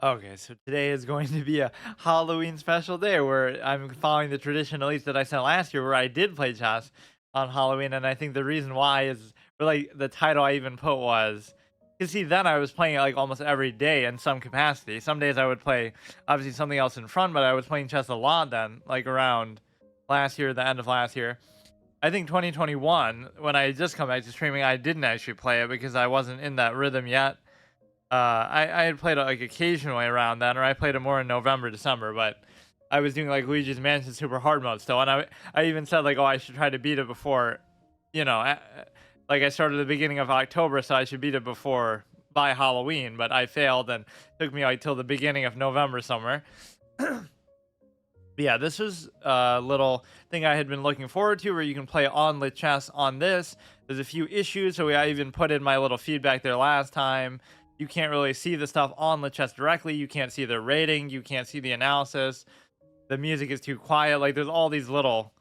Okay, so today is going to be a Halloween special day where I'm following the tradition, at least that I sent last year, where I did play chess on Halloween. And I think the reason why is, or like the title I even put was, because see, then I was playing it like almost every day in some capacity. Some days I would play obviously something else in front, but I was playing chess a lot then, like around last year, the end of last year. I think 2021, when I had just come back to streaming, I didn't actually play it because I wasn't in that rhythm yet. I had played it like occasionally around then, or I played it more in November, December, but I was doing like Luigi's Mansion Super Hard mode still, and I even said like, oh, I should try to beat it before, you know, like I started at the beginning of October, so I should beat it before by Halloween, but I failed and took me like till the beginning of November somewhere. But yeah, this was a little thing I had been looking forward to where you can play on the chess on this. There's a few issues, so I even put in my little feedback there last time. You can't really see the stuff on the chess directly. You can't see the rating. You can't see the analysis. The music is too quiet. Like there's all these little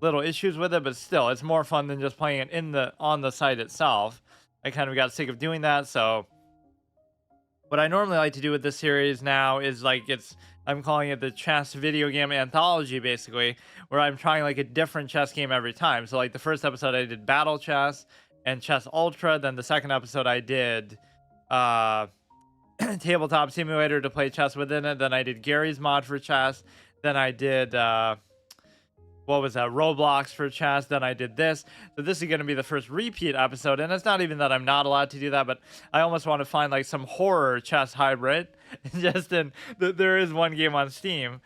issues with it, but still, it's more fun than just playing it in the on the site itself. I kind of got sick of doing that, so what I normally like to do with this series now is like I'm calling it the chess video game anthology basically, where I'm trying like a different chess game every time. So like the first episode I did Battle Chess and Chess Ultra, then the second episode I did uh Tabletop Simulator to play chess within it, then I did Gary's mod for chess, then I did what was that, Roblox for chess, then I did this. So this is going to be the first repeat episode, and it's not even that I'm not allowed to do that, but I almost want to find like some horror chess hybrid. Just in there is one game on Steam.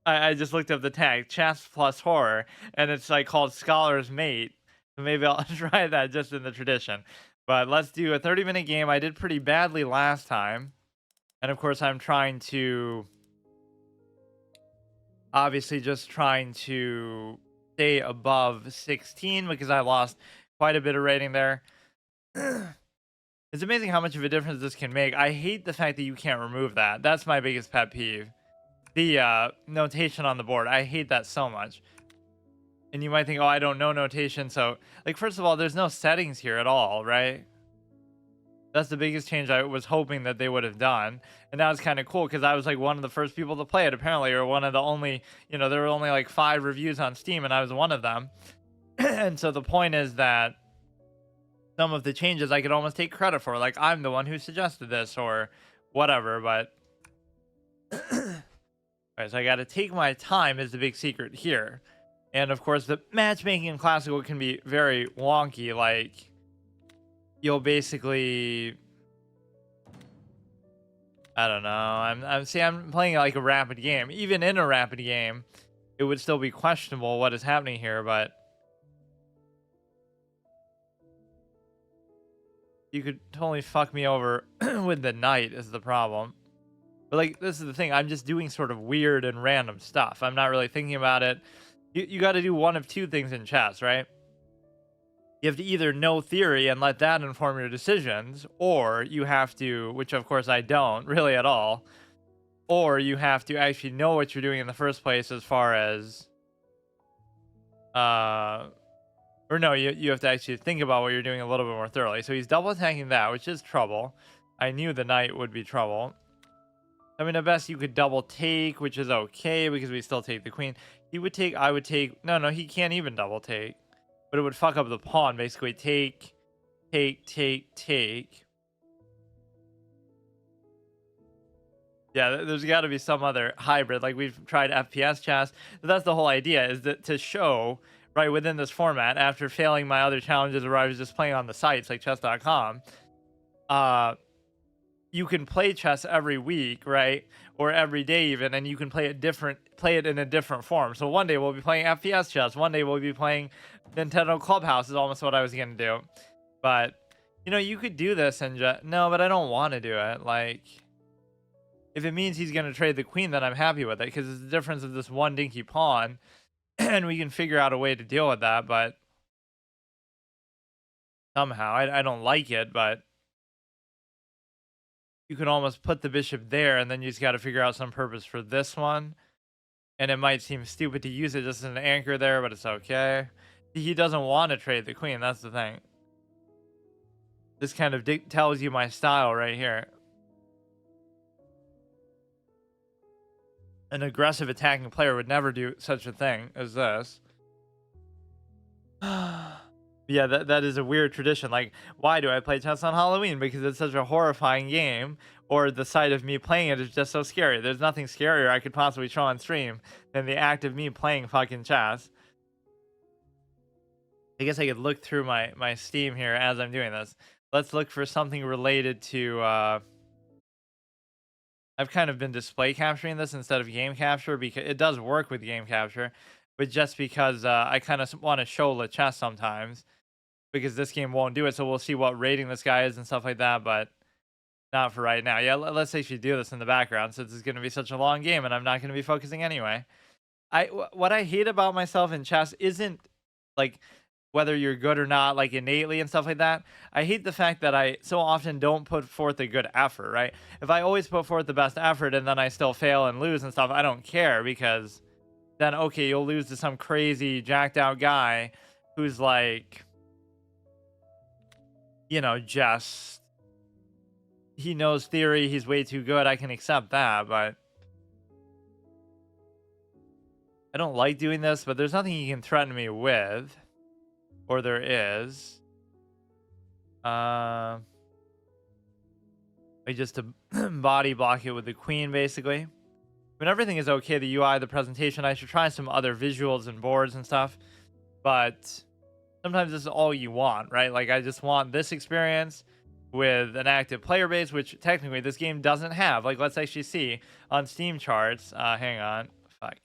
I just looked up the tag chess plus horror, and it's like called Scholar's Mate. So maybe I'll try that just in the tradition. But let's do a 30-minute game. I did pretty badly last time, and of course I'm trying to obviously just trying to stay above 16 because I lost quite a bit of rating there. It's amazing how much of a difference this can make. I hate the fact that you can't remove that. That's my biggest pet peeve. The notation on the board. I hate that so much. And you might think, oh, I don't know notation. So, like, first of all, there's no settings here at all, right? That's the biggest change I was hoping that they would have done. And now it's kind of cool because I was like one of the first people to play it, apparently, or one of the only, there were only like 5 reviews on Steam, and I was one of them. And so the point is that some of the changes I could almost take credit for. Like, I'm the one who suggested this or whatever, but. All right, so I got to take my time is the big secret here. And of course, the matchmaking in classical can be very wonky. Like, you'll basically, I don't know. I'm playing like a rapid game. Even in a rapid game, it would still be questionable what is happening here, but you could totally fuck me over with the knight is the problem. But like this is the thing, I'm just doing sort of weird and random stuff. I'm not really thinking about it. You got to do one of two things in chess, right? You have to either know theory and let that inform your decisions, or you have to, which of course I don't really at all, or you have to actually know what you're doing in the first place as far as or no, you have to actually think about what you're doing a little bit more thoroughly. So he's double attacking that, which is trouble. I knew the knight would be trouble. I mean, at best you could double take, which is okay because we still take the queen. He would take, I would take. No, he can't even double take. But it would fuck up the pawn, basically. Take. Yeah, there's got to be some other hybrid. Like we've tried FPS chess. But that's the whole idea, is that to show, right, within this format, after failing my other challenges where I was just playing on the sites like chess.com, you can play chess every week, right? Or every day even, and you can play it in a different form. So one day we'll be playing FPS chess, one day we'll be playing Nintendo Clubhouse is almost what I was gonna do. But you could do this and just no, but I don't want to do it. Like, if it means he's gonna trade the queen, then I'm happy with it because it's the difference of this one dinky pawn, and we can figure out a way to deal with that. But somehow, I don't like it, but you can almost put the bishop there, and then you just got to figure out some purpose for this one. And it might seem stupid to use it just as an anchor there, but it's okay. He doesn't want to trade the queen. That's the thing. This kind of tells you my style right here. An aggressive attacking player would never do such a thing as this. Yeah, that is a weird tradition. Like, why do I play chess on Halloween? Because it's such a horrifying game, or the sight of me playing it is just so scary. There's nothing scarier I could possibly show on stream than the act of me playing fucking chess. I guess I could look through my Steam here as I'm doing this. Let's look for something related to. I've kind of been display capturing this instead of game capture because it does work with game capture, but just because I kind of want to show the chess sometimes because this game won't do it. So we'll see what rating this guy is and stuff like that, but not for right now. Yeah, let's actually do this in the background since it's going to be such a long game and I'm not going to be focusing anyway. What I hate about myself in chess isn't like whether you're good or not, like innately and stuff like that. I hate the fact that I so often don't put forth a good effort, right? If I always put forth the best effort and then I still fail and lose and stuff, I don't care because then, okay, you'll lose to some crazy jacked out guy who's like, just he knows theory, he's way too good. I can accept that, but I don't like doing this, but there's nothing you can threaten me with. Or there is. I just body block it with the queen, basically. When everything is okay, the UI, the presentation, I should try some other visuals and boards and stuff. But sometimes this is all you want, right? Like, I just want this experience with an active player base, which technically this game doesn't have. Like, let's actually see on Steam charts. Hang on. Fuck.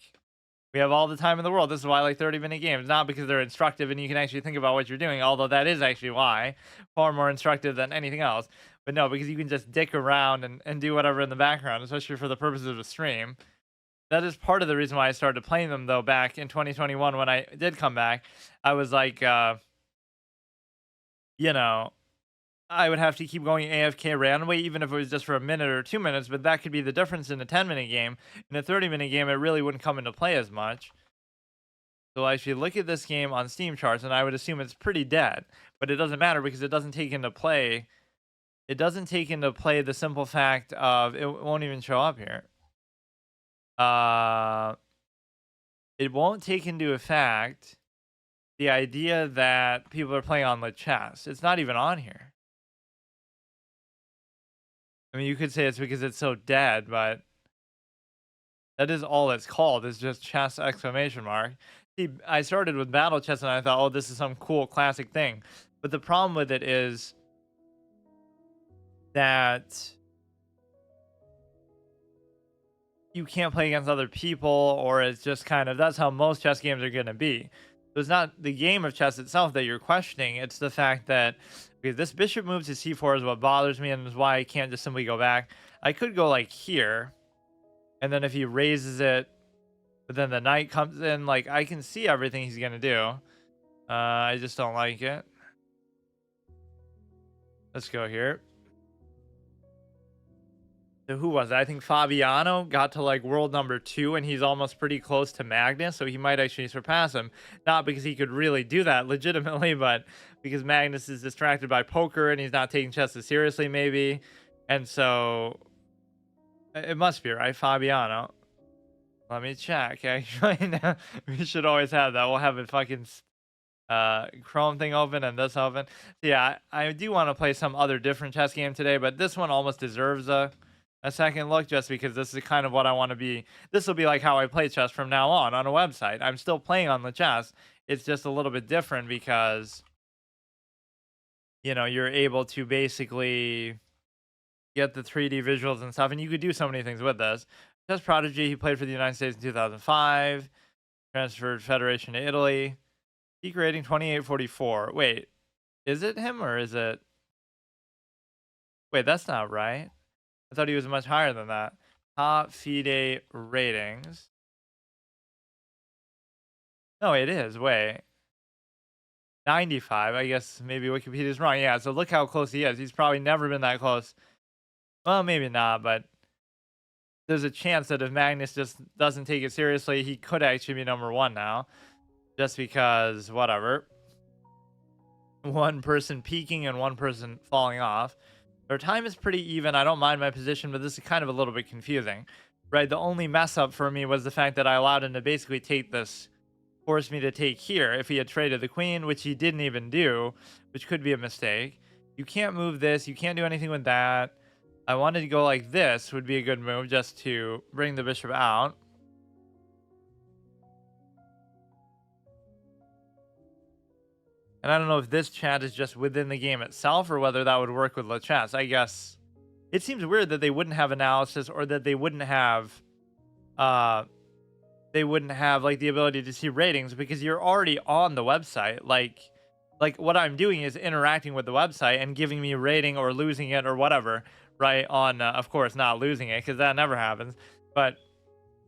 We have all the time in the world. This is why I like 30-minute games. Not because they're instructive and you can actually think about what you're doing, although that is actually why. Far more instructive than anything else. But no, because you can just dick around and do whatever in the background, especially for the purposes of a stream. That is part of the reason why I started playing them, though, back in 2021 when I did come back. I was like, I would have to keep going AFK randomly, even if it was just for a minute or 2 minutes, but that could be the difference in a 10-minute game. In a 30-minute game, it really wouldn't come into play as much. So I should look at this game on Steam charts, and I would assume it's pretty dead. But it doesn't matter because it doesn't take into play. It doesn't take into play the simple fact of it won't even show up here. It won't take into effect the idea that people are playing on the chess. It's not even on here. I mean, you could say it's because it's so dead, but that is all it's called. It's just chess exclamation mark. See, I started with battle chess and I thought, oh, this is some cool classic thing. But the problem with it is that you can't play against other people, or it's just kind of, that's how most chess games are going to be. So it's not the game of chess itself that you're questioning. It's the fact that okay, this bishop move to c4 is what bothers me and is why I can't just simply go back. I could go like here, and then if he raises it, but then the knight comes in, like I can see everything he's going to do. I just don't like it. Let's go here. So who was it? I think Fabiano got to like world number 2 and he's almost pretty close to Magnus, so he might actually surpass him. Not because he could really do that legitimately, but because Magnus is distracted by poker and he's not taking chess as seriously maybe. And so it must be, right? Fabiano. Let me check. Actually, we should always have that. We'll have a fucking Chrome thing open and this open. So yeah, I do want to play some other different chess game today, but this one almost deserves a second look just because this is kind of what I want to be. This will be like how I play chess from now on a website. I'm still playing on the chess. It's just a little bit different because, you're able to basically get the 3D visuals and stuff, and you could do so many things with this. Chess Prodigy, he played for the United States in 2005, transferred Federation to Italy. Peak rating 2844. Wait, is it him or is it? Wait, that's not right. I thought he was much higher than that. Top FIDE ratings. No, it is. Wait. 95. I guess maybe Wikipedia's wrong. Yeah, so look how close he is. He's probably never been that close. Well, maybe not, but there's a chance that if Magnus just doesn't take it seriously, he could actually be number 1 now. Just because, whatever. One person peaking and one person falling off. Their time is pretty even. I don't mind my position, but this is kind of a little bit confusing. right? The only mess up for me was the fact that I allowed him to basically take this, force me to take here. If he had traded the queen, which he didn't even do, which could be a mistake. You can't move this. You can't do anything with that. I wanted to go like this would be a good move just to bring the bishop out. And I don't know if this chat is just within the game itself or whether that would work with Lichess. I guess it seems weird that they wouldn't have analysis or that they wouldn't have uh like the ability to see ratings because you're already on the website. Like what I'm doing is interacting with the website and giving me rating or losing it or whatever, right? On of course not losing it because that never happens, but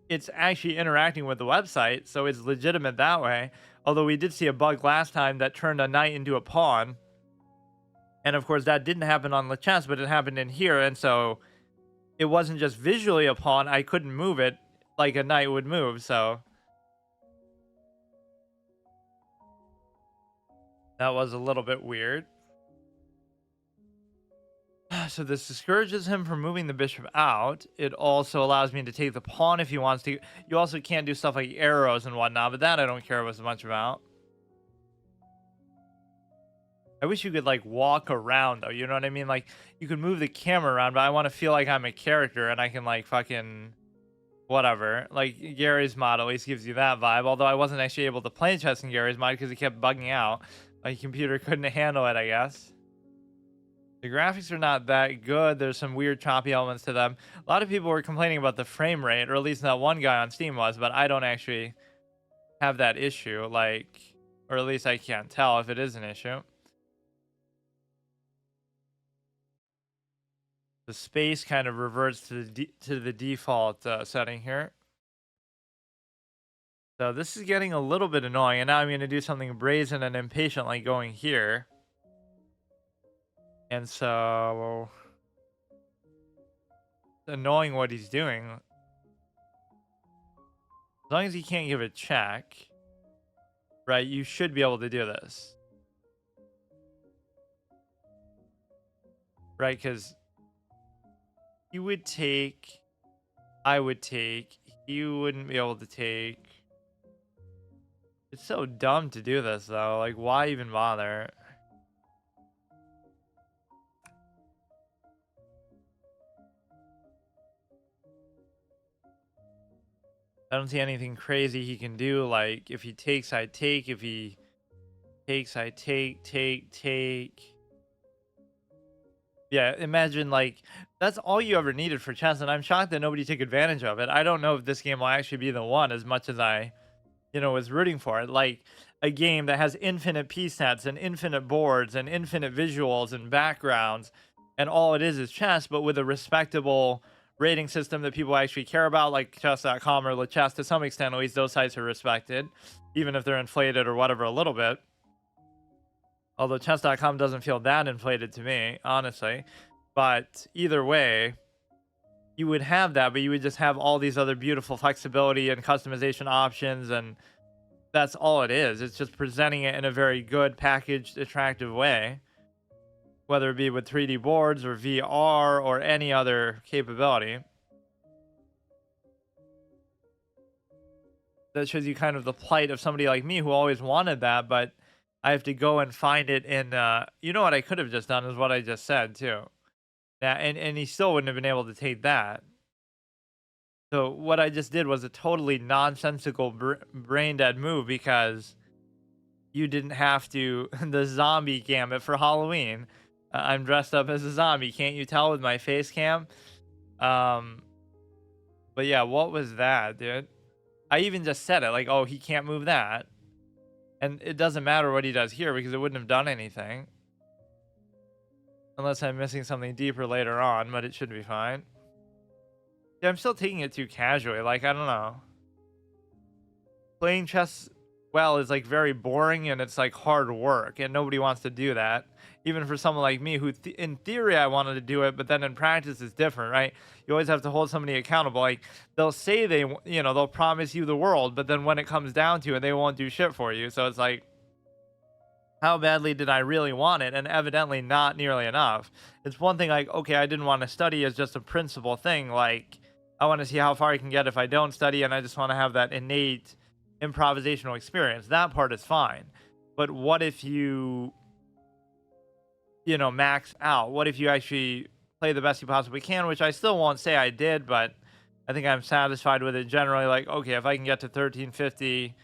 it's actually interacting with the website, so it's legitimate that way. Although we did see a bug last time that turned a knight into a pawn. And of course that didn't happen on Lichess, but it happened in here, and so it wasn't just visually a pawn, I couldn't move it like a knight would move, so that was a little bit weird. So this discourages him from moving the bishop out. It also allows me to take the pawn if he wants to. You also can't do stuff like arrows and whatnot, but that I don't care as much about. I wish you could like walk around though, you know what I mean? Like you could move the camera around, but I want to feel like I'm a character and I can like fucking whatever. Like Gary's mod at least gives you that vibe, although I wasn't actually able to play chess in Gary's mod because it kept bugging out. My computer couldn't handle it, I guess. The graphics are not that good. There's some weird choppy elements to them. A lot of people were complaining about the frame rate, or at least that one guy on Steam was, but I don't actually have that issue, like, or at least I can't tell if it is an issue. The space kind of reverts to the default setting here. So this is getting a little bit annoying, and now I'm going to do something brazen and impatient like going here. And so it's annoying what he's doing. As long as he can't give a check, right, you should be able to do this. Right, because he would take, I would take, he wouldn't be able to take. It's so dumb to do this, though. Like, why even bother? I don't see anything crazy he can do. Like, if he takes, I take. If he takes, I take. Yeah, imagine, like, that's all you ever needed for chess, and I'm shocked that nobody took advantage of it. I don't know if this game will actually be the one as much as I, was rooting for it. Like, a game that has infinite piece sets and infinite boards and infinite visuals and backgrounds, and all it is chess, but with a respectable rating system that people actually care about, like chess.com or Lichess. To some extent, at least those sites are respected, even if they're inflated or whatever a little bit. Although chess.com doesn't feel that inflated to me, honestly. But either way, you would have that, but you would just have all these other beautiful flexibility and customization options, and that's all it is. It's just presenting it in a very good, packaged, attractive way, whether it be with 3D boards or VR or any other capability. That shows you kind of the plight of somebody like me who always wanted that, but I have to go and find it in, you know what I could have just done is what I just said too. Yeah, and he still wouldn't have been able to take that. So what I just did was a totally nonsensical brain dead move because you didn't have to the zombie gambit for Halloween. I'm dressed up as a zombie. Can't you tell with my face cam? But yeah, what was that, dude? I even just said it like, oh, he can't move that. And it doesn't matter what he does here because it wouldn't have done anything. Unless I'm missing something deeper later on, but it should be fine. Yeah, I'm still taking it too casually. Like, I don't know. Playing chess well is like very boring and it's like hard work and nobody wants to do that. Even for someone like me who in theory I wanted to do it, but then in practice it's different, right? You always have to hold somebody accountable. Like they'll say they'll promise you the world, but then when it comes down to it, they won't do shit for you. So it's like, how badly did I really want it? And evidently not nearly enough. It's one thing like, okay, I didn't want to study as just a principal thing. Like I want to see how far I can get if I don't study, and I just want to have that innate improvisational experience. That part is fine. But what if you max out? What if you actually play the best you possibly can, which I still won't say I did, but I think I'm satisfied with it generally. Like, okay, if I can get to 1350,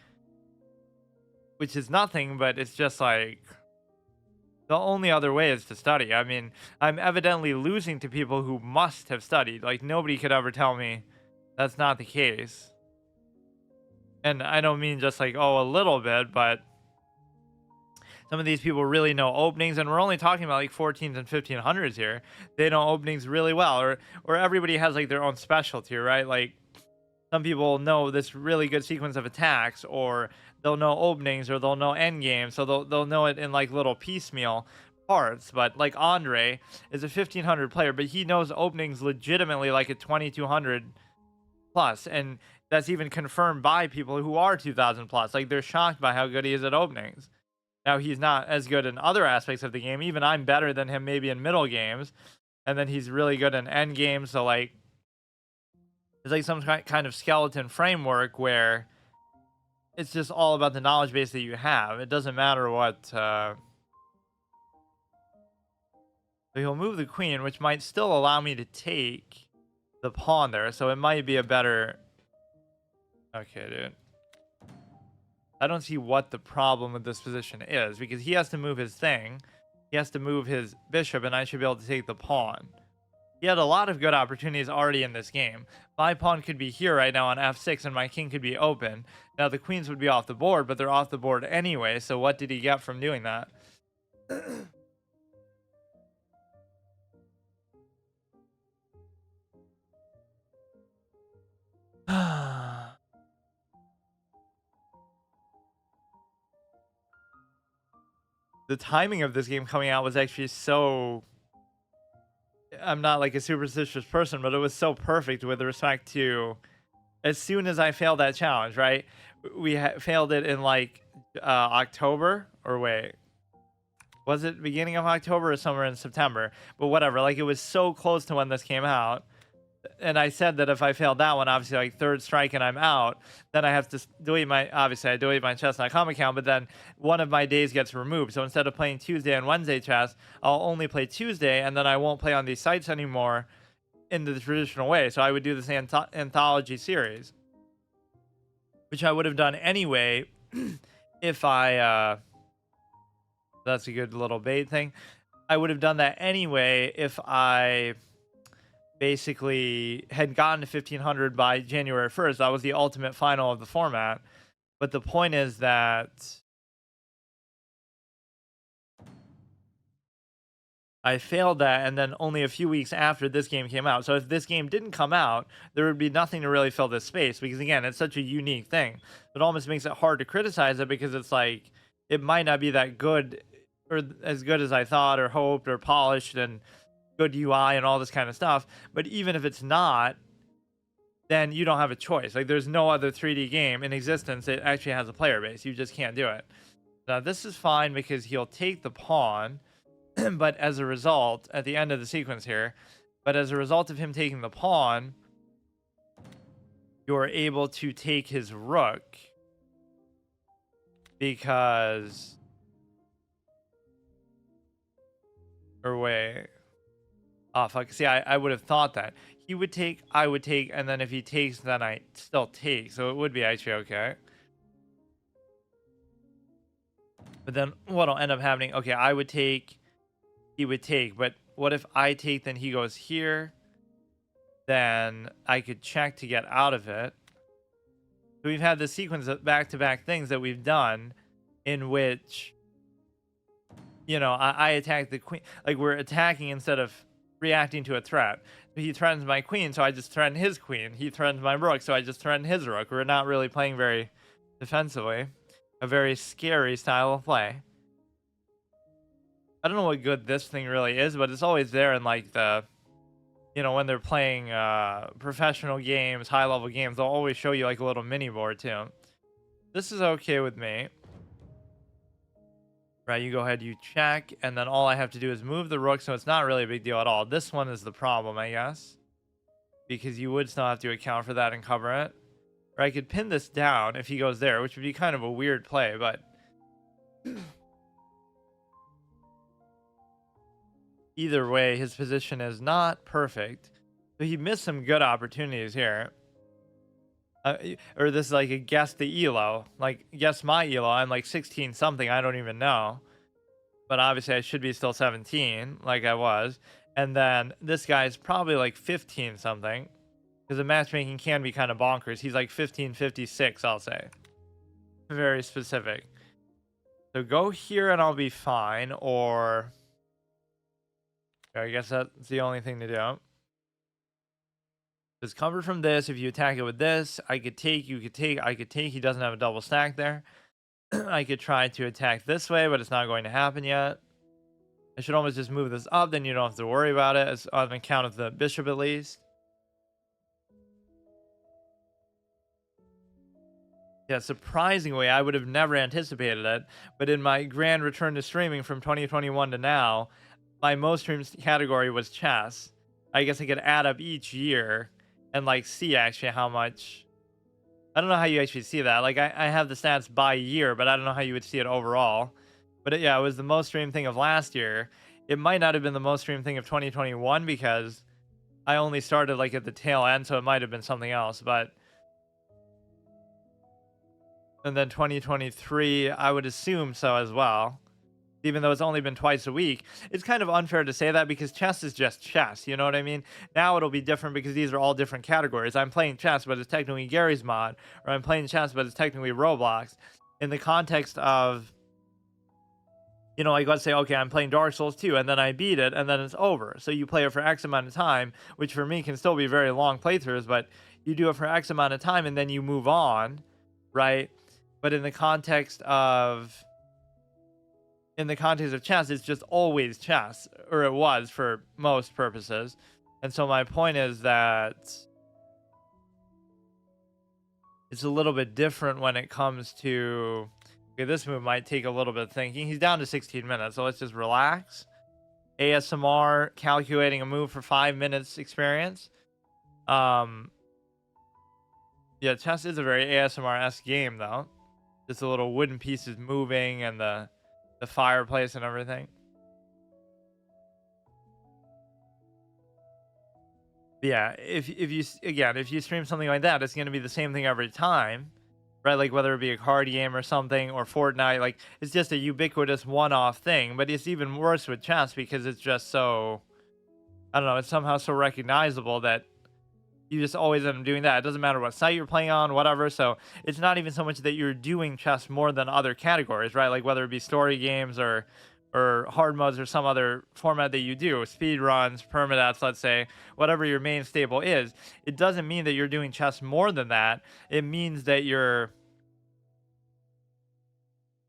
which is nothing, but it's just like the only other way is to study. I mean, I'm evidently losing to people who must have studied. Like, nobody could ever tell me that's not the case. And I don't mean just like, oh, a little bit, but some of these people really know openings, and we're only talking about like 14s and 1500s here. They know openings really well, or everybody has like their own specialty, right? Like some people know this really good sequence of attacks, or they'll know openings, or they'll know end games, so they'll know it in like little piecemeal parts. But like Andre is a 1500 player, but he knows openings legitimately like a 2200 plus, and that's even confirmed by people who are 2000 plus. Like they're shocked by how good he is at openings. Now he's not as good in other aspects of the game. Even I'm better than him maybe in middle games, and then he's really good in end games. So like, it's like some kind of skeleton framework where it's just all about the knowledge base that you have. It doesn't matter what. So he'll move the queen, which might still allow me to take the pawn there. So it might be a better. Okay, dude. I don't see what the problem with this position is, because he has to move his thing. He has to move his bishop, and I should be able to take the pawn. He had a lot of good opportunities already in this game. My pawn could be here right now on f6, and my king could be open. Now, the queens would be off the board, but they're off the board anyway, so what did he get from doing that? The timing of this game coming out was actually so... I'm not like a superstitious person, but it was so perfect with respect to as soon as I failed that challenge, right? We failed it in like October, or wait, was it beginning of October or somewhere in September? But whatever, like it was so close to when this came out. And I said that if I failed that one, obviously like third strike and I'm out, then I have to delete my, obviously I delete my chess.com account, but then one of my days gets removed. So instead of playing Tuesday and Wednesday chess, I'll only play Tuesday, and then I won't play on these sites anymore in the traditional way. So I would do this anthology series, which I would have done anyway if I, that's a good little bait thing. I would have done that anyway if I basically had gotten to 1500 by January 1st. That was the ultimate final of the format. But the point is that I failed that, and then only a few weeks after this game came out. So if this game didn't come out, there would be nothing to really fill this space, because again, it's such a unique thing. It almost makes it hard to criticize it, because it's like it might not be that good, or as good as I thought or hoped, or polished and good UI and all this kind of stuff. But even if it's not, then you don't have a choice. Like there's no other 3D game in existence that actually has a player base. You just can't do it. Now this is fine because he'll take the pawn, but as a result, at the end of the sequence here, but as a result of him taking the pawn, you're able to take his rook, because, or wait. Oh, fuck. See, I would have thought that. He would take, I would take, and then if he takes, then I still take. So it would be actually okay. But then what'll end up happening, okay, I would take, he would take. But what if I take, then he goes here? Then I could check to get out of it. So we've had this sequence of back-to-back things that we've done in which, I attack the queen. Like we're attacking instead of reacting to a threat. He threatens my queen, so I just threaten his queen. He threatens my rook, so I just threaten his rook. We're not really playing very defensively. A very scary style of play. I don't know what good this thing really is, but it's always there in like the, when they're playing professional games, high-level games, they'll always show you like a little mini board too. This is okay with me. Right, you go ahead, you check, and then all I have to do is move the rook, so it's not really a big deal at all. This one is the problem, I guess. because you would still have to account for that and cover it. Or I could pin this down if he goes there, which would be kind of a weird play, but either way, his position is not perfect. So he missed some good opportunities here. Or this is like a guess the elo. Like, guess my elo. I'm like 16 something. I don't even know. But obviously, I should be still 17, like I was. And then this guy's probably like 15 something. Because the matchmaking can be kind of bonkers. He's like 1556, I'll say. Very specific. So go here and I'll be fine. Or I guess that's the only thing to do. It's covered from this. If you attack it with this, I could take, you could take, I could take. He doesn't have a double stack there. I could try to attack this way, but it's not going to happen yet. I should almost just move this up, then you don't have to worry about it, as on account of the bishop at least. Yeah, surprisingly, I would have never anticipated it, but in my grand return to streaming from 2021 to now, my most streamed category was chess. I guess I could add up each year and like see actually how much. I don't know how you actually see that. Like I have the stats by year, but I don't know how you would see it overall. But yeah, it was the most streamed thing of last year. It might not have been the most streamed thing of 2021 because I only started like at the tail end, so it might have been something else. But and then 2023, I would assume so as well. Even though it's only been twice a week, it's kind of unfair to say that because chess is just chess. You know what I mean? Now it'll be different because these are all different categories. I'm playing chess, but it's technically Gary's mod, or I'm playing chess, but it's technically Roblox. In the context of, you know, like let's say, okay, I'm playing Dark Souls 2, and then I beat it, and then it's over. So you play it for X amount of time, which for me can still be very long playthroughs, but you do it for X amount of time, and then you move on, right? But in the context of chess, it's just always chess, or it was for most purposes. And so my point is that it's a little bit different when it comes to, okay, this move might take a little bit of thinking. He's down to 16 minutes, so let's just relax. ASMR, calculating a move for 5 minutes experience. Yeah, chess is a very ASMR-esque game, though. Just the little wooden pieces moving and the fireplace and everything. But yeah, if you stream something like that, it's going to be the same thing every time, right? Like whether it be a card game or something or Fortnite, like it's just a ubiquitous one-off thing. But it's even worse with chess because it's just so, I don't know, it's somehow so recognizable that you just always end up doing that. It doesn't matter what site you're playing on, whatever. So it's not even so much that you're doing chess more than other categories, right? Like whether it be story games or hard modes or some other format that you do, speed runs, permadeaths, let's say, whatever your main staple is. It doesn't mean that you're doing chess more than that. It means that you're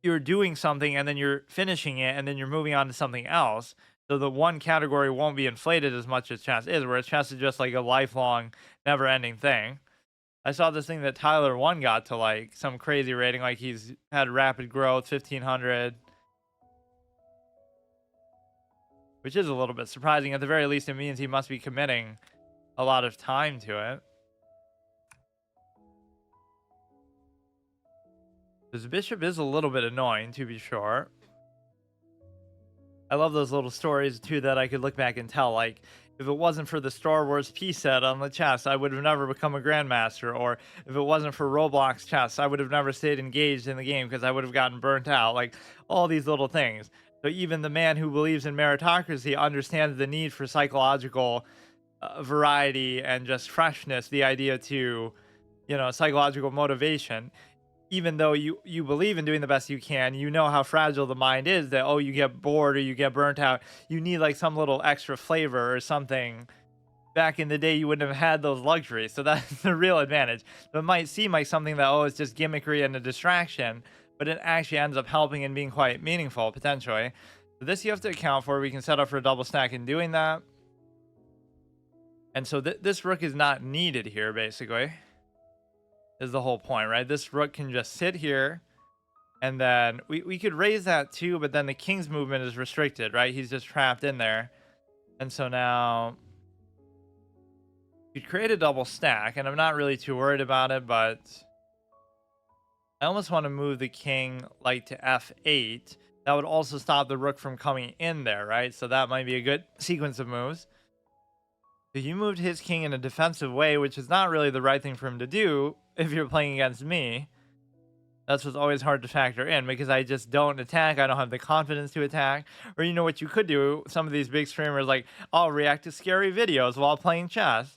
doing something and then you're finishing it and then you're moving on to something else. So the one category won't be inflated as much as chess is, whereas chess is just like a lifelong, never-ending thing. I saw this thing that Tyler 1 got to like some crazy rating, like he's had rapid growth, 1500, which is a little bit surprising. At the very least, it means he must be committing a lot of time to it. This bishop is a little bit annoying, to be sure. I love those little stories too that I could look back and tell. Like, if it wasn't for the Star Wars piece set on the chess, I would have never become a grandmaster. Or if it wasn't for Roblox chess, I would have never stayed engaged in the game because I would have gotten burnt out. Like, all these little things. So even the man who believes in meritocracy understands the need for psychological variety and just freshness. The idea to, you know, psychological motivation. Even though you believe in doing the best you can, you know how fragile the mind is, that, oh, you get bored or you get burnt out. You need like some little extra flavor or something. Back in the day, you wouldn't have had those luxuries. So that's the real advantage. It might seem like something that, oh, it's just gimmickry and a distraction, but it actually ends up helping and being quite meaningful, potentially. So this you have to account for. We can set up for a double stack in doing that. And so this rook is not needed here, basically. Is the whole point, right? This rook can just sit here, and then we could raise that too, but then the king's movement is restricted, right? He's just trapped in there. And so now You'd create a double stack, and I'm not really too worried about it, but I almost want to move the king like to f8. That would also stop the rook from coming in there, right? So that might be a good sequence of moves. If you moved his king in a defensive way, which is not really the right thing for him to do if you're playing against me. That's what's always hard to factor in because I just don't attack. I don't have the confidence to attack. Or you know what you could do? Some of these big streamers like, I'll react to scary videos while playing chess.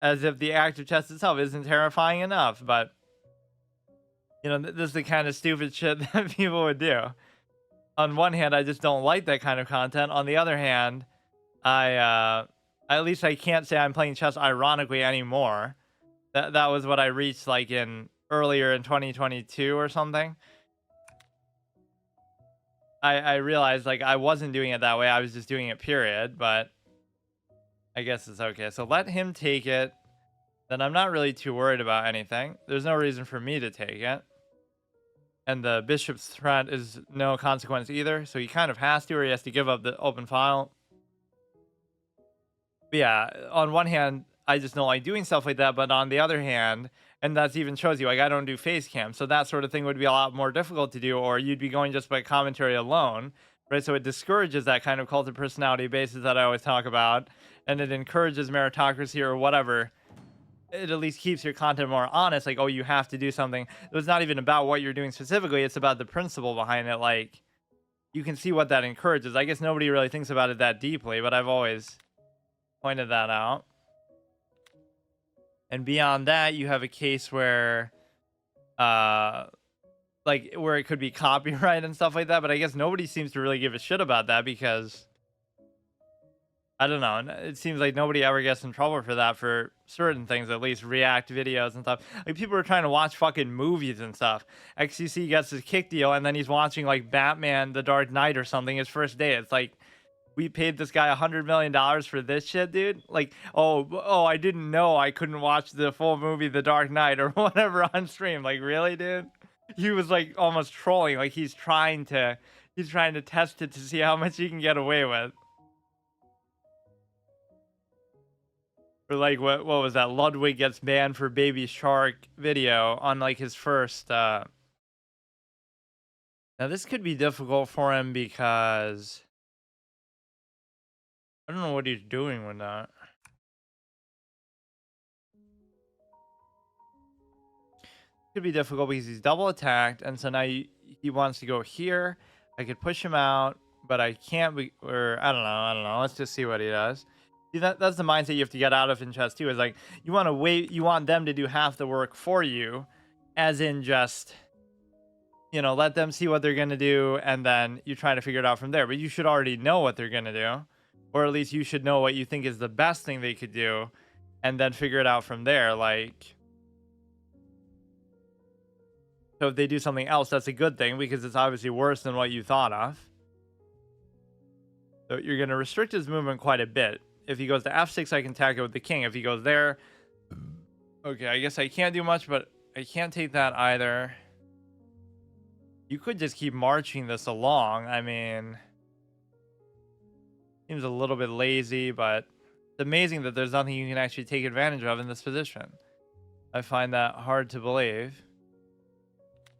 As if the act of chess itself isn't terrifying enough. But, you know, this is the kind of stupid shit that people would do. On one hand, I just don't like that kind of content. On the other hand, at least I can't say I'm playing chess ironically anymore. That was what I reached like earlier in 2022 or something. I realized like I wasn't doing it that way. I was just doing it period, but I guess it's okay. So let him take it. Then I'm not really too worried about anything. There's no reason for me to take it. And the bishop's threat is no consequence either. So he kind of has to, or he has to give up the open file. But yeah, on one hand, I just don't like doing stuff like that. But on the other hand, and that even shows you, like, I don't do face cam. So that sort of thing would be a lot more difficult to do, or you'd be going just by commentary alone, right? So it discourages that kind of cult of personality basis that I always talk about. And it encourages meritocracy or whatever. It at least keeps your content more honest. Like, oh, you have to do something. It's not even about what you're doing specifically. It's about the principle behind it. Like, you can see what that encourages. I guess nobody really thinks about it that deeply, but I've always pointed that out. And beyond that, you have a case where, like, where it could be copyright and stuff like that. But I guess nobody seems to really give a shit about that because, I don't know. It seems like nobody ever gets in trouble for that for certain things, at least React videos and stuff. Like, people are trying to watch fucking movies and stuff. XCC gets his kick deal, and then he's watching, like, Batman The Dark Knight or something his first day. It's like, we paid this guy $100 million for this shit, dude. Like, oh, I didn't know I couldn't watch the full movie The Dark Knight or whatever on stream. Like, really, dude? He was like almost trolling. Like, he's trying to test it to see how much he can get away with. Or like, what was that? Ludwig gets banned for Baby Shark video on like his first. Now this could be difficult for him because I don't know what he's doing with that. Could be difficult because he's double attacked, and so now he wants to go here. I could push him out, but I can't. Or I don't know. Let's just see what he does. See, that's the mindset you have to get out of in chess too. Is like you want to wait. You want them to do half the work for you, as in just, you know, let them see what they're gonna do, and then you try to figure it out from there. But you should already know what they're gonna do, or at least you should know what you think is the best thing they could do, and then figure it out from there. Like, so if they do something else, that's a good thing because it's obviously worse than what you thought of. So you're going to restrict his movement quite a bit. If he goes to f6, I can attack it with the king. If he goes there, okay, I guess I can't do much, but I can't take that either. You could just keep marching this along. I mean, seems a little bit lazy, but it's amazing that there's nothing you can actually take advantage of in this position. I find that hard to believe.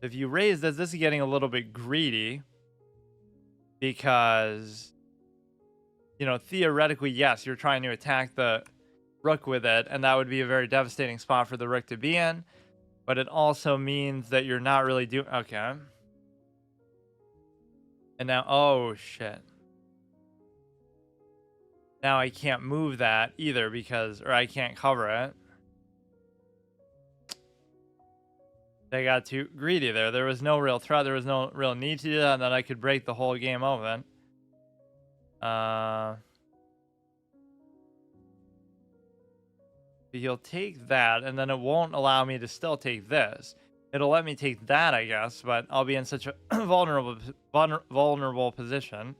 If you raise this, this is getting a little bit greedy because, you know, theoretically, yes, you're trying to attack the rook with it, and that would be a very devastating spot for the rook to be in. But it also means that you're not really doing... Okay. And now... Oh, shit. Now I can't move that either because... Or I can't cover it. They got too greedy there. There was no real threat. There was no real need to do that, and then I could break the whole game open. He'll take that, and then it won't allow me to still take this. It'll let me take that, I guess, but I'll be in such a vulnerable position.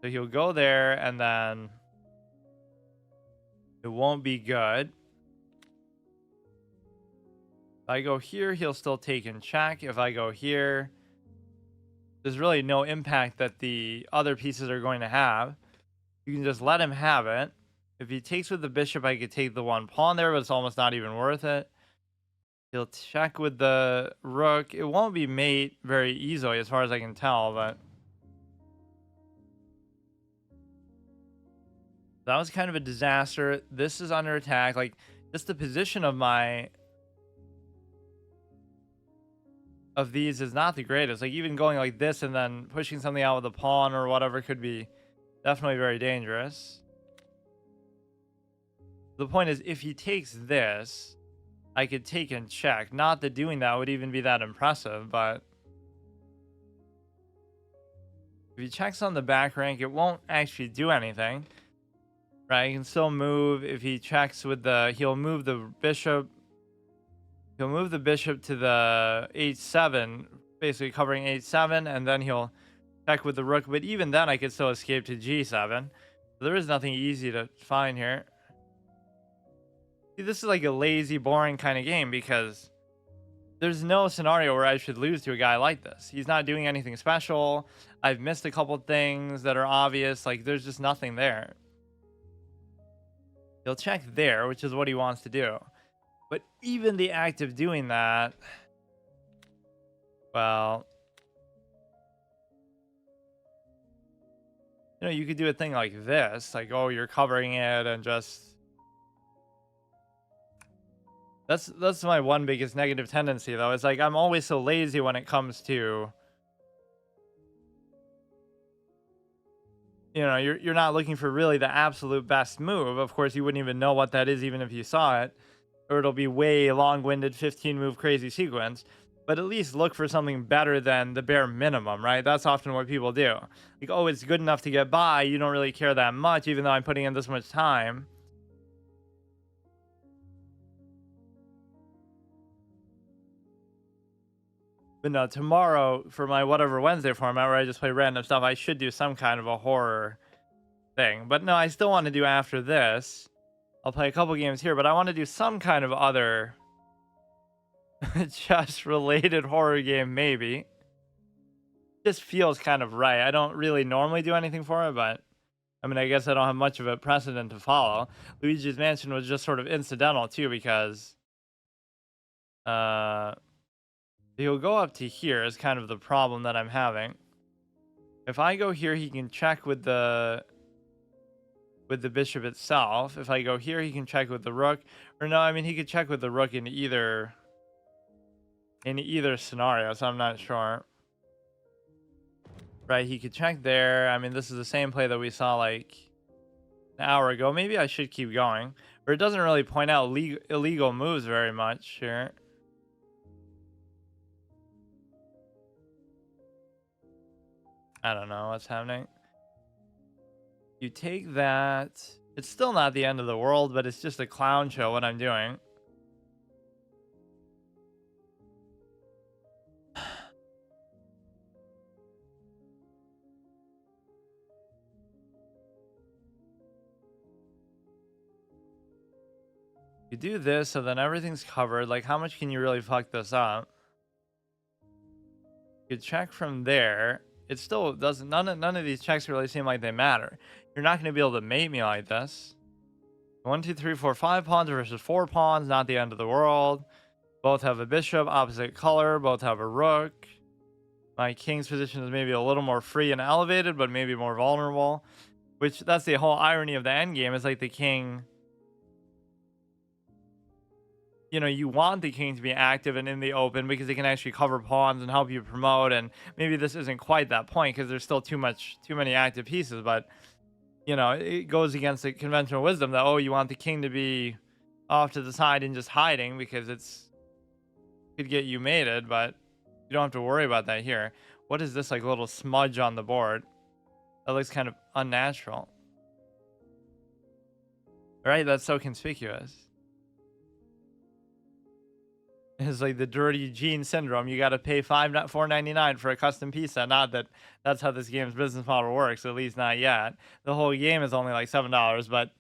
So he'll go there, and then it won't be good. If I go here, he'll still take in check. If I go here, there's really no impact that the other pieces are going to have. You can just let him have it. If he takes with the bishop, I could take the one pawn there, but it's almost not even worth it. He'll check with the rook. It won't be mate very easily as far as I can tell, but that was kind of a disaster. This is under attack. Like, just the position of these is not the greatest. Like, even going like this and then pushing something out with a pawn or whatever could be definitely very dangerous. The point is, if he takes this, I could take and check. Not that doing that would even be that impressive, but if he checks on the back rank, it won't actually do anything. Right? He can still move. If he checks with the... He'll move the bishop. He'll move the bishop to the h7, basically covering h7, and then he'll check with the rook. But even then, I could still escape to g7. So there is nothing easy to find here. See, this is like a lazy, boring kind of game because there's no scenario where I should lose to a guy like this. He's not doing anything special. I've missed a couple things that are obvious. Like, there's just nothing there. He'll check there, which is what he wants to do. But even the act of doing that, well, you know, you could do a thing like this. Like, oh, you're covering it and just... That's my one biggest negative tendency, though. It's like I'm always so lazy when it comes to, you know, you're not looking for really the absolute best move. Of course, you wouldn't even know what that is even if you saw it, or it'll be way long-winded 15-move crazy sequence. But at least look for something better than the bare minimum, right? That's often what people do. Like, oh, it's good enough to get by. You don't really care that much, even though I'm putting in this much time. But no, tomorrow for my whatever Wednesday format where I just play random stuff, I should do some kind of a horror thing. But no, I still want to do after this. I'll play a couple games here, but I want to do some kind of other chess related horror game, maybe. Just feels kind of right. I don't really normally do anything for it, but I mean, I guess I don't have much of a precedent to follow. Luigi's Mansion was just sort of incidental too, because he'll go up to here is kind of the problem that I'm having. If I go here, he can check with the bishop itself. If I go here, he can check with the rook. Or no, I mean, he could check with the rook in either scenario, so I'm not sure. Right, he could check there. I mean, this is the same play that we saw like an hour ago. Maybe I should keep going. Or it doesn't really point out illegal moves very much here. I don't know what's happening. You take that. It's still not the end of the world, but it's just a clown show what I'm doing. You do this, so then everything's covered. Like, how much can you really fuck this up? You check from there. It still doesn't... None of these checks really seem like they matter. You're not going to be able to mate me like this. 1, 2, 3, 4, 5 pawns versus 4 pawns. Not the end of the world. Both have a bishop, opposite color. Both have a rook. My king's position is maybe a little more free and elevated, but maybe more vulnerable. Which, that's the whole irony of the endgame. Is like the king... You know, you want the king to be active and in the open because it can actually cover pawns and help you promote. And maybe this isn't quite that point because there's still too many active pieces. But, you know, it goes against the conventional wisdom that, oh, you want the king to be off to the side and just hiding because could get you mated, but you don't have to worry about that here. What is this, like, little smudge on the board? That looks kind of unnatural. Right? That's so conspicuous. It's like the dirty jean syndrome. You got to pay $4.99 for a custom piece set. Not that that's how this game's business model works, at least not yet. The whole game is only like $7, but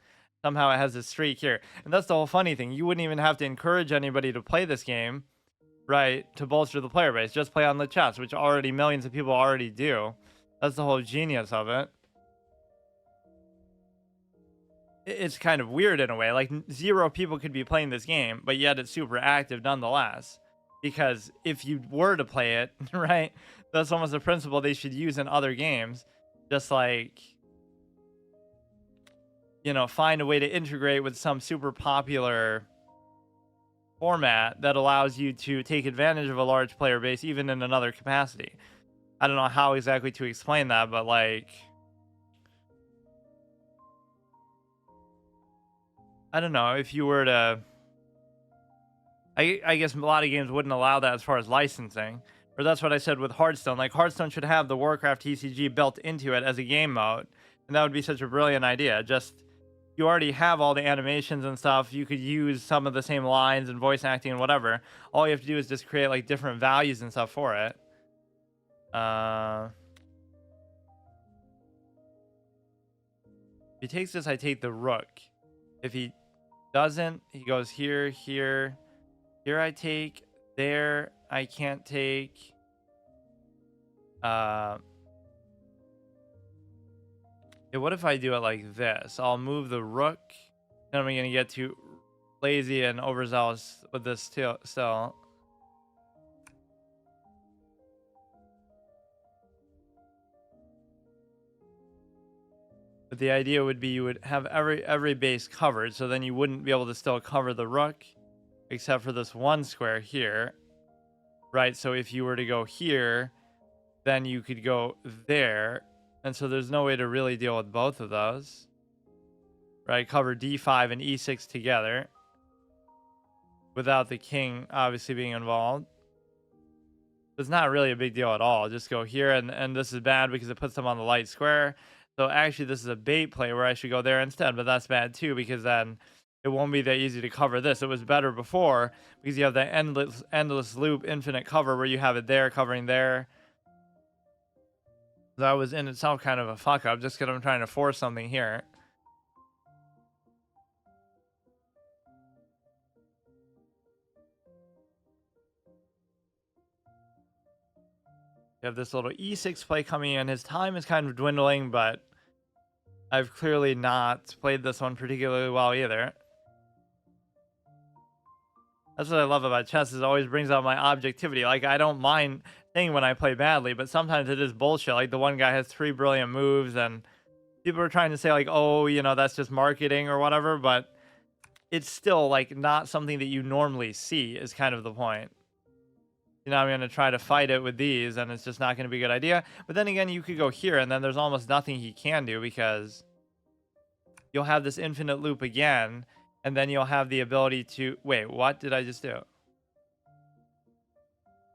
somehow it has this streak here. And that's the whole funny thing. You wouldn't even have to encourage anybody to play this game, right, to bolster the player base. Just play on the chess, which already millions of people already do. That's the whole genius of it. it's kind of weird in a way. Like 0 people could be playing this game, but yet it's super active nonetheless. Because if you were to play it, right, that's almost a principle they should use in other games. Just like, you know, find a way to integrate with some super popular format that allows you to take advantage of a large player base, even in another capacity. I don't know how exactly to explain that, but like, I don't know if you were to, I guess a lot of games wouldn't allow that as far as licensing. Or that's what I said with Hearthstone. Like Hearthstone should have the Warcraft TCG built into it as a game mode, and that would be such a brilliant idea. Just you already have all the animations and stuff. You could use some of the same lines and voice acting and whatever. All you have to do is just create like different values and stuff for it. If he takes this, I take the rook. If he doesn't, he goes here, here. Here I take. There I can't take. Yeah, what if I do it like this? I'll move the rook. Then I'm going to get too lazy and overzealous with this still. But the idea would be you would have every base covered, so then you wouldn't be able to still cover the rook, except for this one square here, right? So if you were to go here, then you could go there, and so there's no way to really deal with both of those, right? Cover d5 and e6 together without the king obviously being involved. It's not really a big deal at all. Just go here, and this is bad because it puts them on the light square. So actually this is a bait play where I should go there instead, but that's bad too because then it won't be that easy to cover this. It was better before because you have that endless loop infinite cover where you have it there covering there. That was in itself kind of a fuck up just because I'm trying to force something here. You have this little e6 play coming in. His time is kind of dwindling, but I've clearly not played this one particularly well either. That's what I love about chess, is it always brings out my objectivity. Like, I don't mind saying when I play badly, but sometimes it is bullshit. Like, the one guy has 3 brilliant moves, and people are trying to say, like, oh, you know, that's just marketing or whatever, but it's still, like, not something that you normally see is kind of the point. You know, I'm going to try to fight it with these, and it's just not going to be a good idea. But then again, you could go here, and then there's almost nothing he can do because you'll have this infinite loop again, and then you'll have the ability to... Wait, what did I just do?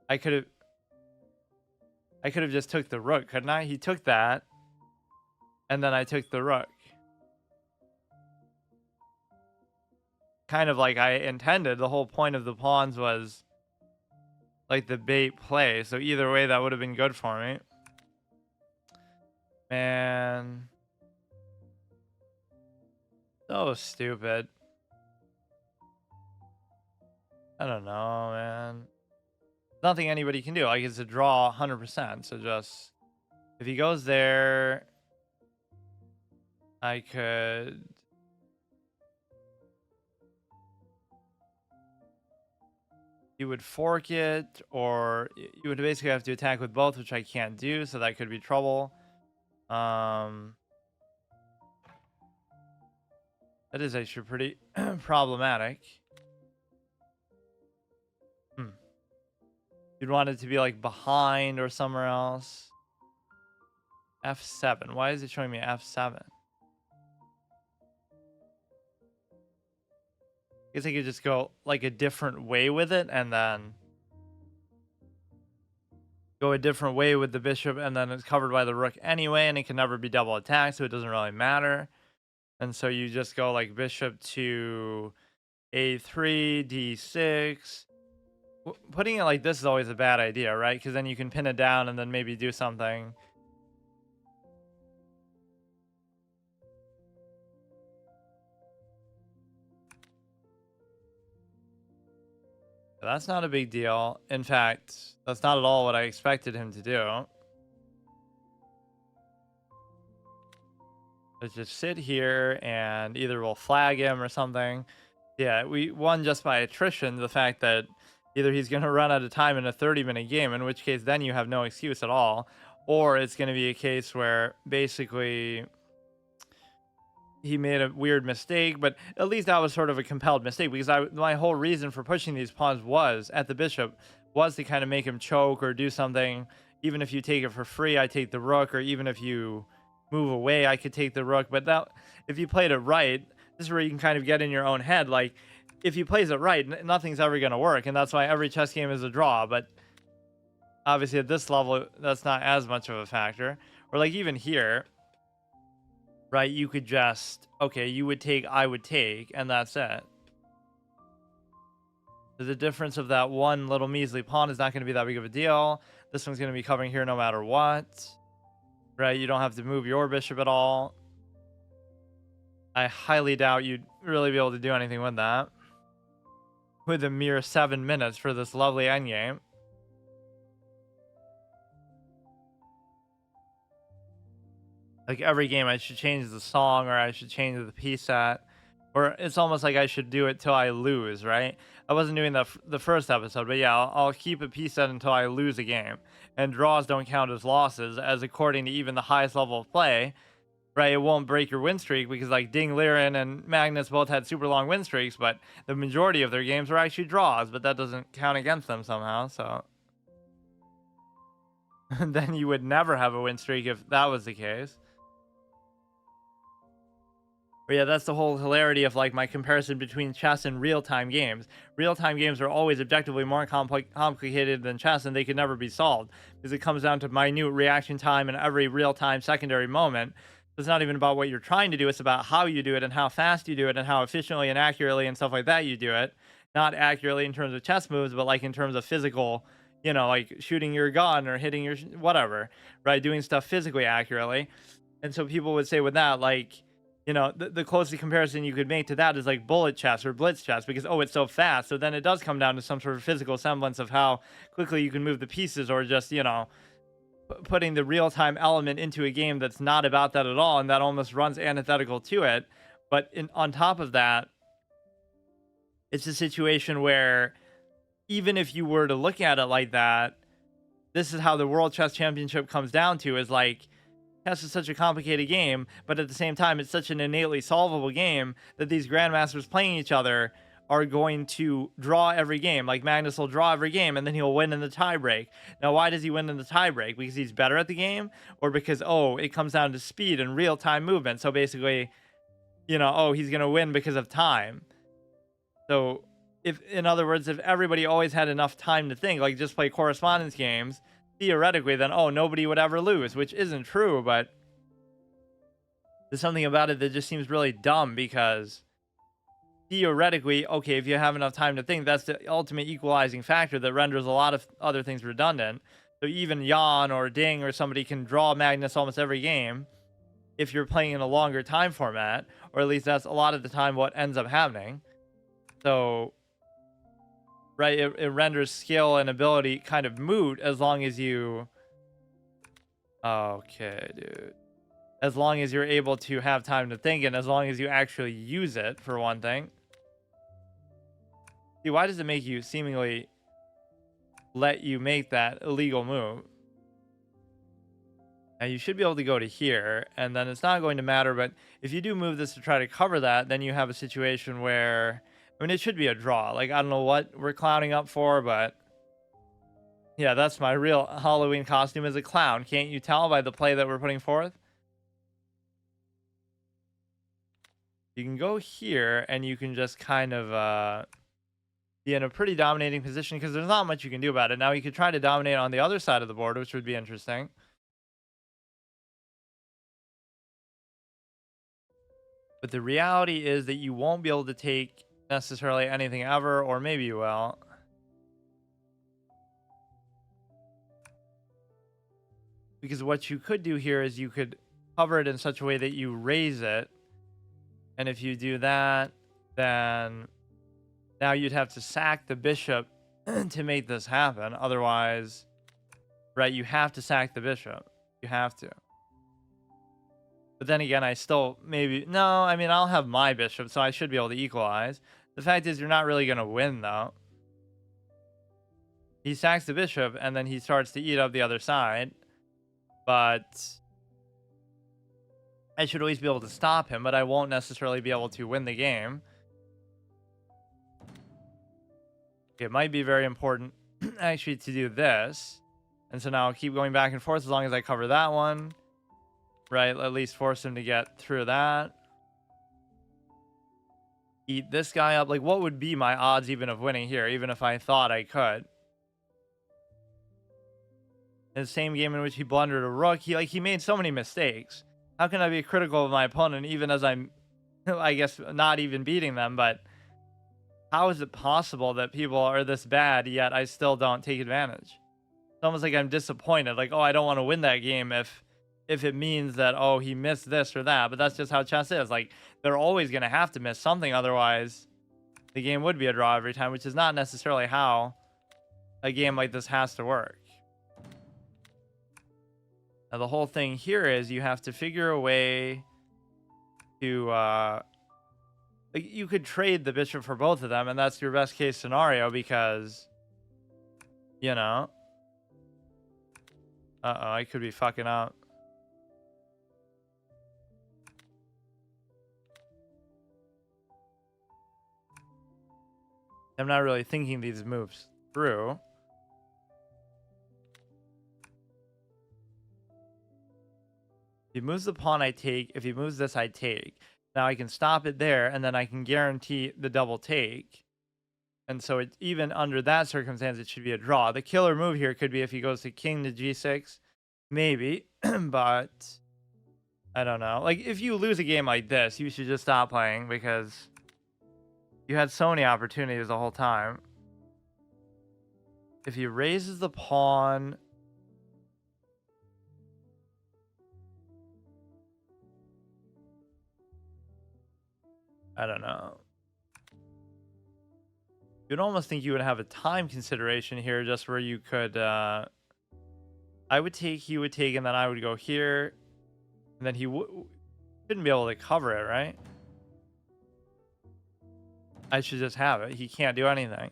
I could have just took the rook, couldn't I? He took that, and then I took the rook. Kind of like I intended. The whole point of the pawns was like the bait play, so either way that would have been good for me. Man, so stupid. I don't know, man. Nothing anybody can do. Like, it's a draw 100%. So just, if he goes there, I could... You would fork it, or you would basically have to attack with both, which I can't do, so that could be trouble. That is actually pretty problematic. You'd want it to be like behind or somewhere else. F7. Why is it showing me F7? I guess I could just go like a different way with it and then go a different way with the bishop, and then it's covered by the rook anyway, and it can never be double attacked, so it doesn't really matter. And so you just go like bishop to a3, d6. Putting it like this is always a bad idea, right? Because then you can pin it down and then maybe do something. That's not a big deal. In fact, that's not at all what I expected him to do. Let's just sit here and either we'll flag him or something. Yeah, we won just by attrition. The fact that either he's going to run out of time in a 30-minute game, in which case then you have no excuse at all, or it's going to be a case where basically he made a weird mistake, but at least that was sort of a compelled mistake because my whole reason for pushing these pawns was at the bishop was to kind of make him choke or do something. Even if you take it for free, I take the rook, or even if you move away, I could take the rook. But that, if you played it right, this is where you can kind of get in your own head. Like, if he plays it right, nothing's ever going to work, and that's why every chess game is a draw. But obviously, at this level, that's not as much of a factor. Or like even here, right? You could just, okay, you would take, I would take, and that's it. The difference of that one little measly pawn is not going to be that big of a deal. This one's going to be covering here no matter what. Right? You don't have to move your bishop at all. I highly doubt you'd really be able to do anything with that. With a mere 7 minutes for this lovely endgame. Like every game I should change the song, or I should change the piece set. Or it's almost like I should do it till I lose, right? I wasn't doing the first episode, but yeah, I'll keep a piece set until I lose a game. And draws don't count as losses, as according to even the highest level of play, right? It won't break your win streak because like Ding Liren and Magnus both had super long win streaks, but the majority of their games were actually draws, but that doesn't count against them somehow, so. And then you would never have a win streak if that was the case. But yeah, that's the whole hilarity of like my comparison between chess and real-time games. Real-time games are always objectively more complicated than chess, and they could never be solved because it comes down to minute reaction time in every real-time secondary moment. It's not even about what you're trying to do, it's about how you do it and how fast you do it and how efficiently and accurately and stuff like that you do it. Not accurately in terms of chess moves, but like in terms of physical, you know, like shooting your gun or hitting your whatever, right? Doing stuff physically accurately. And so people would say with that, like, you know, the closest comparison you could make to that is like bullet chess or blitz chess because, oh, it's so fast. So then it does come down to some sort of physical semblance of how quickly you can move the pieces, or just, you know, putting the real-time element into a game that's not about that at all, and that almost runs antithetical to it. But on top of that, it's a situation where even if you were to look at it like that, this is how the World Chess Championship comes down to, is like, chess is such a complicated game, but at the same time, it's such an innately solvable game that these grandmasters playing each other are going to draw every game. Like Magnus will draw every game, and then he'll win in the tiebreak. Now, why does he win in the tiebreak? Because he's better at the game, or because, oh, it comes down to speed and real-time movement. So basically, you know, oh, he's gonna win because of time. So if, in other words, if everybody always had enough time to think, like just play correspondence games, theoretically, then, oh, nobody would ever lose, which isn't true, but there's something about it that just seems really dumb because theoretically, okay, if you have enough time to think, that's the ultimate equalizing factor that renders a lot of other things redundant. So even Jan or Ding or somebody can draw Magnus almost every game if you're playing in a longer time format, or at least that's a lot of the time what ends up happening. So, right, it renders skill and ability kind of moot as long as you... Okay, dude. As long as you're able to have time to think, and as long as you actually use it, for one thing. See, why does it make you seemingly let you make that illegal move? Now, you should be able to go to here, and then it's not going to matter, but if you do move this to try to cover that, then you have a situation where... I mean, it should be a draw. Like, I don't know what we're clowning up for, but... Yeah, that's my real Halloween costume, as a clown. Can't you tell by the play that we're putting forth? You can go here, and you can just kind of be in a pretty dominating position, because there's not much you can do about it. Now, you could try to dominate on the other side of the board, which would be interesting. But the reality is that you won't be able to take necessarily anything ever, or maybe you will. Because what you could do here is you could cover it in such a way that you raise it. And if you do that, then now you'd have to sack the bishop to make this happen. Otherwise, right, you have to sack the bishop. You have to. But then again, I still maybe no. I mean, I'll have my bishop, so I should be able to equalize. The fact is, you're not really gonna win though. He sacks the bishop, and then he starts to eat up the other side. But I should always be able to stop him, but I won't necessarily be able to win the game. It might be very important actually to do this. And so now I'll keep going back and forth as long as I cover that one. Right? At least force him to get through that. Eat this guy up. Like, what would be my odds even of winning here, even if I thought I could? In the same game in which he blundered a rook, he made so many mistakes. How can I be critical of my opponent even as I'm, I guess, not even beating them? But how is it possible that people are this bad, yet I still don't take advantage? It's almost like I'm disappointed. Like, oh, I don't want to win that game if it means that, oh, he missed this or that. But that's just how chess is. Like, they're always going to have to miss something. Otherwise, the game would be a draw every time, which is not necessarily how a game like this has to work. Now, the whole thing here is you have to figure a way to, like, you could trade the bishop for both of them, and that's your best case scenario because, you know, I could be fucking up. I'm not really thinking these moves through. If he moves the pawn, I take. If he moves this, I take. Now I can stop it there, and then I can guarantee the double take. And so even under that circumstance, it should be a draw. The killer move here could be if he goes to king to g6, maybe. But I don't know. Like, if you lose a game like this, you should just stop playing because you had so many opportunities the whole time. If he raises the pawn... I don't know. You'd almost think you would have a time consideration here just where you could... I would take, he would take, and then I would go here. And then he shouldn't be able to cover it, right? I should just have it. He can't do anything.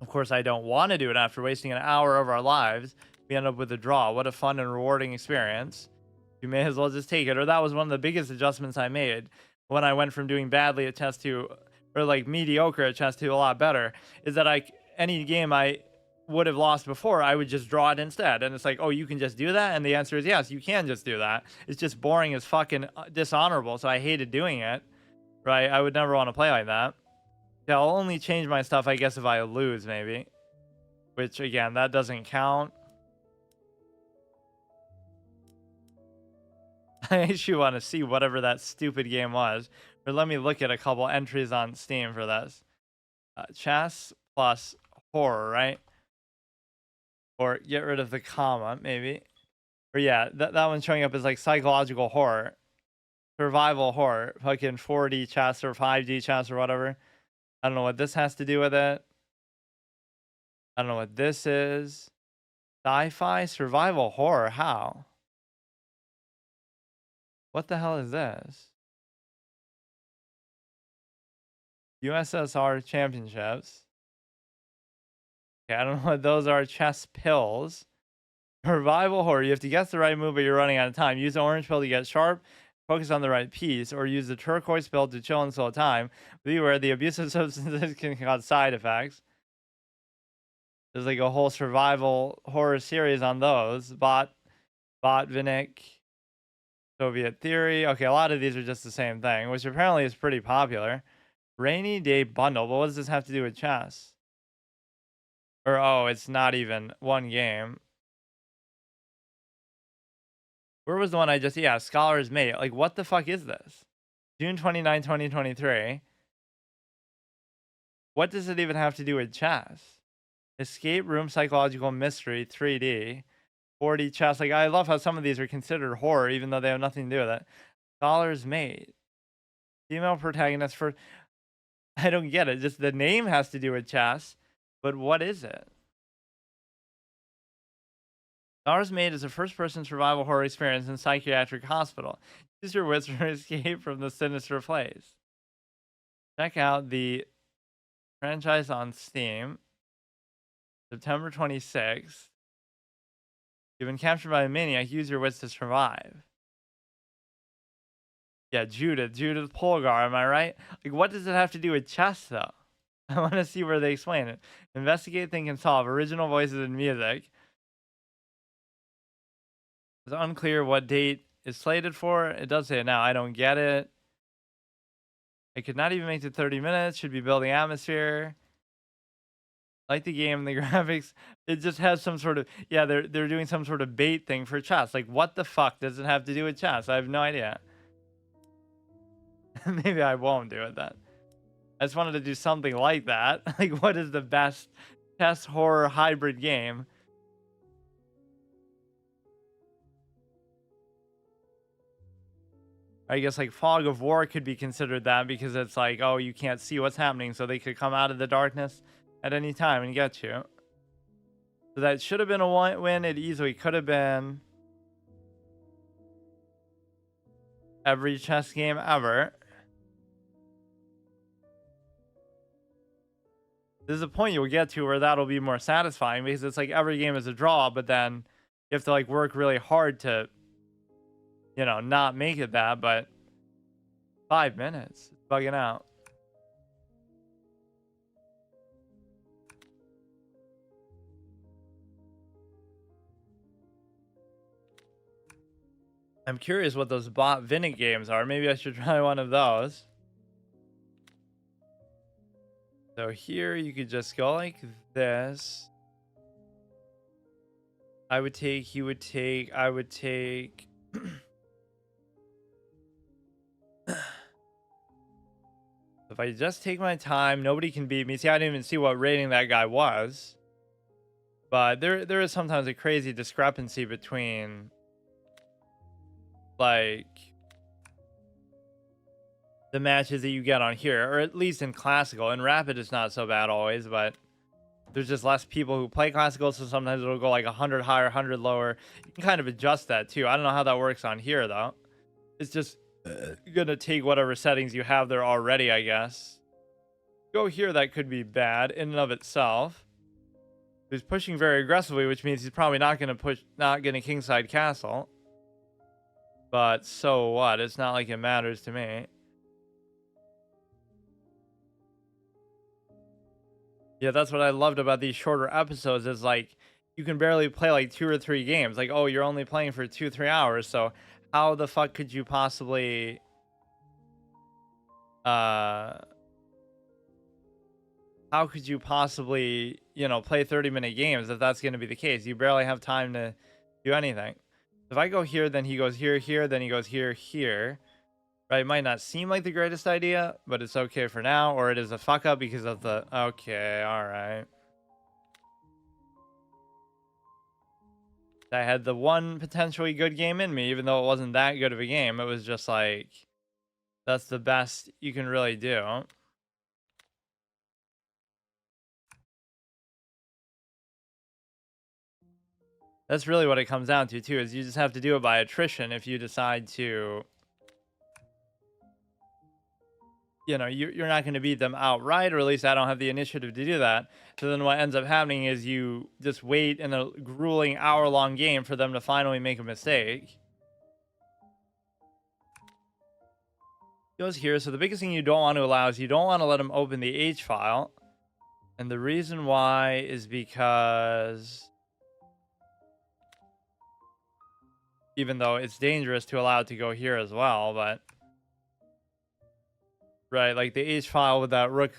Of course, I don't want to do it after wasting an hour of our lives. We end up with a draw. What a fun and rewarding experience. You may as well just take it. Or that was one of the biggest adjustments I made when I went from doing badly at chess to, or like mediocre at chess to a lot better, is that any game I would have lost before, I would just draw it instead. And it's like, oh, you can just do that? And the answer is yes, you can just do that. It's just boring as fucking dishonorable. So I hated doing it, right? I would never want to play like that. Yeah, I'll only change my stuff, I guess, if I lose, maybe. Which, again, that doesn't count. I actually want to see whatever that stupid game was. Or let me look at a couple entries on Steam for this. Chess plus horror, right? Or get rid of the comma, maybe. Or yeah, that one's showing up as like psychological horror. Survival horror. Fucking 4D chess or 5D chess or whatever. I don't know what this has to do with it. I don't know what this is. Sci-fi survival horror. How? What the hell is this? USSR championships. Okay, I don't know what those are. Chess pills. Survival horror. You have to guess the right move, but you're running out of time. Use the orange pill to get sharp. Focus on the right piece, or use the turquoise pill to chill and slow time. Beware, the abusive substances can cause side effects. There's like a whole survival horror series on those. Botvinnik, Soviet Theory. Okay, a lot of these are just the same thing, which apparently is pretty popular. Rainy Day Bundle. But what does this have to do with chess? Or, oh, it's not even one game. Where was the one I just... Yeah, Scholar's Mate. Like, what the fuck is this? June 29, 2023. What does it even have to do with chess? Escape Room Psychological Mystery 3D. 4D chess. Like, I love how some of these are considered horror, even though they have nothing to do with it. Scholar's Mate. Female protagonist for... I don't get it. Just the name has to do with chess. But what is it? Ours Made is a first-person survival horror experience in a psychiatric hospital. Use your wits to escape from the sinister place. Check out the franchise on Steam. September 26th. You've been captured by a maniac. Use your wits to survive. Yeah, Judith Polgar, am I right? Like, what does it have to do with chess, though? I want to see where they explain it. Investigate, think, and solve. Original voices and music. It's unclear what date is slated for. It does say it now. I don't get it. I could not even make it 30 minutes. Should be building atmosphere. Like the game, the graphics. It just has some sort of, yeah, they're doing some sort of bait thing for chess. Like, what the fuck does it have to do with chess? I have no idea. Maybe I won't do it then. I just wanted to do something like that. Like, what is the best chess horror hybrid game? I guess like Fog of War could be considered that because it's like, oh, you can't see what's happening, so they could come out of the darkness at any time and get you. So that should have been a win. It easily could have been every chess game ever. There's a point you'll get to where that'll be more satisfying because it's like every game is a draw, but then you have to like work really hard to, you know, not make it that. But 5 minutes, it's bugging out. I'm curious what those bot Vinnick games are. Maybe I should try one of those. So here you could just go like this. I would take, he would take, I would take. If I just take my time, nobody can beat me. See, I didn't even see what rating that guy was. But there is sometimes a crazy discrepancy between like the matches that you get on here, or at least in classical. In rapid it's not so bad always, but there's just less people who play classical, so sometimes it'll go like 100 higher, 100 lower. You can kind of adjust that too. I don't know how that works on here though. It's just gonna take whatever settings you have there already, I guess. Go here, that could be bad in and of itself. He's pushing very aggressively, which means he's probably not gonna kingside castle. But so what? It's not like it matters to me. Yeah, that's what I loved about these shorter episodes is like you can barely play like 2 or 3 games. Like, oh, you're only playing for 2-3 hours, so how the fuck could you possibly how could you possibly, you know, play 30-minute games if that's going to be the case? You barely have time to do anything. If I go here, then he goes here, here, then he goes here, here. Right? It might not seem like the greatest idea, but it's okay for now, or it is a fuck up because of the... Okay, alright. I had the one potentially good game in me, even though it wasn't that good of a game. It was just like... That's the best you can really do. That's really what it comes down to, too, is you just have to do it by attrition if you decide to... You know, you're not going to beat them outright, or at least I don't have the initiative to do that. So then what ends up happening is you just wait in a grueling hour-long game for them to finally make a mistake. Goes here. So the biggest thing you don't want to allow is you don't want to let them open the H file. And the reason why is because even though it's dangerous to allow it to go here as well, but... Right, like the H file with that rook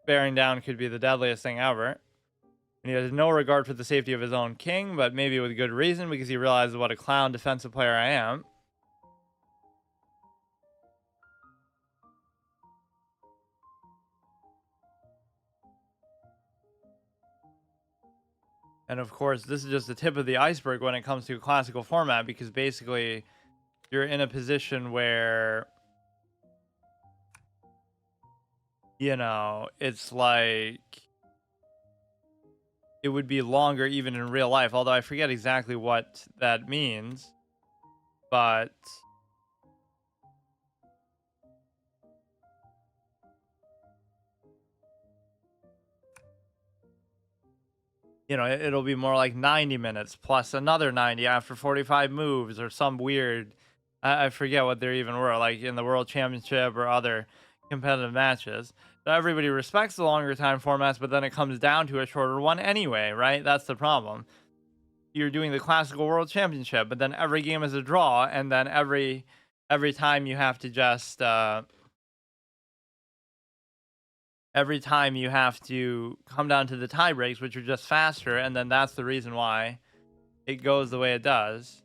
bearing down could be the deadliest thing ever. And he has no regard for the safety of his own king, but maybe with good reason because he realizes what a clown defensive player I am. And of course, this is just the tip of the iceberg when it comes to a classical format because basically you're in a position where... You know, it's like it would be longer even in real life, although I forget exactly what that means. But you know, it'll be more like 90 minutes plus another 90 after 45 moves or some weird. I forget what there even were, like in the World Championship or other competitive matches. So everybody respects the longer time formats, but then it comes down to a shorter one anyway, right? That's the problem. You're doing the classical World Championship, but then every game is a draw, and then every time you have to just every time you have to come down to the tie breaks, which are just faster, and then that's the reason why it goes the way it does.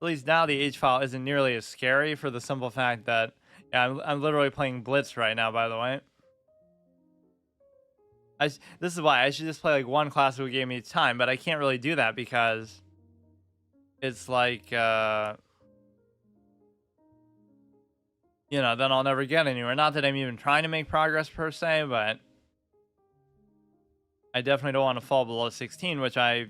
At least now the H file isn't nearly as scary for the simple fact that, yeah, I'm literally playing Blitz right now, by the way. This is why I should just play like one classical game each time, but I can't really do that because it's like, you know, then I'll never get anywhere. Not that I'm even trying to make progress per se, but I definitely don't want to fall below 16, which I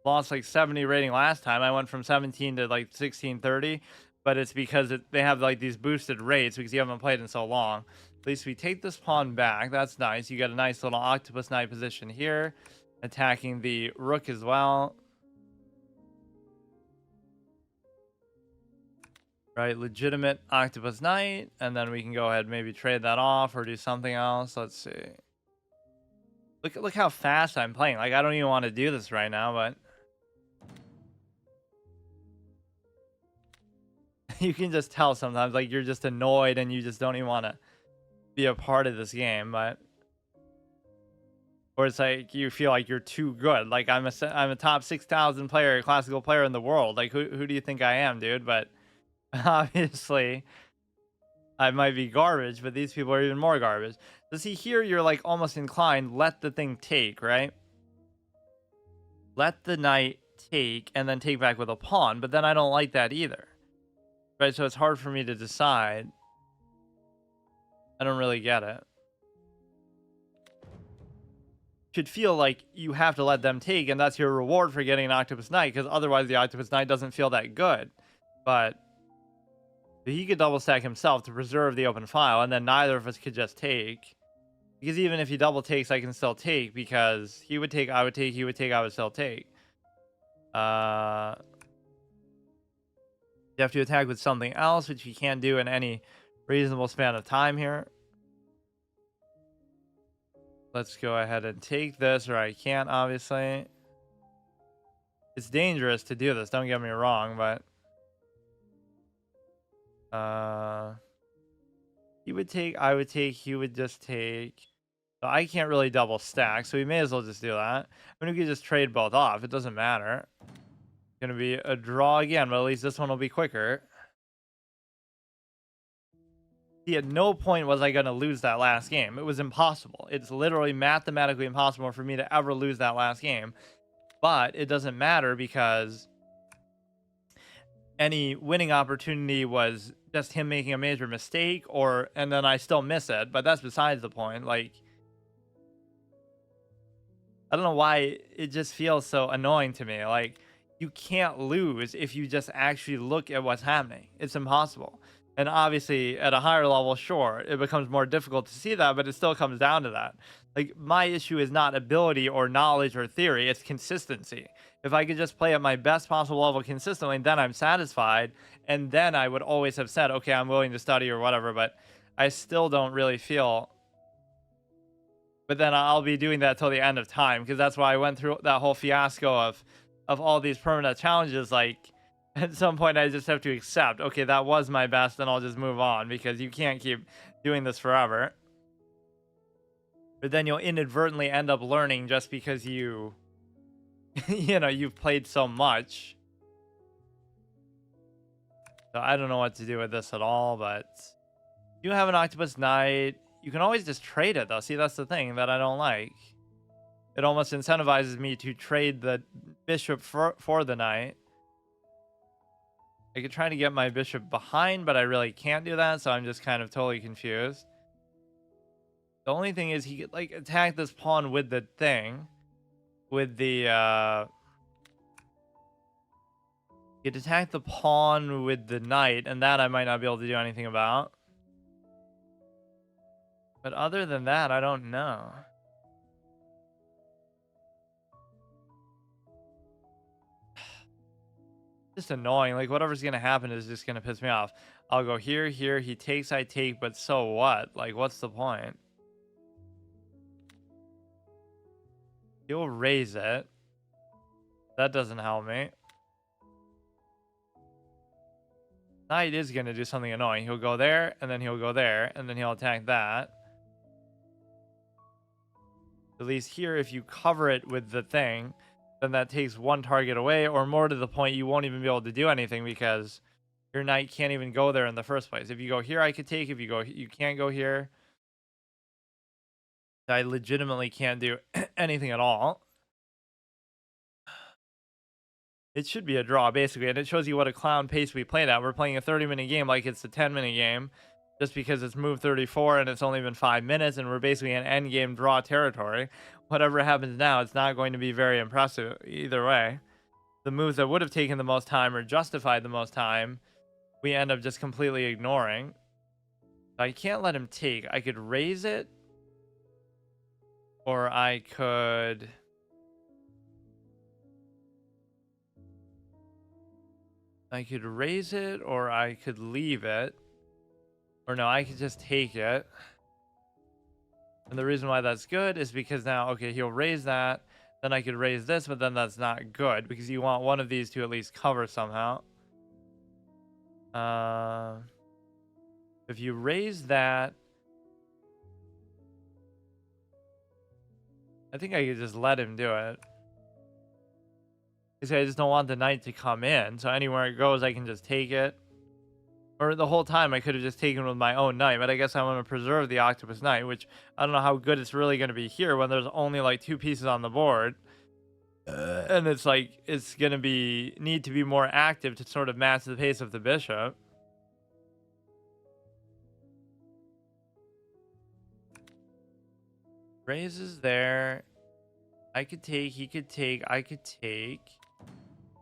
lost like 70 rating last time. I went from 17 to like 1630, but it's because they have like these boosted rates because you haven't played in so long. At least we take this pawn back. That's nice. You get a nice little octopus knight position here, attacking the rook as well. Right, legitimate octopus knight, and then we can go ahead and maybe trade that off or do something else. Let's see. Look how fast I'm playing. Like, I don't even want to do this right now, but you can just tell sometimes, like, you're just annoyed and you just don't even want to be a part of this game, but or it's like you feel like you're too good. Like I'm a top 6,000 player, classical player in the world. Like who do you think I am, dude? But obviously I might be garbage, but these people are even more garbage. So see here, you're like almost inclined, let the thing take, right? Let the knight take and then take back with a pawn, but then I don't like that either. Right, so it's hard for me to decide. I don't really get it. Should feel like you have to let them take, and that's your reward for getting an Octopus Knight, because otherwise the Octopus Knight doesn't feel that good. But he could double stack himself to preserve the open file, and then neither of us could just take. Because even if he double takes, I can still take, because he would take, I would take, he would take, I would still take. You have to attack with something else, which you can't do in any reasonable span of time here. Let's go ahead and take this, or I can't, obviously. It's dangerous to do this, don't get me wrong, but... he would take, I would take, he would just take. So I can't really double stack, so we may as well just do that. I mean, we could just trade both off. It doesn't matter. It's going to be a draw again, but at least this one will be quicker. See, at no point was I going to lose that last game. It was impossible. It's literally mathematically impossible for me to ever lose that last game. But it doesn't matter because any winning opportunity was just him making a major mistake, and then I still miss it. But that's besides the point. Like, I don't know why it just feels so annoying to me. Like, you can't lose if you just actually look at what's happening. It's impossible. And obviously, at a higher level, sure, it becomes more difficult to see that, but it still comes down to that. Like, my issue is not ability or knowledge or theory, it's consistency. If I could just play at my best possible level consistently, then I'm satisfied, and then I would always have said, okay, I'm willing to study or whatever, but I still don't really feel... But then I'll be doing that till the end of time, because that's why I went through that whole fiasco of all these permanent challenges, like... At some point, I just have to accept, okay, that was my best, and I'll just move on, because you can't keep doing this forever. But then you'll inadvertently end up learning just because you, you know, you've played so much. So I don't know what to do with this at all, but you have an Octopus Knight. You can always just trade it, though. See, that's the thing that I don't like. It almost incentivizes me to trade the bishop for the knight. I could try to get my bishop behind, but I really can't do that, so I'm just kind of totally confused. The only thing is he could, like, attack this pawn with the thing, with the he'd attack the pawn with the knight, and that I might not be able to do anything about. But other than that, I don't know. Just annoying. Like, whatever's gonna happen is just gonna piss me off. I'll go here, here. He takes, I take, but so what? Like, what's the point? He'll raise it. That doesn't help me. Knight is gonna do something annoying. He'll go there, and then he'll go there, and then he'll attack that. At least here, if you cover it with the thing, then that takes one target away, or more to the point, you won't even be able to do anything because your knight can't even go there in the first place. If you go here, I could take. If you go, you can't go here. I legitimately can't do anything at all. It should be a draw, basically, and it shows you what a clown pace we played at. We're playing a 30-minute game like it's a 10-minute game, just because it's move 34 and it's only been 5 minutes, and we're basically in endgame draw territory. Whatever happens now, it's not going to be very impressive either way. The moves that would have taken the most time or justified the most time, we end up just completely ignoring. I can't let him take. I could raise it, or I could... raise it, or I could leave it. Or no, I could just take it. And the reason why that's good is because now, okay, he'll raise that. Then I could raise this, but then that's not good because you want one of these to at least cover somehow. If you raise that, I think I could just let him do it. Because I just don't want the knight to come in. So anywhere it goes, I can just take it. Or the whole time I could have just taken with my own knight, but I guess I want to preserve the octopus knight, which I don't know how good it's really going to be here when there's only like 2 pieces on the board. And it's like, it's going to need to be more active to sort of match the pace of the bishop. Raises there. I could take, he could take, I could take.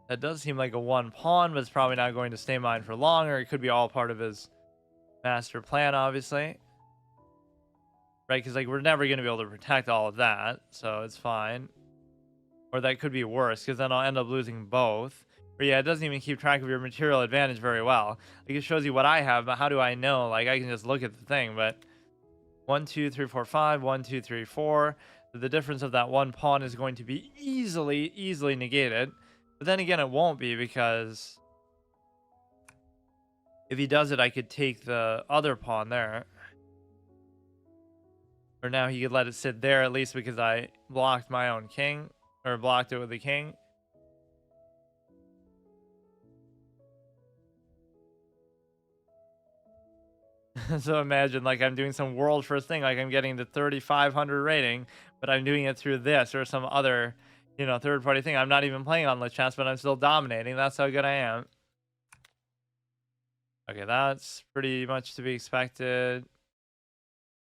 That does seem like a 1 pawn, but it's probably not going to stay mine for long, or it could be all part of his master plan, obviously. Right, because like we're never going to be able to protect all of that, so it's fine. Or that could be worse, because then I'll end up losing both. But yeah, it doesn't even keep track of your material advantage very well. Like, it shows you what I have, but how do I know? Like, I can just look at the thing, but 1, 2, 3, 4, 5, 1, 2, 3, 4. The difference of that 1 pawn is going to be easily negated. But then again, it won't be, because if he does it, I could take the other pawn there. Or now he could let it sit there, at least because I blocked my own king. Or blocked it with the king. So imagine, like, I'm doing some world first thing, like I'm getting the 3,500 rating, but I'm doing it through this or some other, you know, third-party thing. I'm not even playing on Lichess, but I'm still dominating. That's how good I am. Okay, that's pretty much to be expected.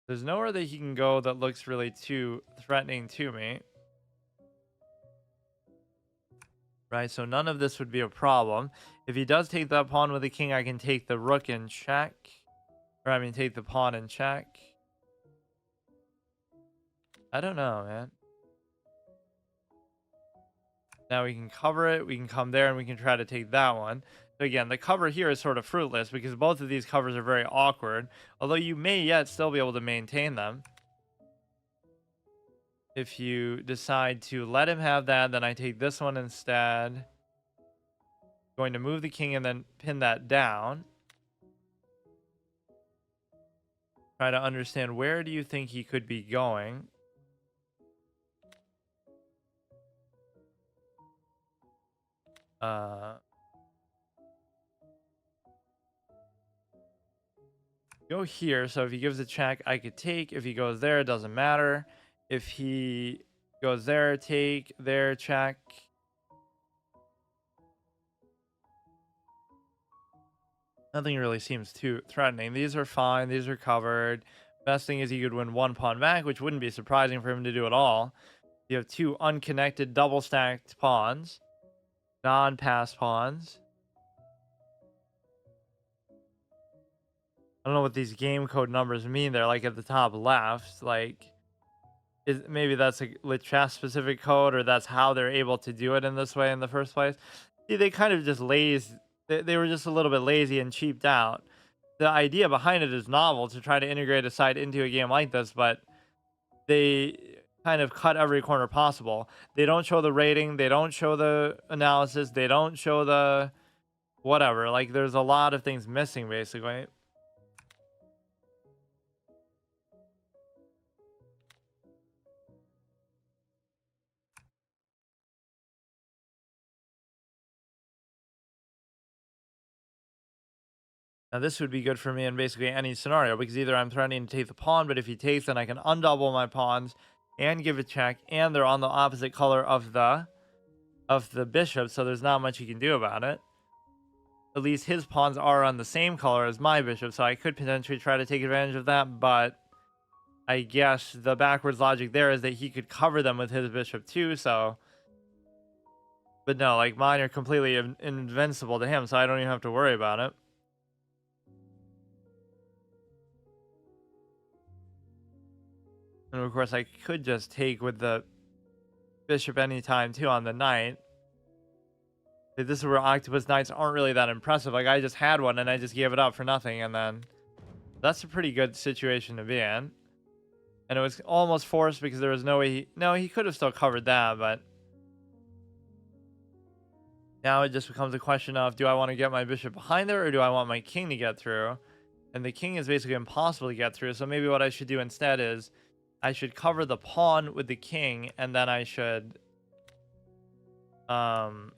There's nowhere that he can go that looks really too threatening to me. Right, so none of this would be a problem. If he does take that pawn with the king, I can take the rook and check. Or, I mean, take the pawn and check. I don't know, man. Now we can cover it. We can come there and we can try to take that one. So again, the cover here is sort of fruitless because both of these covers are very awkward. Although you may yet still be able to maintain them. If you decide to let him have that, then I take this one instead. Going to move the king and then pin that down. Try to understand, where do you think he could be going? Go here. So if he gives a check, I could take. If he goes there, it doesn't matter. If he goes there, take, there, check. Nothing really seems too threatening. These are fine. These are covered. Best thing is he could win 1 pawn back, which wouldn't be surprising for him to do at all. You have two unconnected double stacked pawns, non-pass pawns. I don't know what these game code numbers mean. They're like at the top left. Like, maybe that's a chess specific code, or that's how they're able to do it in this way in the first place. See, they kind of just they were just a little bit lazy and cheaped out. The idea behind it is novel to try to integrate a side into a game like this, but they kind of cut every corner possible. They don't show the rating, they don't show the analysis, they don't show the whatever. Like, there's a lot of things missing basically. Now this would be good for me in basically any scenario, because either I'm threatening to take the pawn, but if he takes, then I can undouble my pawns and give a check, and they're on the opposite color of the bishop, so there's not much you can do about it. At least his pawns are on the same color as my bishop, so I could potentially try to take advantage of that, but I guess the backwards logic there is that he could cover them with his bishop too, so... But no, like, mine are completely invincible to him, so I don't even have to worry about it. And of course, I could just take with the bishop anytime too on the knight. This is where octopus knights aren't really that impressive. Like, I just had one and I just gave it up for nothing, and then that's a pretty good situation to be in. And it was almost forced because there was no way he could have still covered that, but now it just becomes a question of, do I want to get my bishop behind there, or do I want my king to get through? And the king is basically impossible to get through, so maybe what I should do instead is I should cover the pawn with the king, and then I should cover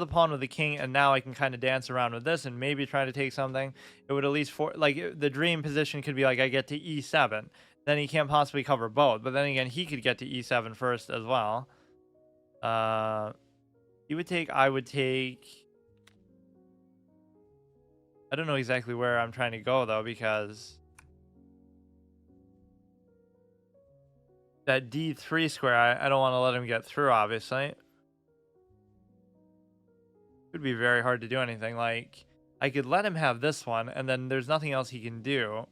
the pawn with the king, and now I can kind of dance around with this and maybe try to take something. It would at least the dream position could be like I get to e7, then he can't possibly cover both, but then again he could get to e7 first as well. He would take, I would take. I don't know exactly where I'm trying to go though, because that d3 square, I don't want to let him get through, obviously. It would be very hard to do anything. Like, I could let him have this one, and then there's nothing else he can do,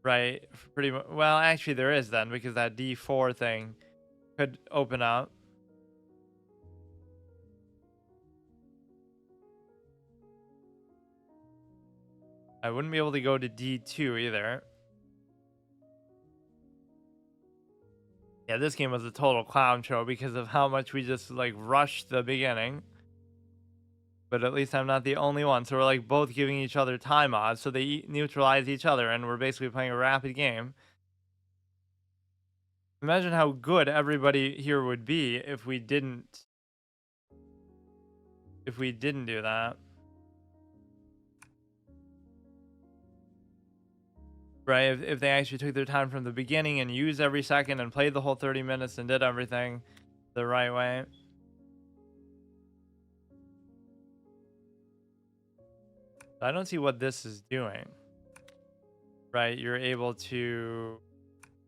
right? Pretty much. Well, actually there is then, because that d4 thing could open up. I wouldn't be able to go to d2 either. Yeah, this game was a total clown show because of how much we just like rushed the beginning. But at least I'm not the only one. So we're like both giving each other time odds, so they neutralize each other, and we're basically playing a rapid game. Imagine how good everybody here would be if we didn't do that. Right? If they actually took their time from the beginning and used every second and played the whole 30 minutes and did everything the right way. I don't see what this is doing. Right? You're able to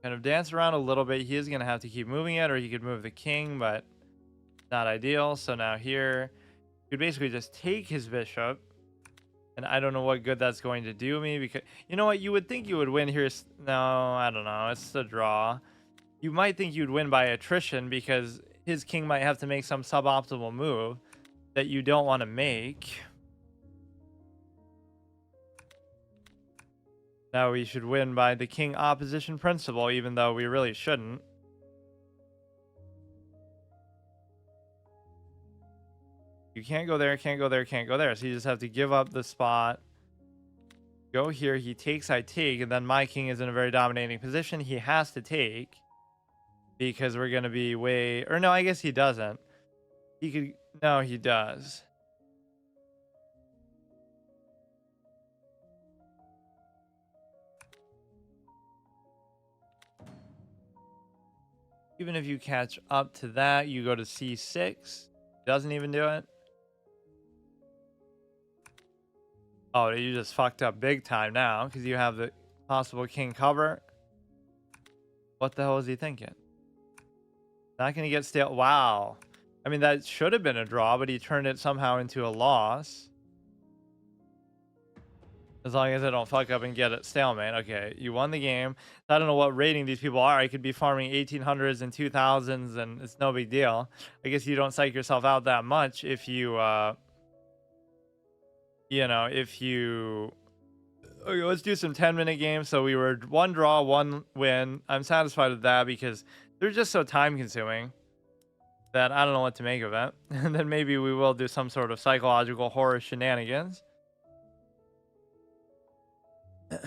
kind of dance around a little bit. He is going to have to keep moving it, or he could move the king, but not ideal. So now here, you could basically just take his bishop. And I don't know what good that's going to do me, because you know what, you would think you would win here. No, I don't know. It's a draw. You might think you'd win by attrition because his king might have to make some suboptimal move that you don't want to make. Now we should win by the king opposition principle, even though we really shouldn't. You can't go there, can't go there, can't go there. So you just have to give up the spot. Go here, he takes, I take, and then my king is in a very dominating position. He has to take because we're going to be way... Or no, I guess he doesn't. He could... No, he does. Even if you catch up to that, you go to c6. Doesn't even do it. Oh, you just fucked up big time now because you have the possible king cover. What the hell is he thinking? Not gonna get stale. Wow. I mean, that should have been a draw, but he turned it somehow into a loss. As long as I don't fuck up and get it stalemate. Okay, you won the game. I don't know what rating these people are. I could be farming 1800s and 2000s, and it's no big deal. I guess you don't psych yourself out that much if you, you know, if you... Okay, let's do some 10-minute games. So we were 1 draw, 1 win. I'm satisfied with that because they're just so time-consuming that I don't know what to make of it. And then maybe we will do some sort of psychological horror shenanigans. They're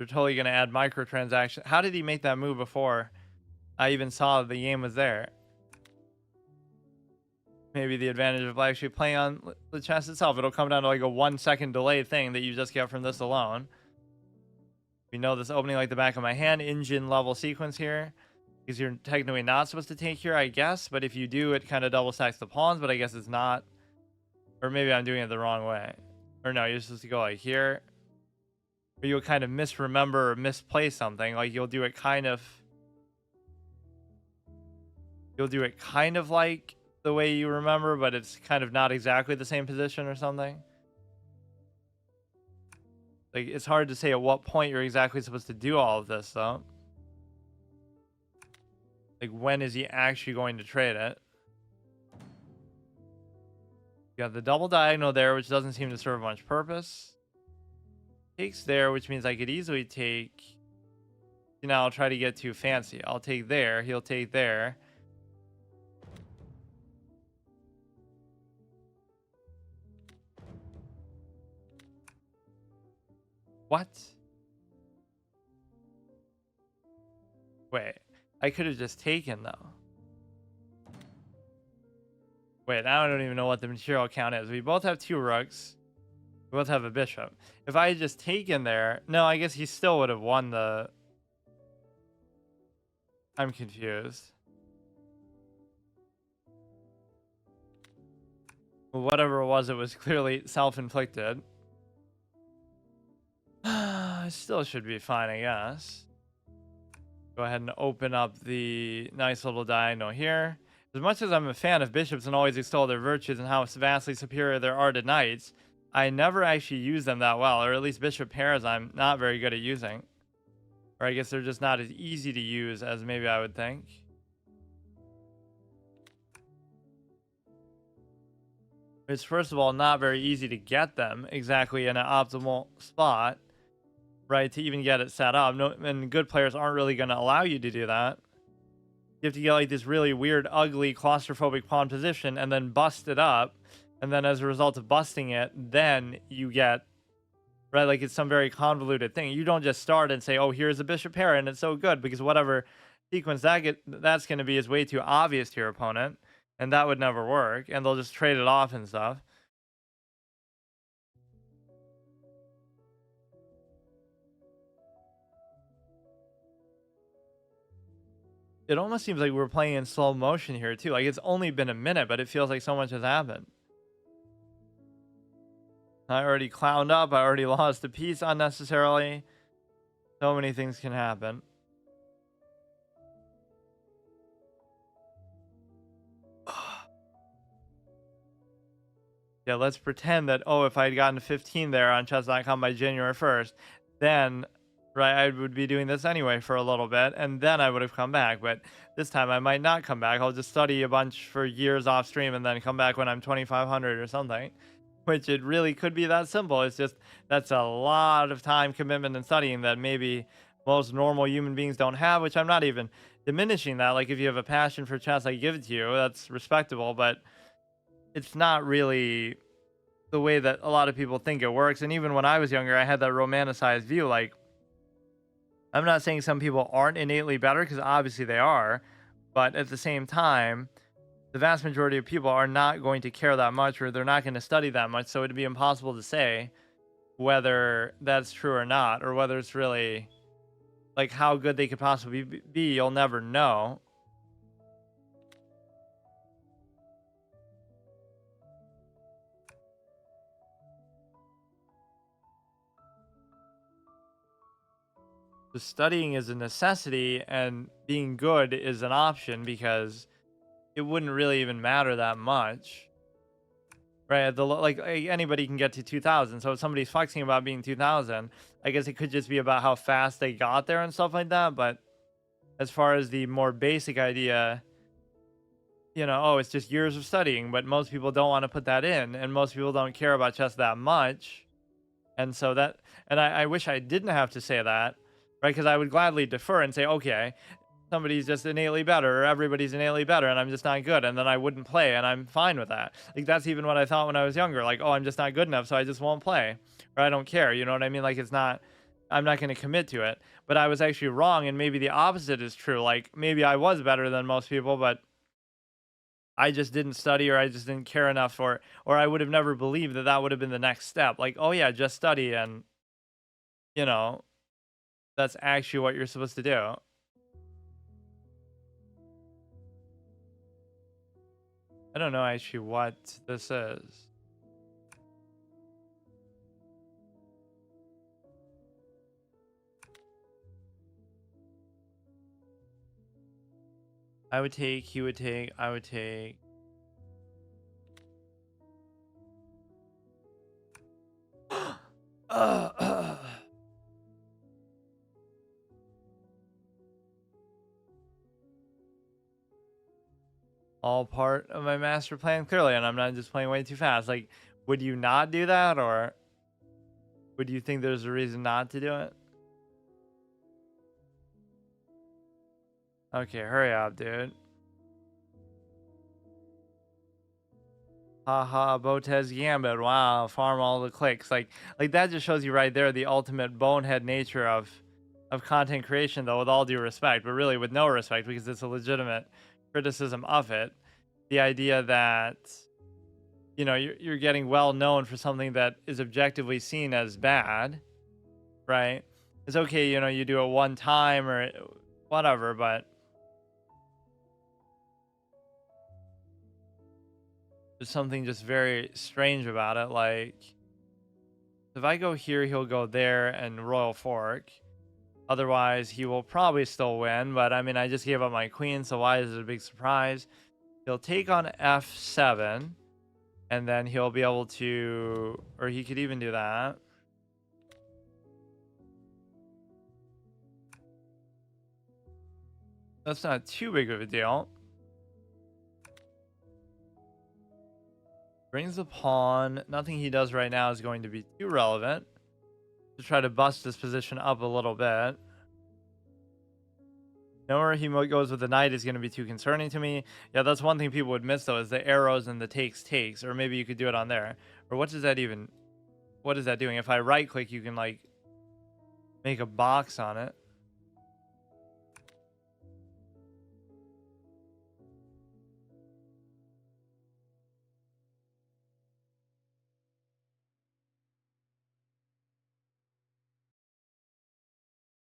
totally going to add microtransactions. How did he make that move before I even saw the game was there? Maybe the advantage of actually playing on the chess itself. It'll come down to like a 1-second delay thing that you just get from this alone. We know this opening like the back of my hand. Engine level sequence here. Because you're technically not supposed to take here, I guess. But if you do, it kind of double stacks the pawns. But I guess it's not. Or maybe I'm doing it the wrong way. Or no, you're supposed to go like here. Or you'll kind of misremember or misplace something. Like you'll do it kind of... You'll do it kind of like the way you remember, but it's kind of not exactly the same position or something. Like, it's hard to say at what point you're exactly supposed to do all of this, though. Like, when is he actually going to trade it? You got the double diagonal there, which doesn't seem to serve much purpose. Takes there, which means I could easily take... You know, I'll try to get too fancy. I'll take there. He'll take there. What? Wait, I could have just taken though. Wait, now I don't even know what the material count is. We both have 2 rooks. We both have a bishop. If I had just taken there, no, I guess he still would have won the... I'm confused. Whatever it was clearly self-inflicted. It still should be fine, I guess. Go ahead and open up the nice little diagonal here. As much as I'm a fan of bishops and always extol their virtues and how vastly superior they are to knights, I never actually use them that well, or at least bishop pairs I'm not very good at using. Or I guess they're just not as easy to use as maybe I would think. It's first of all not very easy to get them exactly in an optimal spot, right, to even get it set up. No, and good players aren't really going to allow you to do that. You have to get like this really weird, ugly, claustrophobic pawn position and then bust it up. And then as a result of busting it, then you get, right, like it's some very convoluted thing. You don't just start and say, oh, here's a bishop pair and it's so good, because whatever sequence that's going to be is way too obvious to your opponent. And that would never work. And they'll just trade it off and stuff. It almost seems like we're playing in slow motion here, too. Like, it's only been a minute, but it feels like so much has happened. I already clowned up. I already lost a piece unnecessarily. So many things can happen. Yeah, let's pretend that, oh, if I had gotten to 15 there on chess.com by January 1st, then, right, I would be doing this anyway for a little bit, and then I would have come back. But this time I might not come back. I'll just study a bunch for years off stream and then come back when I'm 2,500 or something, which it really could be that simple. It's just that's a lot of time commitment and studying that maybe most normal human beings don't have, which I'm not even diminishing that. Like, if you have a passion for chess, I give it to you. That's respectable, but it's not really the way that a lot of people think it works. And even when I was younger, I had that romanticized view. Like, I'm not saying some people aren't innately better, because obviously they are, but at the same time, the vast majority of people are not going to care that much, or they're not going to study that much. So it'd be impossible to say whether that's true or not, or whether it's really like how good they could possibly be. You'll never know. The studying is a necessity and being good is an option because it wouldn't really even matter that much. Right, like anybody can get to 2000. So if somebody's flexing about being 2000, I guess it could just be about how fast they got there and stuff like that. But as far as the more basic idea, oh, it's just years of studying, but most people don't want to put that in, and most people don't care about chess that much. And so I wish I didn't have to say that, right? Because I would gladly defer and say, okay, somebody's just innately better or everybody's innately better and I'm just not good, and then I wouldn't play and I'm fine with that. Like that's even what I thought when I was younger, like, oh, I'm just not good enough, so I just won't play, or I don't care, you know what I mean? Like I'm not going to commit to it. But I was actually wrong, and maybe the opposite is true. Like maybe I was better than most people, but I just didn't study, or I just didn't care enough, or I would have never believed that that would have been the next step. Like, oh yeah, just study, and you know that's actually what you're supposed to do. I don't know actually what this is. I would take, he would take, I would take. uh, all part of my master plan clearly, and I'm not just playing way too fast. Like, would you not do that, or would you think there's a reason not to do it? Okay, hurry up, dude. Haha, Botez Gambit. Wow, farm all the clicks. Like that just shows you right there the ultimate bonehead nature of content creation, though, with all due respect, but really with no respect because it's a legitimate criticism of it. The idea that you're getting well known for something that is objectively seen as bad, right? It's okay, you do it one time or whatever, but there's something just very strange about it. Like, if I go here, he'll go there and Royal Fork. Otherwise, he will probably still win, but I mean, I just gave up my queen, so why is it a big surprise? He'll take on f7, and then he'll be able to, or he could even do that. That's not too big of a deal. Brings the pawn. Nothing he does right now is going to be too relevant to try to bust this position up a little bit. Nowhere he goes with the knight is going to be too concerning to me. Yeah, that's one thing people would miss, though, is the arrows and the takes. Or maybe you could do it on there. Or what does that even... What is that doing? If I right-click, you can, like, make a box on it.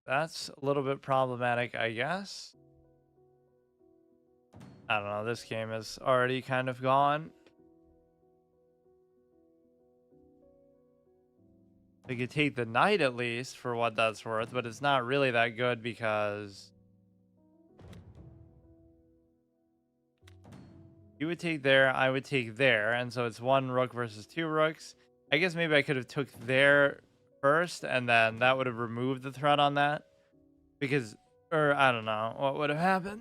That's a little bit problematic, I guess. I don't know. This game is already kind of gone. We could take the knight at least for what that's worth, but it's not really that good because you would take there, I would take there, and so it's one rook versus two rooks. I guess maybe I could have took there first, and then that would have removed the threat on that. Because, or I don't know, what would have happened?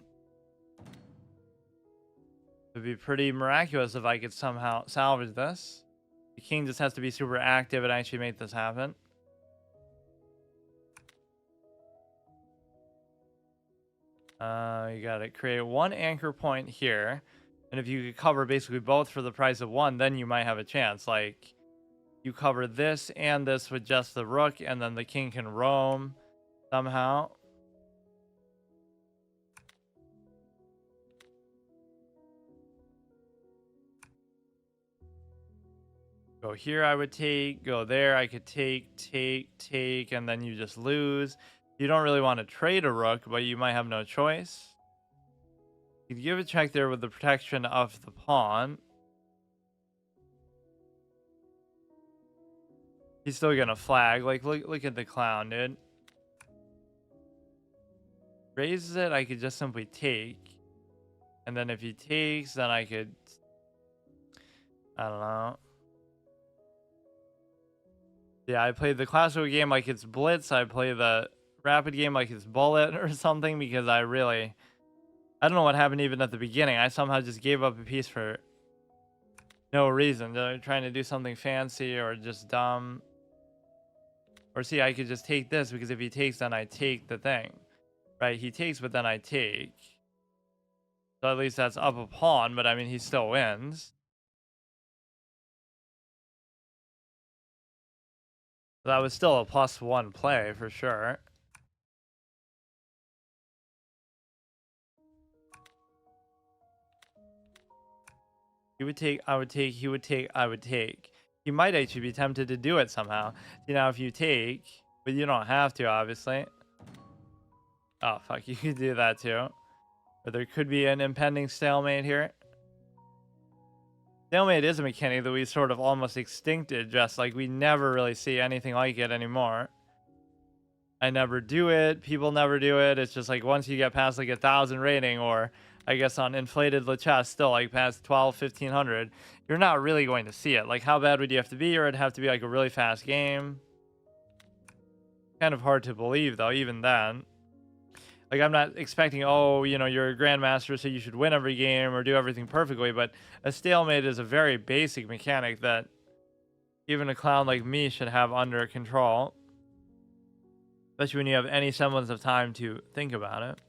It'd be pretty miraculous if I could somehow salvage this. The king just has to be super active and actually make this happen. You gotta create one anchor point here. And if you could cover basically both for the price of one, then you might have a chance. Like, you cover this and this with just the rook, and then the king can roam somehow. Go here, I would take. Go there, I could take, and then you just lose. You don't really want to trade a rook, but you might have no choice. You could give a check there with the protection of the pawn. He's still gonna flag. Like, look at the clown, dude. raises it, I could just simply take. And then if he takes, then I could, I don't know. Yeah, I played the classical game like it's Blitz. I play the rapid game like it's Bullet or something because I don't know what happened even at the beginning. I somehow just gave up a piece for no reason. They're trying to do something fancy or just dumb. Or see, I could just take this because if he takes, then I take the thing. Right? He takes, but then I take. So at least that's up a pawn, but I mean, he still wins. So that was still a +1 play for sure. He would take, I would take, he would take, I would take. He might actually be tempted to do it somehow. You know, if you take, but you don't have to, obviously. Oh, fuck, you could do that too. But there could be an impending stalemate here. Stalemate is a mechanic that we sort of almost extincted, just like we never really see anything like it anymore. I never do it. People never do it. It's just like once you get past like 1,000 rating, or I guess on inflated Lichess still like past 12, 1,500, you're not really going to see it. Like how bad would you have to be, or it'd have to be like a really fast game. Kind of hard to believe though, even then. Like I'm not expecting, oh, you know, you're a grandmaster, so you should win every game or do everything perfectly. But a stalemate is a very basic mechanic that even a clown like me should have under control. Especially when you have any semblance of time to think about it.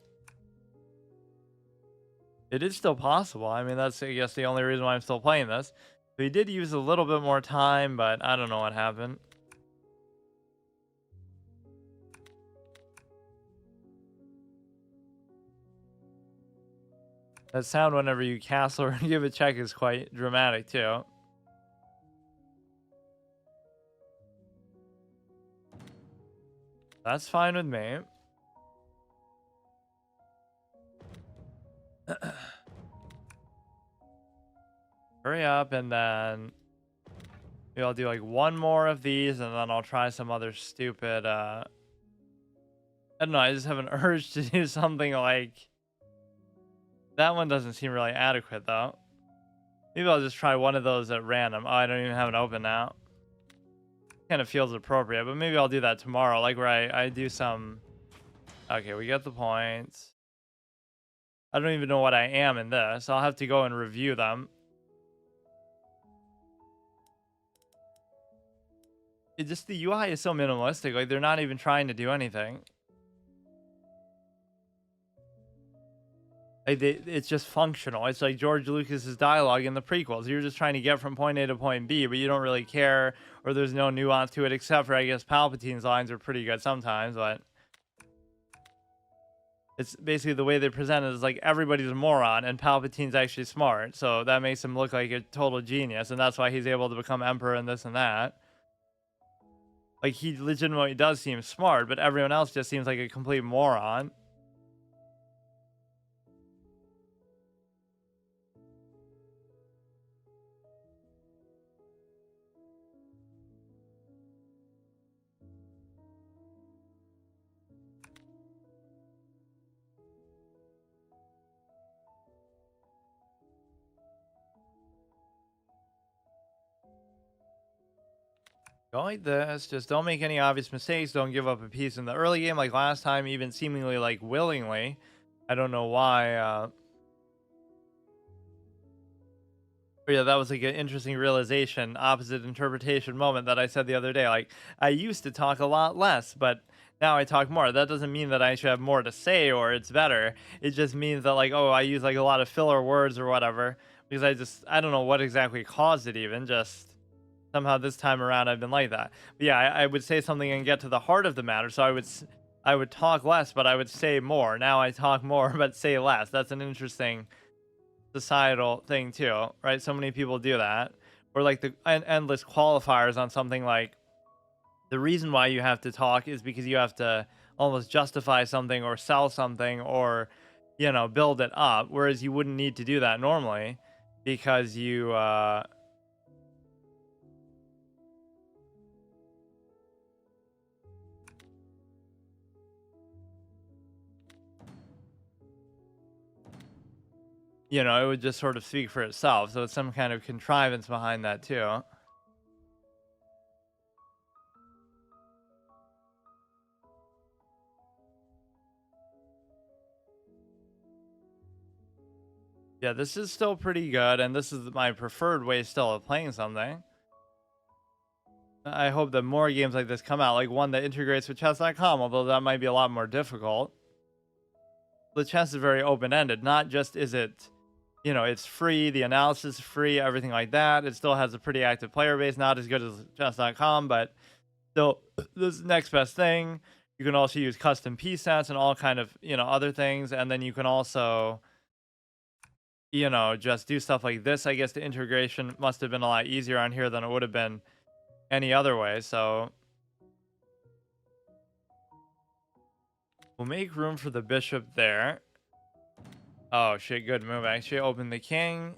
It is still possible. I mean, that's, I guess, the only reason why I'm still playing this. So he did use a little bit more time, but I don't know what happened. That sound whenever you castle or give a check is quite dramatic, too. That's fine with me. Hurry up, and then maybe I'll do like one more of these, and then I'll try some other stupid, I don't know, I just have an urge to do something like... That one doesn't seem really adequate, though. Maybe I'll just try one of those at random. Oh, I don't even have it open now. Kind of feels appropriate, but maybe I'll do that tomorrow, like where I do some... Okay, we got the points. I don't even know what I am in this. I'll have to go and review them. It just, the UI is so minimalistic. Like, they're not even trying to do anything. Like, it's just functional. It's like George Lucas's dialogue in the prequels. You're just trying to get from point A to point B, but you don't really care, or there's no nuance to it, except for, I guess, Palpatine's lines are pretty good sometimes, but... It's basically the way they present it is like everybody's a moron and Palpatine's actually smart. So that makes him look like a total genius. And that's why he's able to become emperor and this and that. Like, he legitimately does seem smart, but everyone else just seems like a complete moron. Go like this. Just don't make any obvious mistakes. Don't give up a piece in the early game like last time, even seemingly like willingly. I don't know why. But yeah, that was like an interesting realization, opposite interpretation moment that I said the other day. Like, I used to talk a lot less, but now I talk more. That doesn't mean that I should have more to say or it's better. It just means that, like, oh, I use like a lot of filler words or whatever because I don't know what exactly caused it even. Just somehow this time around I've been like that. But yeah, I would say something and get to the heart of the matter. So I would talk less, but I would say more. Now I talk more, but say less. That's an interesting societal thing too, right? So many people do that. Or like the endless qualifiers on something like the reason why you have to talk is because you have to almost justify something or sell something or, you know, build it up. Whereas you wouldn't need to do that normally because you, you know, it would just sort of speak for itself. So it's some kind of contrivance behind that too. Yeah, this is still pretty good, and this is my preferred way still of playing something. I hope that more games like this come out, like one that integrates with chess.com, although that might be a lot more difficult. The chess is very open-ended. Not just is it, you know, it's free, the analysis is free, everything like that. It still has a pretty active player base, not as good as chess.com, but still this next best thing. You can also use custom piece sets and all kind of, you know, other things. And then you can also, you know, just do stuff like this. I guess the integration must have been a lot easier on here than it would have been any other way. So we'll make room for the bishop there. Oh shit, good move. Actually, open the king.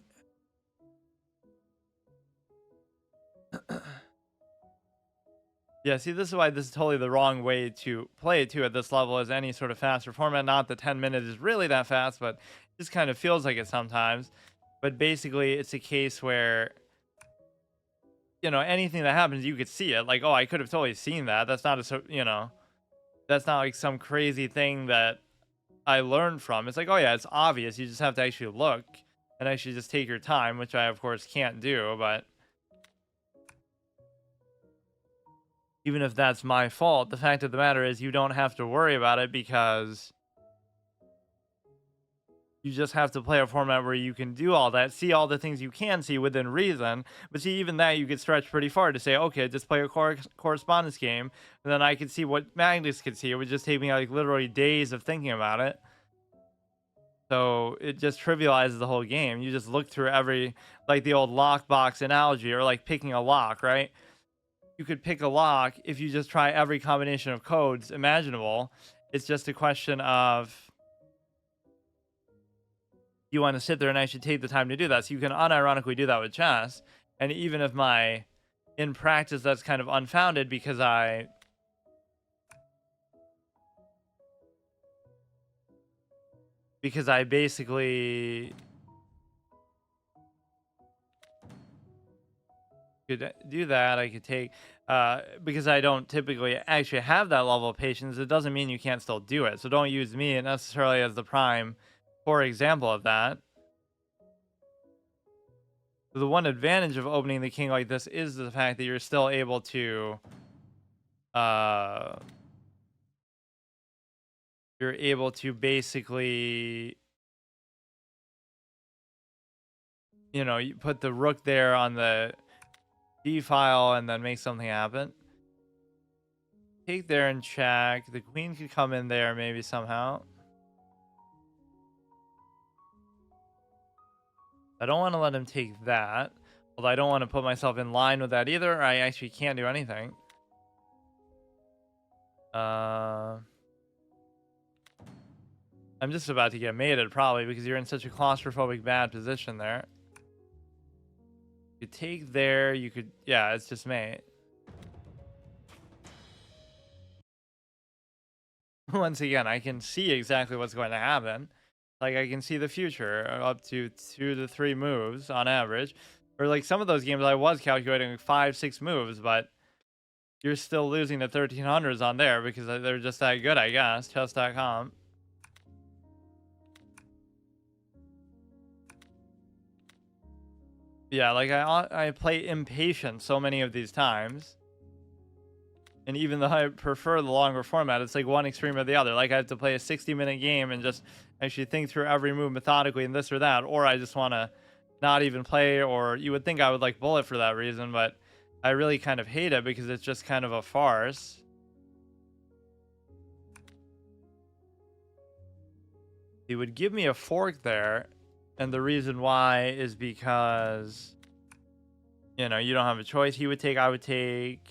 Yeah, see, this is why this is totally the wrong way to play it too at this level as any sort of faster format. Not that 10 minutes is really that fast, but it just kind of feels like it sometimes. But basically, it's a case where, you know, anything that happens, you could see it. Like, oh, I could have totally seen that. That's not a, you know, that's not like some crazy thing that I learned from. It's like, oh yeah, it's obvious. You just have to actually look and actually just take your time, which I of course can't do. But even if that's my fault, the fact of the matter is you don't have to worry about it because you just have to play a format where you can do all that, see all the things you can see within reason. But see, even that you could stretch pretty far to say, okay, just play a correspondence game, and then I could see what Magnus could see. It would just take me like literally days of thinking about it. So it just trivializes the whole game. You just look through every, like the old lockbox analogy, or like picking a lock, right? You could pick a lock if you just try every combination of codes imaginable. It's just a question of you want to sit there and actually take the time to do that. So you can unironically do that with chess. And even if in practice, that's kind of unfounded because I basically could do that. I could take, because I don't typically actually have that level of patience, it doesn't mean you can't still do it. So don't use me necessarily as the prime for example of that. The one advantage of opening the king like this is the fact that you're still able to, uh, you're able to basically, you know, you put the rook there on the d file and then make something happen. Take there and check. The queen could come in there maybe somehow. I don't want to let him take that. Although I don't want to put myself in line with that either. I actually can't do anything. I'm just about to get mated probably because you're in such a claustrophobic bad position there. You could take there. You could, yeah, it's just mate. Once again, I can see exactly what's going to happen. Like I can see the future up to 2 to 3 moves on average. Or like some of those games I was calculating like 5, 6 moves, but you're still losing the 1300s on there because they're just that good, I guess. Chess.com. Yeah, like I play impatient so many of these times. And even though I prefer the longer format, it's like one extreme or the other. Like I have to play a 60-minute game and just actually think through every move methodically and this or that. Or I just want to not even play, or you would think I would like Bullet for that reason, but I really kind of hate it because it's just kind of a farce. He would give me a fork there, and the reason why is because, you know, you don't have a choice. He would take, I would take.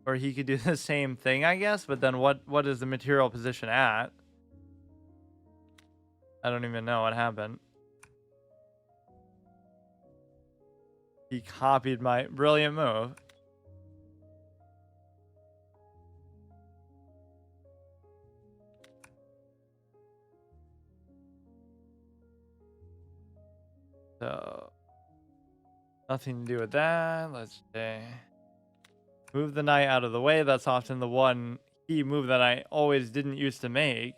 Or he could do the same thing, I guess, but then what is the material position at? I don't even know what happened. He copied my brilliant move. Nothing to do with that. Let's say move the knight out of the way. That's often the one key move that I always didn't used to make.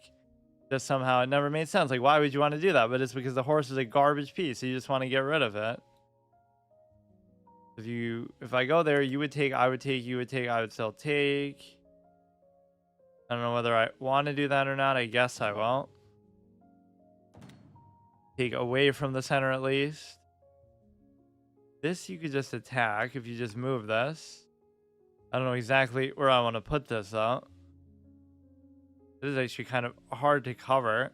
Just somehow it never made sense. Like, why would you want to do that? But it's because the horse is a garbage piece. So you just want to get rid of it. If I go there, you would take, I would take, you would take, I would still take. I don't know whether I want to do that or not. I guess I won't. Take away from the center at least. This you could just attack if you just move this. I don't know exactly where I want to put this though. This is actually kind of hard to cover.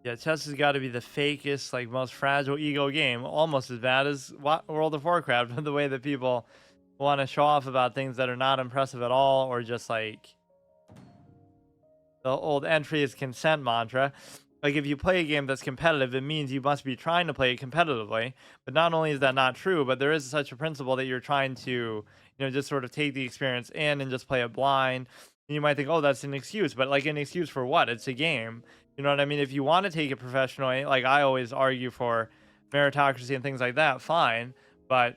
Yeah, chess has got to be the fakest, like most fragile ego game. Almost as bad as World of Warcraft, the way that people want to show off about things that are not impressive at all, or just like the old entry is consent mantra. Like if you play a game that's competitive, it means you must be trying to play it competitively. But not only is that not true, but there is such a principle that you're trying to, just sort of take the experience in and just play it blind. And you might think, oh, that's an excuse, but like an excuse for what? It's a game. You know what I mean? If you want to take it professionally, like I always argue for meritocracy and things like that, fine. But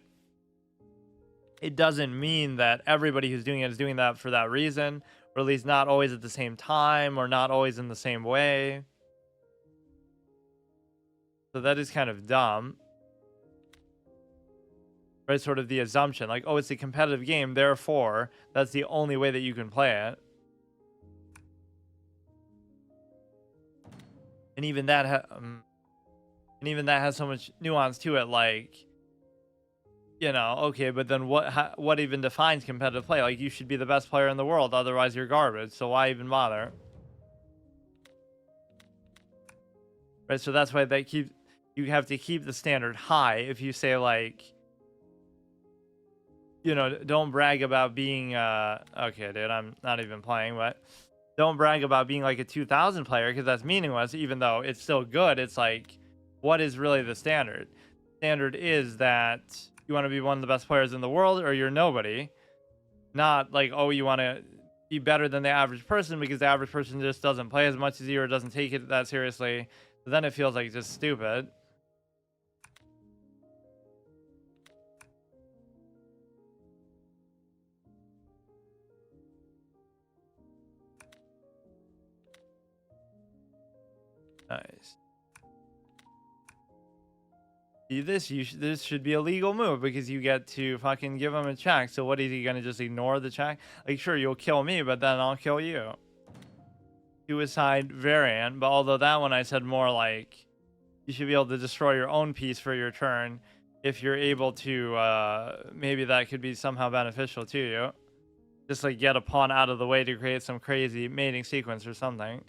it doesn't mean that everybody who's doing it is doing that for that reason, or at least not always at the same time, or not always in the same way. So that is kind of dumb. Right? Sort of the assumption, like, oh, it's a competitive game, therefore, that's the only way that you can play it. And even that has so much nuance to it, like, okay, but then what even defines competitive play? Like, you should be the best player in the world, otherwise you're garbage, so why even bother? Right? So that's why you have to keep the standard high. If you say, like, don't brag about being okay, dude, I'm not even playing, but don't brag about being like a 2000 player, because that's meaningless. Even though it's still good, it's like, what is really the standard? Standard is that you want to be one of the best players in the world, or you're nobody. Not like, oh, you want to be better than the average person because the average person just doesn't play as much as you or doesn't take it that seriously. So then it feels like just stupid. Nice. See, this should be a legal move because you get to fucking give him a check. So what is he gonna just ignore the check? Like, sure, you'll kill me, but then I'll kill you. Suicide variant, but although that one I said more like you should be able to destroy your own piece for your turn if you're able to. Maybe that could be somehow beneficial to you. Just like get a pawn out of the way to create some crazy mating sequence or something.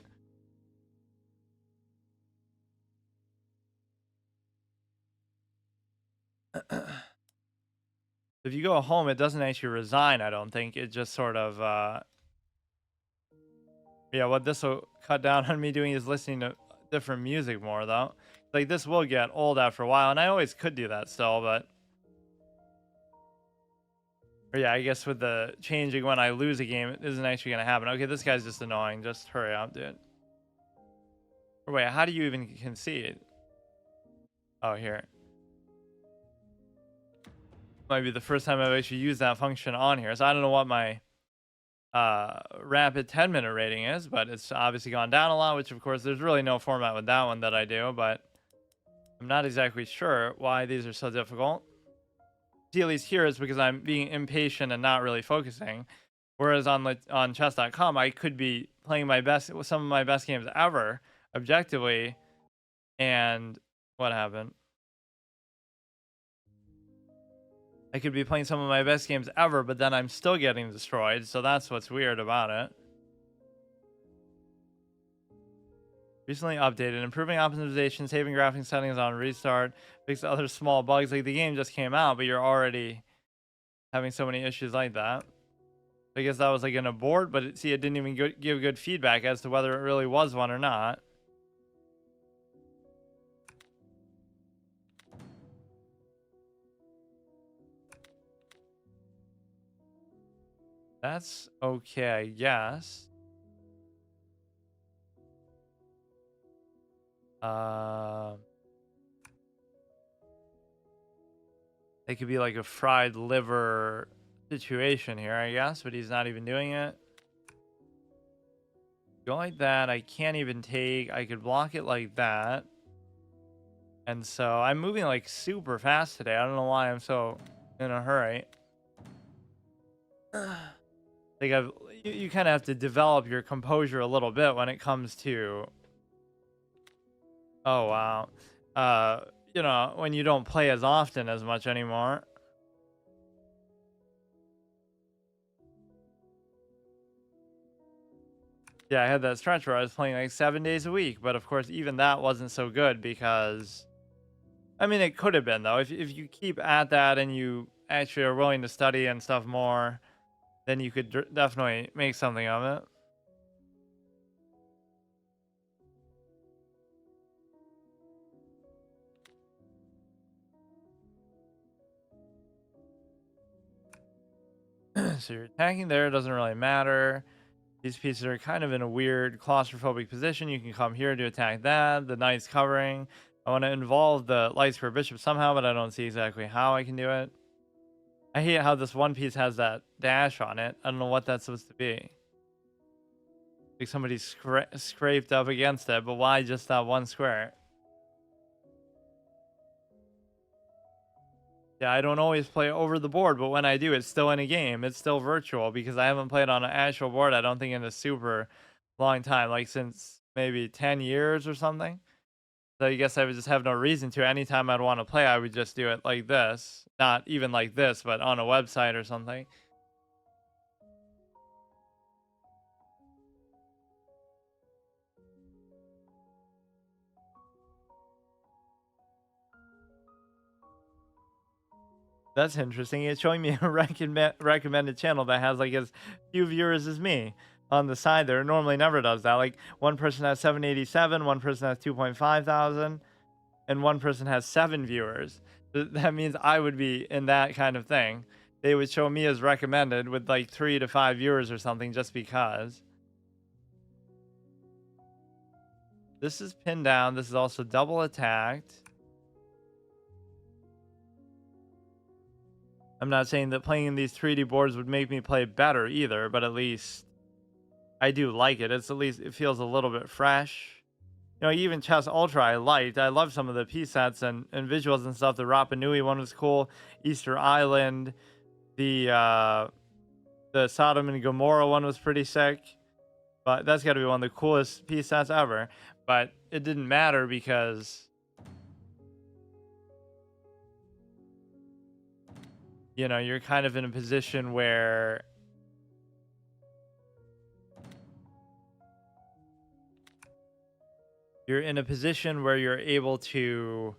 If you go home, it doesn't actually resign, I don't think. It just sort of, yeah, what this will cut down on me doing is listening to different music more, though. Like, this will get old after a while, and I always could do that still, but... Or yeah, I guess with the changing when I lose a game, it isn't actually going to happen. Okay, this guy's just annoying. Just hurry up, dude. Or wait, how do you even concede? Oh, here. Might be the first time I've actually used that function on here. So I don't know what my rapid 10-minute rating is, but it's obviously gone down a lot, which of course there's really no format with that one that I do, but I'm not exactly sure why these are so difficult. See, at least here is because I'm being impatient and not really focusing. Whereas on chess.com, I could be playing some of my best games ever, objectively, and what happened? I could be playing some of my best games ever, but then I'm still getting destroyed, so that's what's weird about it. Recently updated, improving optimization, saving graphics settings on restart, fix other small bugs. Like, the game just came out, but you're already having so many issues like that. I guess that was like an abort, but it didn't even give good feedback as to whether it really was one or not. That's okay, I guess. Um, it could be like a fried liver situation here, I guess, but he's not even doing it. Go like that. I can't even take. I could block it like that. And so I'm moving like super fast today. I don't know why I'm so in a hurry. Like you kind of have to develop your composure a little bit when it comes to. Oh wow. Uh, when you don't play as often as much anymore. Yeah, I had that stretch where I was playing like 7 days a week, but of course even that wasn't so good because I mean it could have been though. If you keep at that and you actually are willing to study and stuff more, then you could definitely make something of it. So you're attacking there, doesn't really matter. These pieces are kind of in a weird claustrophobic position. You can come here to attack that. The knight's covering. I want to involve the light square bishop somehow, but I don't see exactly how I can do it. I hate how this one piece has that dash on it. I don't know what that's supposed to be. Like somebody scraped up against it, but why just that one square? Yeah, I don't always play over the board, but when I do, it's still in a game. It's still virtual because I haven't played on an actual board, I don't think, in a super long time, like since maybe 10 years or something. So I guess I would just have no reason to. Anytime I'd want to play, I would just do it like this. Not even like this, but on a website or something. That's interesting. It's showing me a recommended channel that has like as few viewers as me on the side there. It normally never does that. Like one person has 787, one person has 2.5 thousand, and one person has 7 viewers. That means I would be in that kind of thing. They would show me as recommended with like 3 to 5 viewers or something just because. This is pinned down. This is also double attacked. I'm not saying that playing these 3D boards would make me play better either, but at least I do like it. It's at least it feels a little bit fresh. Even Chess Ultra I liked. I love some of the piece sets and visuals and stuff. The Rapa Nui one was cool. Easter Island, the Sodom and Gomorrah one was pretty sick. But that's got to be one of the coolest piece sets ever. But it didn't matter because you're kind of in a position where you're able to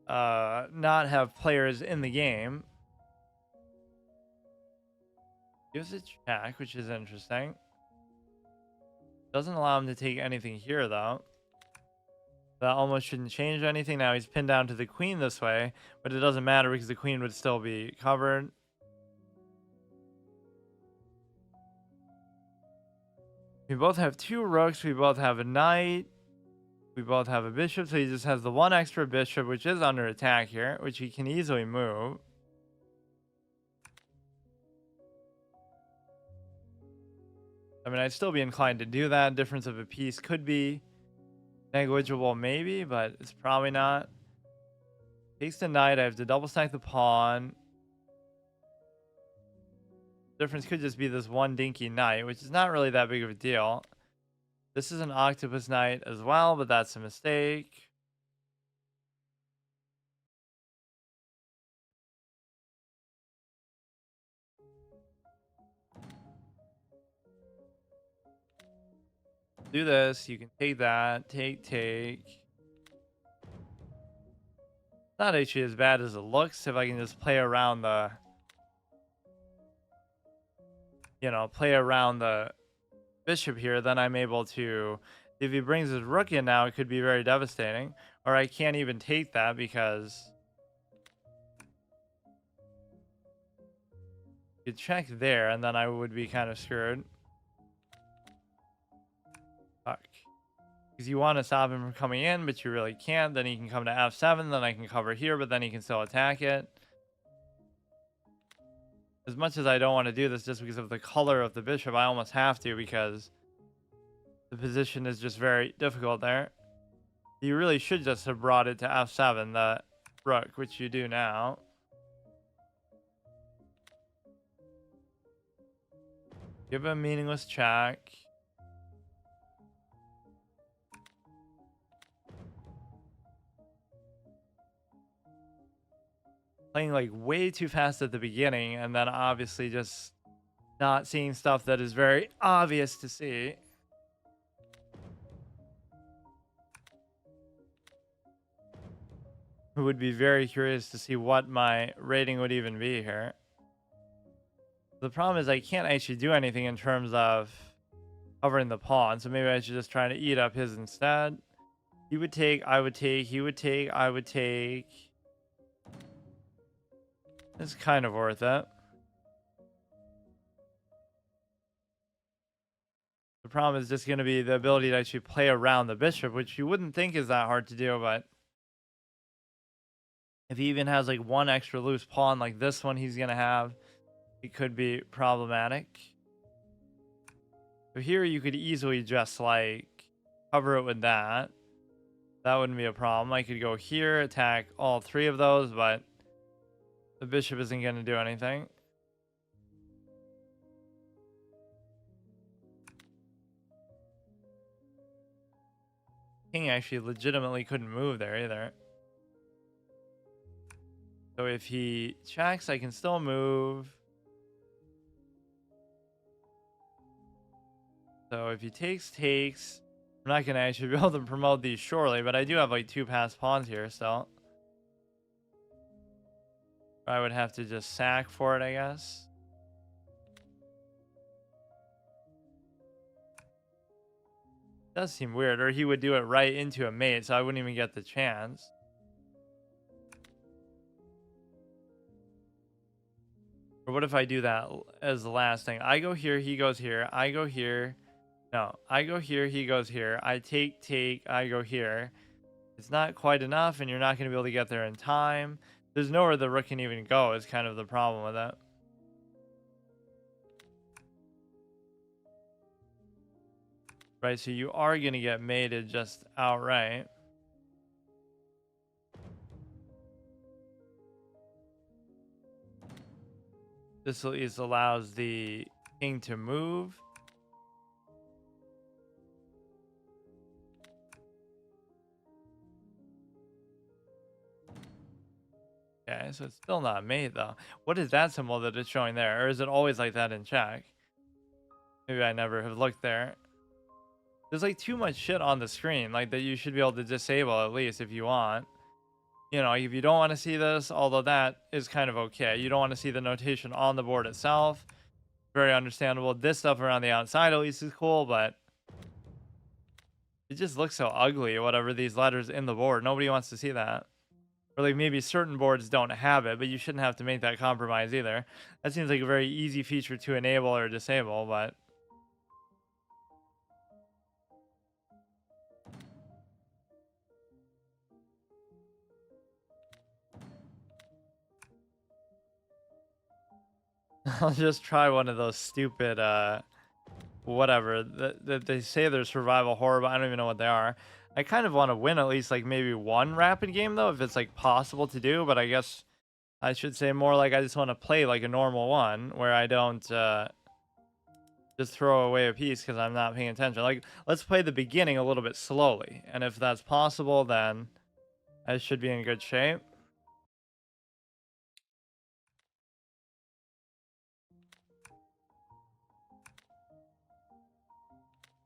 not have players in the game. Gives it check, which is interesting. Doesn't allow him to take anything here though. That almost shouldn't change anything. Now he's pinned down to the queen this way, but it doesn't matter because the queen would still be covered. We both have 2 rooks. We both have a knight. We both have a bishop. So he just has the 1 extra bishop, which is under attack here, which he can easily move. I mean, I'd still be inclined to do that. Difference of a piece could be negligible maybe, but it's probably not. Takes the knight. I have to double stack the pawn. Difference could just be this one dinky knight, which is not really that big of a deal. This is an octopus knight as well, but that's a mistake. Do this. You can take that. Take. Not actually as bad as it looks if I can just play around the bishop here, then I'm able to, if he brings his rook in now, it could be very devastating. Or I can't even take that because You check there, and then I would be kind of screwed. Fuck. Because you want to stop him from coming in, but you really can't. Then he can come to f7, then I can cover here, but then he can still attack it. As much as I don't want to do this just because of the color of the bishop, I almost have to because the position is just very difficult there. You really should just have brought it to f7, the rook, which you do now. Give a meaningless check. Playing like way too fast at the beginning, and then obviously just not seeing stuff that is very obvious to see. Would be very curious to see what my rating would even be here. The problem is I can't actually do anything in terms of covering the pawn, so maybe I should just try to eat up his instead. He would take, I would take, he would take, I would take. It's kind of worth it. The problem is just going to be the ability to actually play around the bishop, which you wouldn't think is that hard to do, but if he even has like one extra loose pawn like this one he's going to have, it could be problematic. So here you could easily just like cover it with that. That wouldn't be a problem. I could go here, attack all three of those, but the bishop isn't going to do anything. King actually legitimately couldn't move there either. So if he checks, I can still move. So if he takes, I'm not going to actually be able to promote these shortly, but I do have like 2 passed pawns here still. I would have to just sack for it, I guess. Does seem weird, or he would do it right into a mate, so I wouldn't even get the chance. Or what if I do that as the last thing? I go here, he goes here, I go here. No, I go here, he goes here. I take, I go here. It's not quite enough, and you're not going to be able to get there in time. There's nowhere the rook can even go is kind of the problem with that. Right, so you are going to get mated just outright. This at least allows the king to move. Okay, so it's still not mate though. What is that symbol that it's showing there? Or is it always like that in check? Maybe I never have looked there. There's like too much shit on the screen, like that you should be able to disable at least if you want. You know, if you don't want to see this, although that is kind of okay. You don't want to see the notation on the board itself. Very understandable. This stuff around the outside at least is cool, but it just looks so ugly, whatever these letters in the board. Nobody wants to see that. Or like maybe certain boards don't have it, but you shouldn't have to make that compromise either. That seems like a very easy feature to enable or disable, but I'll just try one of those stupid whatever that they say they're survival horror, but I don't even know what they are. I kind of want to win at least like maybe one rapid game though, if it's like possible to do, but I guess I should say more like I just want to play like a normal one where I don't just throw away a piece because I'm not paying attention. Like, let's play the beginning a little bit slowly, and if that's possible, then I should be in good shape.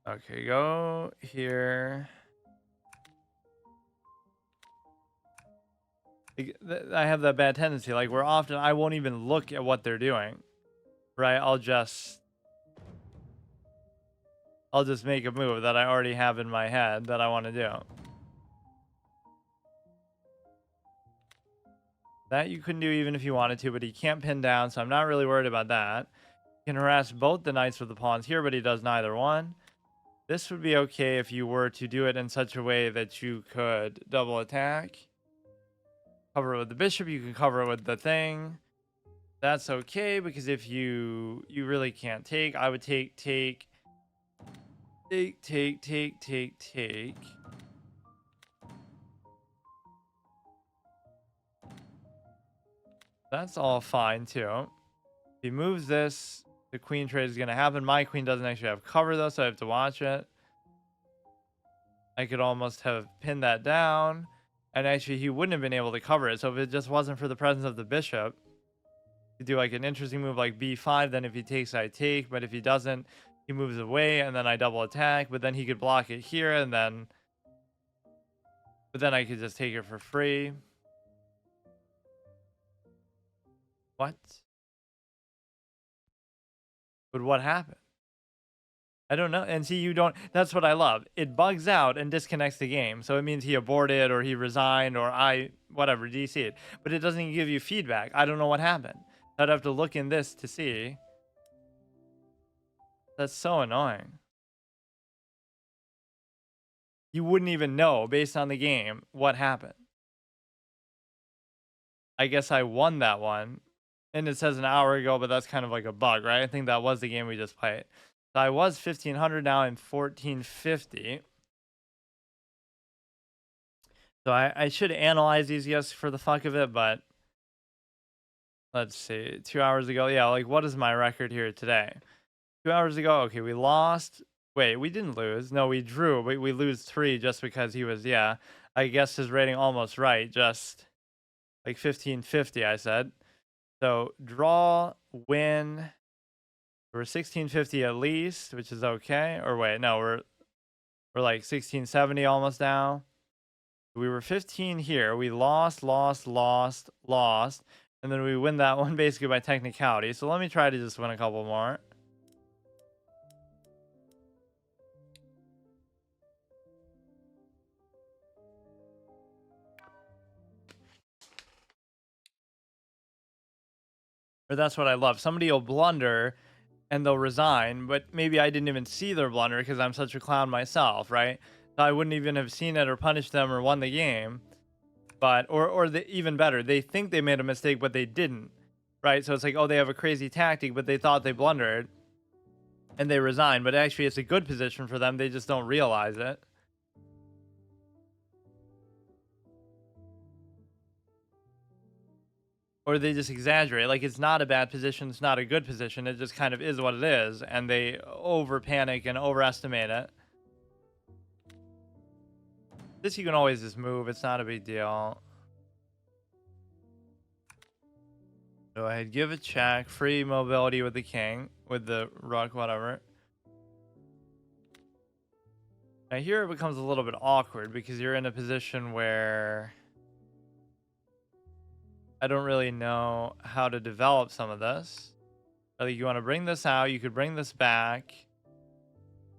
Okay, go here. I have that bad tendency, like where often I won't even look at what they're doing, right? I'll just make a move that I already have in my head that I want to do. That you couldn't do even if you wanted to, but he can't pin down, so I'm not really worried about that. He can harass both the knights with the pawns here, but he does neither one. This would be okay if you were to do it in such a way that you could double attack. Cover it with the bishop, you can cover it with the thing. That's okay, because if you really can't take, I would take. That's all fine too. If he moves this, the queen trade is going to happen. My queen doesn't actually have cover though, so I have to watch it. I could almost have pinned that down, and actually he wouldn't have been able to cover it. So if it just wasn't for the presence of the bishop, you do like an interesting move like b5. Then if he takes, I take. But if he doesn't, he moves away, and then I double attack. But then he could block it here, and then... But then I could just take it for free. What? But what happened? I don't know. And see, you don't... That's what I love. It bugs out and disconnects the game. So it means he aborted, or he resigned, or I... Whatever, DC'd. But it doesn't give you feedback. I don't know what happened. I'd have to look in this to see. That's so annoying. You wouldn't even know, based on the game, what happened. I guess I won that one. And it says an hour ago, but that's kind of like a bug, right? I think that was the game we just played. So I was 1500, now I'm 1450. So I should analyze these just for the fuck of it, but let's see. 2 hours ago, yeah, like what is my record here today? 2 hours ago, okay, we lost. Wait, we didn't lose. No, we drew. We lose 3 just because he was, yeah. I guess his rating almost right, just like 1550, I said. So draw, win. We're 1650 at least, which is okay. Or wait, no, we're like 1670 almost now. We were 15 here. We lost, and then we win that one basically by technicality. So let me try to just win a couple more. Or that's what I love. Somebody will blunder and they'll resign, but maybe I didn't even see their blunder because I'm such a clown myself, right? So I wouldn't even have seen it or punished them or won the game. But or even better, they think they made a mistake, but they didn't, right? So it's like, oh, they have a crazy tactic, but they thought they blundered and they resign. But actually, it's a good position for them. They just don't realize it. Or they just exaggerate. Like, it's not a bad position. It's not a good position. It just kind of is what it is. And they over panic and overestimate it. This you can always just move. It's not a big deal. Go ahead. Give a check. Free mobility with the king. With the rook, whatever. Now here it becomes a little bit awkward because you're in a position where... I don't really know how to develop some of this. Like, you want to bring this out, you could bring this back.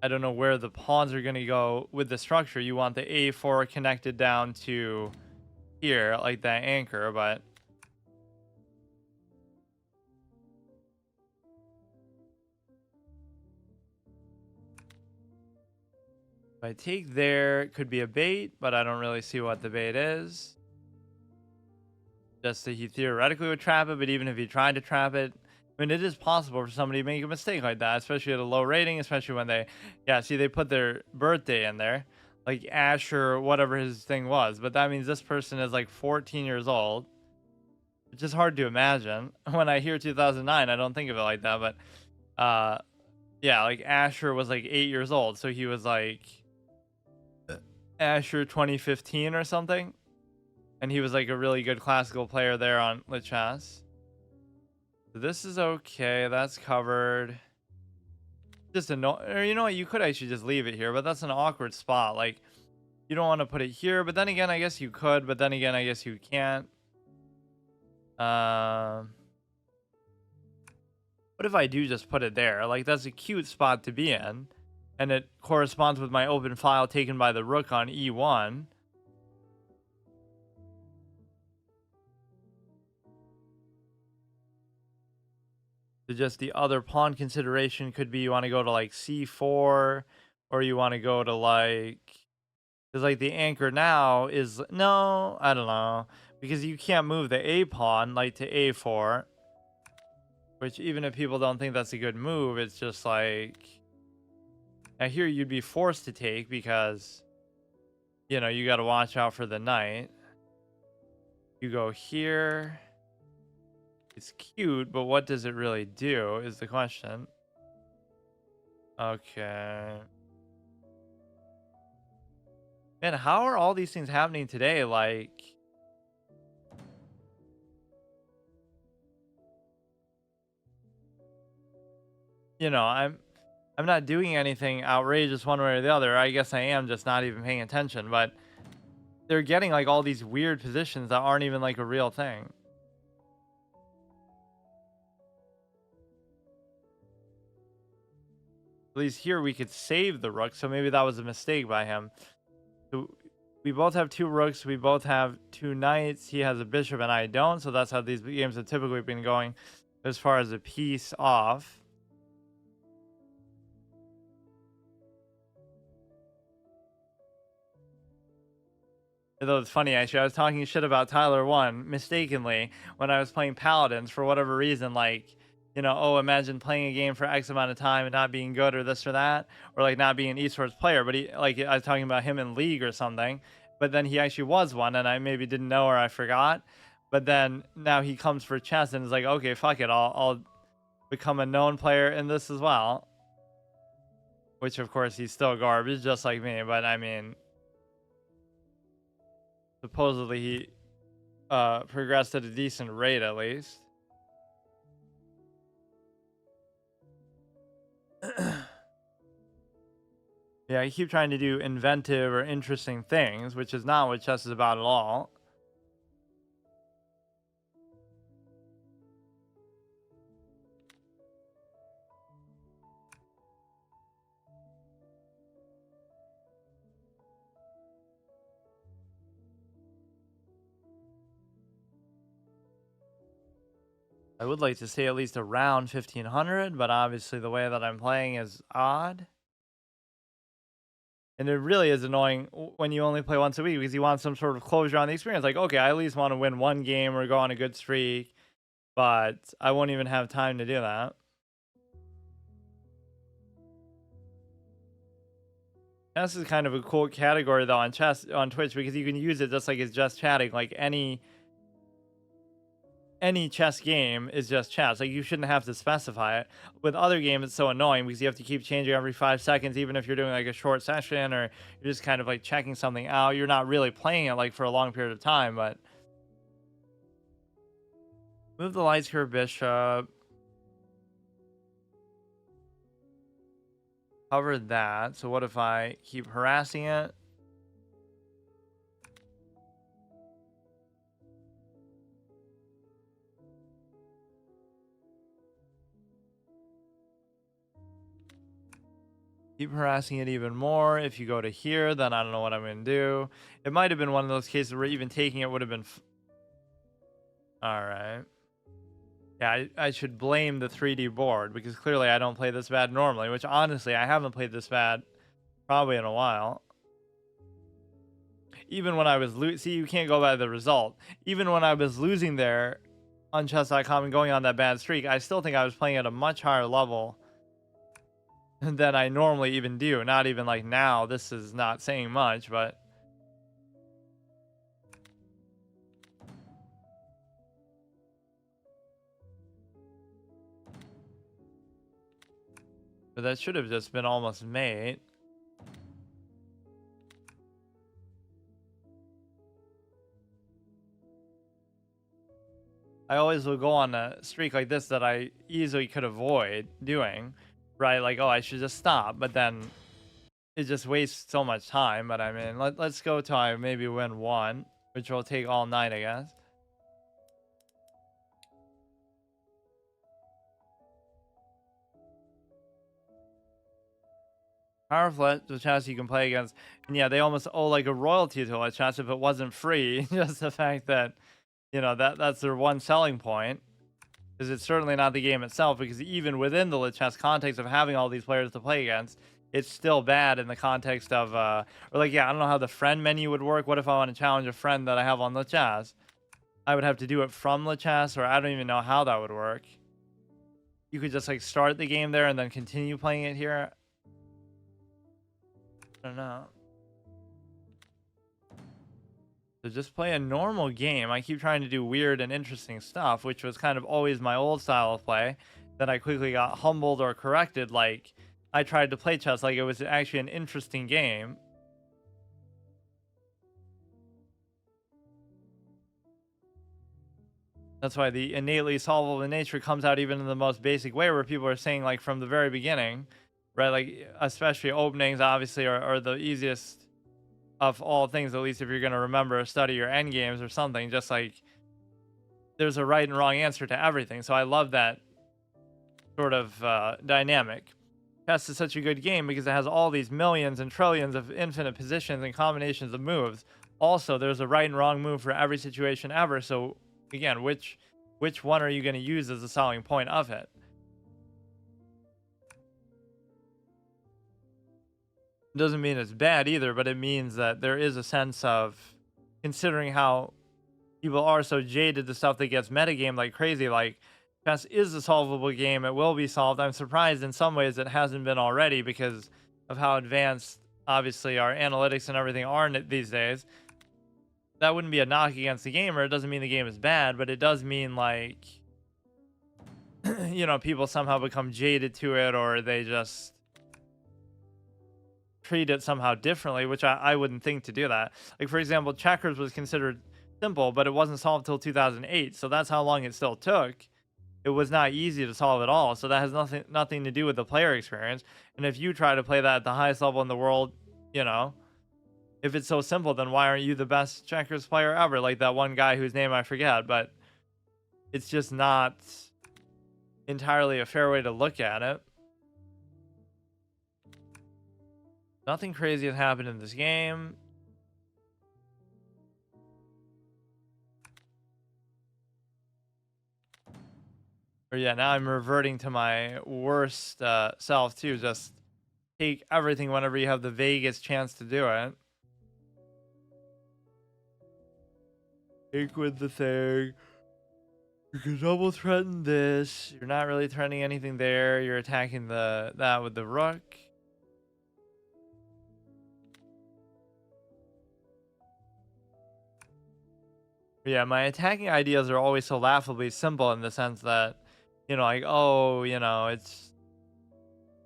I don't know where the pawns are going to go with the structure. You want the A4 connected down to here, like that anchor, but... If I take there, it could be a bait, but I don't really see what the bait is. Just that he theoretically would trap it, but even if he tried to trap it, I mean, it is possible for somebody to make a mistake like that, especially at a low rating, especially when they, yeah, see, they put their birthday in there, like Asher, whatever his thing was, but that means this person is like 14 years old, which is hard to imagine. When I hear 2009, I don't think of it like that, but, yeah, like Asher was like 8 years old, so he was like Asher 2015 or something. And he was like a really good classical player there on Lichess. So this is okay. That's covered. Just or you know what? You could actually just leave it here, but that's an awkward spot. Like, you don't want to put it here, but then again, I guess you could. But then again, I guess you can't. What if I do just put it there? Like, that's a cute spot to be in, and it corresponds with my open file taken by the rook on E1. So just the other pawn consideration could be you want to go to like c4, or you want to go to like, because like the anchor now is no, I don't know, because you can't move the a pawn like to a4, which even if people don't think that's a good move, it's just like, now here you'd be forced to take because you know you got to watch out for the knight. You go here. It's cute, but what does it really do is the question. Okay. Man, how are all these things happening today? Like, you know, I'm not doing anything outrageous one way or the other. I guess I am just not even paying attention, but they're getting like all these weird positions that aren't even like a real thing. At least here we could save the rook, so maybe that was a mistake by him. So we both have 2 rooks, we both have 2 knights. He has a bishop and I don't, so that's how these games have typically been going as far as a piece off. Though it's funny, actually, I was talking shit about Tyler 1 mistakenly when I was playing Paladins for whatever reason, like, you know, oh, imagine playing a game for X amount of time and not being good or this or that, or like not being an esports player. But he, like, I was talking about him in League or something, but then he actually was one, and I maybe didn't know or I forgot. But then now he comes for chess and is like, okay, fuck it, I'll become a known player in this as well. Which, of course, he's still garbage, just like me. But I mean, supposedly he progressed at a decent rate at least. Yeah, I keep trying to do inventive or interesting things, which is not what chess is about at all. I would like to stay at least around 1500, but obviously the way that I'm playing is odd. And it really is annoying when you only play once a week because you want some sort of closure on the experience. Like, okay, I at least want to win one game or go on a good streak, but I won't even have time to do that. Chess is kind of a cool category though on Twitch because you can use it just like it's just chatting. Like any chess game is just chess. Like you shouldn't have to specify it. With other games, it's so annoying because you have to keep changing every 5 seconds, even if you're doing like a short session or you're just kind of like checking something out. You're not really playing it like for a long period of time, but move the lights here, bishop. Cover that. So what if I keep harassing it? Keep harassing it even more. If you go to here, then I don't know what I'm going to do. It might have been one of those cases where even taking it would have been... All right. Yeah, I should blame the 3D board because clearly I don't play this bad normally, which honestly, I haven't played this bad probably in a while. Even when I was... See, you can't go by the result. Even when I was losing there on chess.com and going on that bad streak, I still think I was playing at a much higher level than I normally even do. Not even like now. This is not saying much, but that should have just been almost mate. I always will go on a streak like this that I easily could avoid doing, right? Like, oh, I should just stop, but then it just wastes so much time. But I mean, let's go till I maybe win one, which will take all night, I guess. Powerful Lechonce you can play against, and yeah, they almost owe like a royalty to Lechonce if it wasn't free. Just the fact that, you know, that's their one selling point. Because it's certainly not the game itself, because even within the chess context of having all these players to play against, it's still bad in the context of or like, yeah, I don't know how the friend menu would work. What if I want to challenge a friend that I have on chess? I would have to do it from chess, or I don't even know how that would work. You could just like start the game there and then continue playing it here. I don't know. So just play a normal game. I keep trying to do weird and interesting stuff, which was kind of always my old style of play. Then I quickly got humbled or corrected. Like, I tried to play chess like it was actually an interesting game. That's why the innately solvable nature comes out even in the most basic way, where people are saying, like, from the very beginning, right? Like, especially openings, obviously, are the easiest of all things, at least if you're going to remember or study your end games or something. Just like there's a right and wrong answer to everything. So I love that sort of dynamic. Chess is such a good game because it has all these millions and trillions of infinite positions and combinations of moves. Also, there's a right and wrong move for every situation ever. So again, which one are you going to use as the selling point of it? Doesn't mean it's bad either, but it means that there is a sense of, considering how people are so jaded to stuff that gets metagame like crazy, like chess is a solvable game. It will be solved. I'm surprised in some ways it hasn't been already because of how advanced, obviously, our analytics and everything are these days. That wouldn't be a knock against the gamer. It doesn't mean the game is bad, but it does mean, like, you know, people somehow become jaded to it, or they just treat it somehow differently, which I wouldn't think to do that. Like, for example, checkers was considered simple, but it wasn't solved till 2008. So that's how long it still took. It was not easy to solve at all. So that has nothing to do with the player experience. And if you try to play that at the highest level in the world, you know, if it's so simple, then why aren't you the best checkers player ever? Like that one guy whose name I forget, but it's just not entirely a fair way to look at it. Nothing crazy has happened in this game. Or yeah, now I'm reverting to my worst self too. Just take everything whenever you have the vaguest chance to do it. Take with the thing. You can double threaten this. You're not really threatening anything there. You're attacking that with the rook. Yeah, my attacking ideas are always so laughably simple in the sense that, you know, like, oh, you know, it's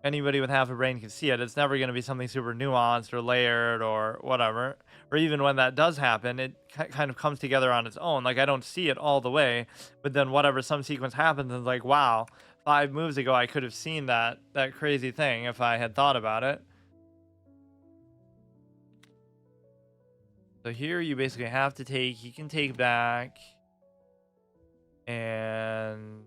anybody with half a brain can see it. It's never going to be something super nuanced or layered or whatever. Or even when that does happen, it kind of comes together on its own. Like, I don't see it all the way, but then whatever some sequence happens, it's like, wow, 5 moves ago, I could have seen that crazy thing if I had thought about it. So here you basically have to take, he can take back, and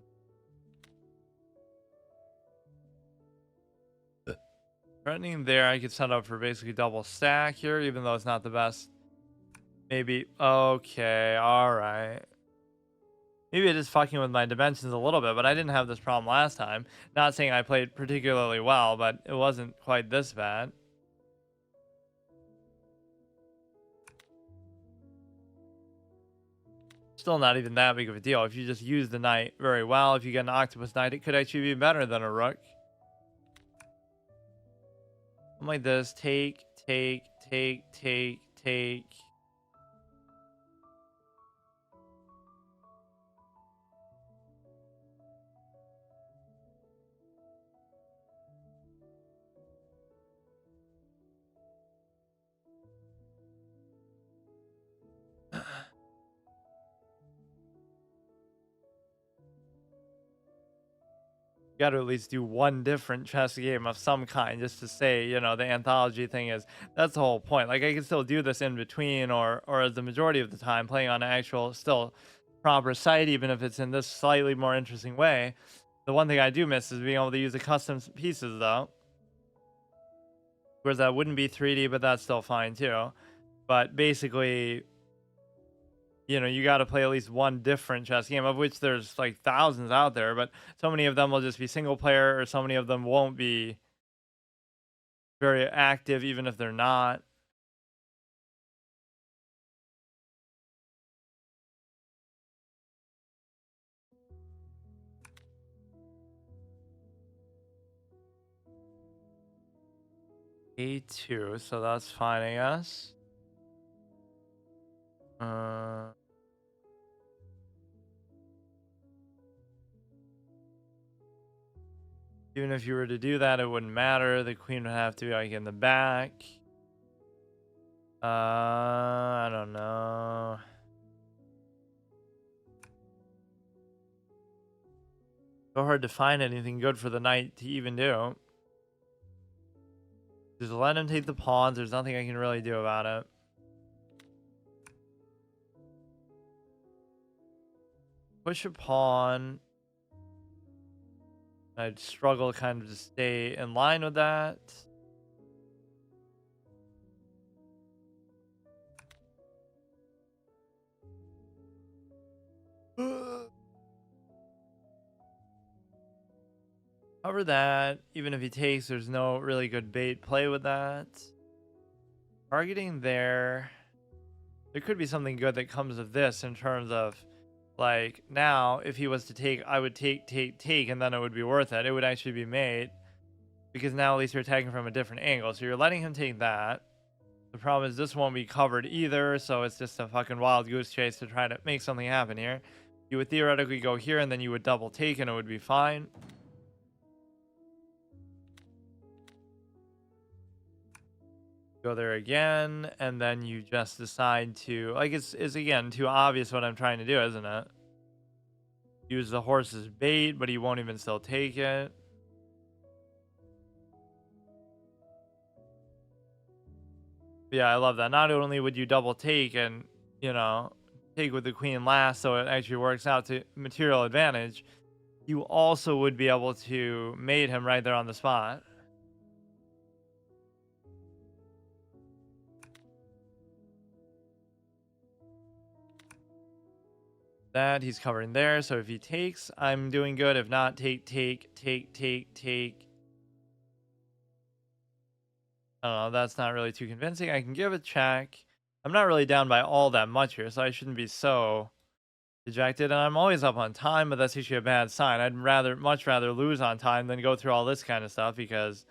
threatening there, I could set up for basically double stack here, even though it's not the best. Maybe, okay, alright. Maybe it is fucking with my dimensions a little bit, but I didn't have this problem last time. Not saying I played particularly well, but it wasn't quite this bad. Still not even that big of a deal. If you just use the knight very well, if you get an octopus knight, it could actually be better than a rook. Something like this. Take. Got to at least do one different chess game of some kind, just to say, you know, the anthology thing is, that's the whole point. Like, I can still do this in between, or as the majority of the time, playing on an actual still proper site, even if it's in this slightly more interesting way. The one thing I do miss is being able to use the custom pieces, though. Whereas that wouldn't be 3D, but that's still fine too. But basically, you know, you got to play at least one different chess game, of which there's like thousands out there, but so many of them will just be single player, or so many of them won't be very active, even if they're not. A2, so that's fine, I guess. Even if you were to do that, it wouldn't matter. The queen would have to be like in the back. I don't know. So hard to find anything good for the knight to even do. Just let him take the pawns. There's nothing I can really do about it. Push a pawn. I'd struggle kind of to stay in line with that. Cover that. Even if he takes, there's no really good bait play with that. Targeting there. There could be something good that comes of this in terms of, like, now, if he was to take, I would take, and then it would be worth it. It would actually be mate. Because now at least you're attacking from a different angle. So you're letting him take that. The problem is this won't be covered either, so it's just a fucking wild goose chase to try to make something happen here. You would theoretically go here, and then you would double take, and it would be fine. Go there again, and then you just decide to, like, it's again too obvious what I'm trying to do, isn't it? Use the horse as bait, but he won't even still take it. Yeah, I love that. Not only would you double take and, you know, take with the queen last, so it actually works out to material advantage, you also would be able to mate him right there on the spot. That he's covering there, so if he takes, I'm doing good. If not, take. I don't know, that's not really too convincing. I can give a check. I'm not really down by all that much here, so I shouldn't be so dejected. And I'm always up on time, but that's usually a bad sign. I'd much rather lose on time than go through all this kind of stuff, because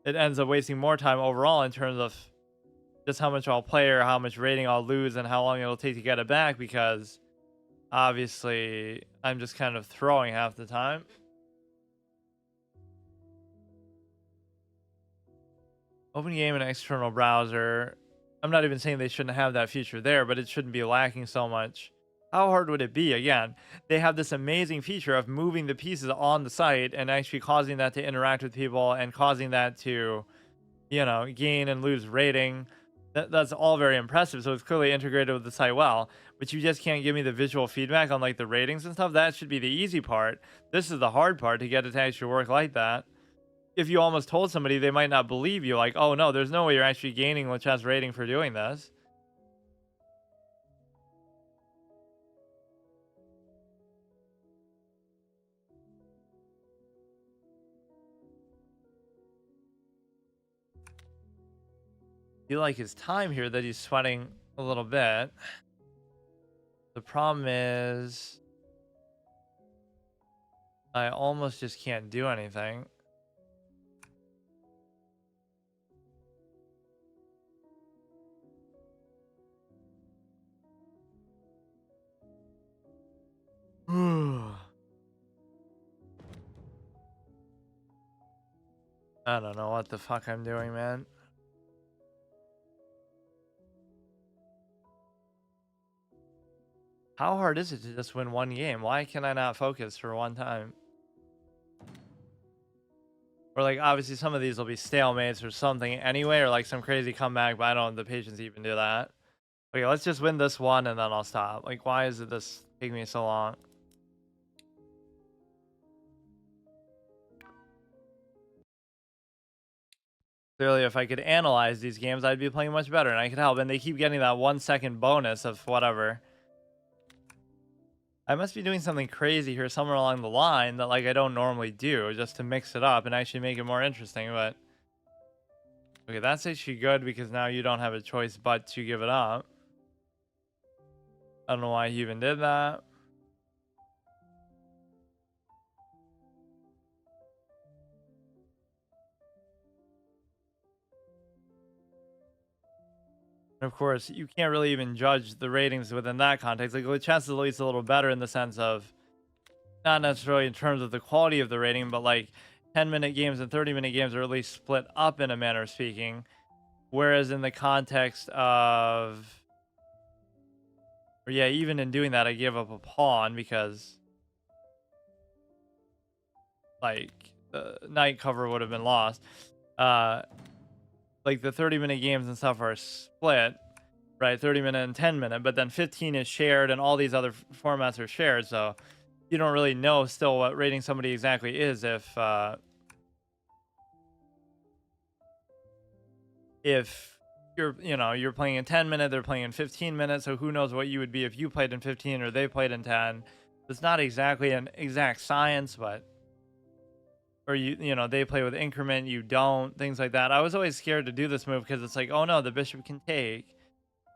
it ends up wasting more time overall in terms of just how much I'll play or how much rating I'll lose and how long it'll take to get it back, because obviously I'm just kind of throwing half the time. Open game and external browser. I'm not even saying they shouldn't have that feature there, but it shouldn't be lacking so much. How hard would it be? Again, they have this amazing feature of moving the pieces on the site and actually causing that to interact with people and causing that to, you know, gain and lose rating. That's all very impressive. So it's clearly integrated with the site well, but you just can't give me the visual feedback on like the ratings and stuff. That should be the easy part. This is the hard part, to get it to actually work like that. If you almost told somebody, they might not believe you. Like, oh no, there's no way you're actually gaining Lichess rating for doing this. You like his time here that he's sweating a little bit. The problem is I almost just can't do anything. I don't know what the fuck I'm doing, man. How hard is it to just win one game? Why can I not focus for one time? Or like, obviously some of these will be stalemates or something anyway, or like some crazy comeback, but I don't have the patience to even do that. Okay, let's just win this one and then I'll stop. Like, why is it this taking me so long? Clearly, if I could analyze these games, I'd be playing much better and I could help. And they keep getting that 1 second bonus of whatever. I must be doing something crazy here somewhere along the line that like I don't normally do just to mix it up and actually make it more interesting. But okay, that's actually good because now you don't have a choice but to give it up. I don't know why he even did that. And of course, you can't really even judge the ratings within that context. Like Lichess is at least a little better in the sense of not necessarily in terms of the quality of the rating, but like 10-minute games and 30-minute games are at least split up in a manner of speaking. Whereas in the context of, or yeah, even in doing that, I gave up a pawn because like the night cover would have been lost. Uh, like the 30-minute games and stuff are split, right? 30-minute and 10-minute, but then 15 is shared and all these other formats are shared. So you don't really know still what rating somebody exactly is if you're you're playing in 10-minute, they're playing in 15 minutes, so who knows what you would be if you played in 15 or they played in 10. It's not exactly an exact science, but or they play with increment, you don't, things like that. I was always scared to do this move because it's like, oh no, the bishop can take,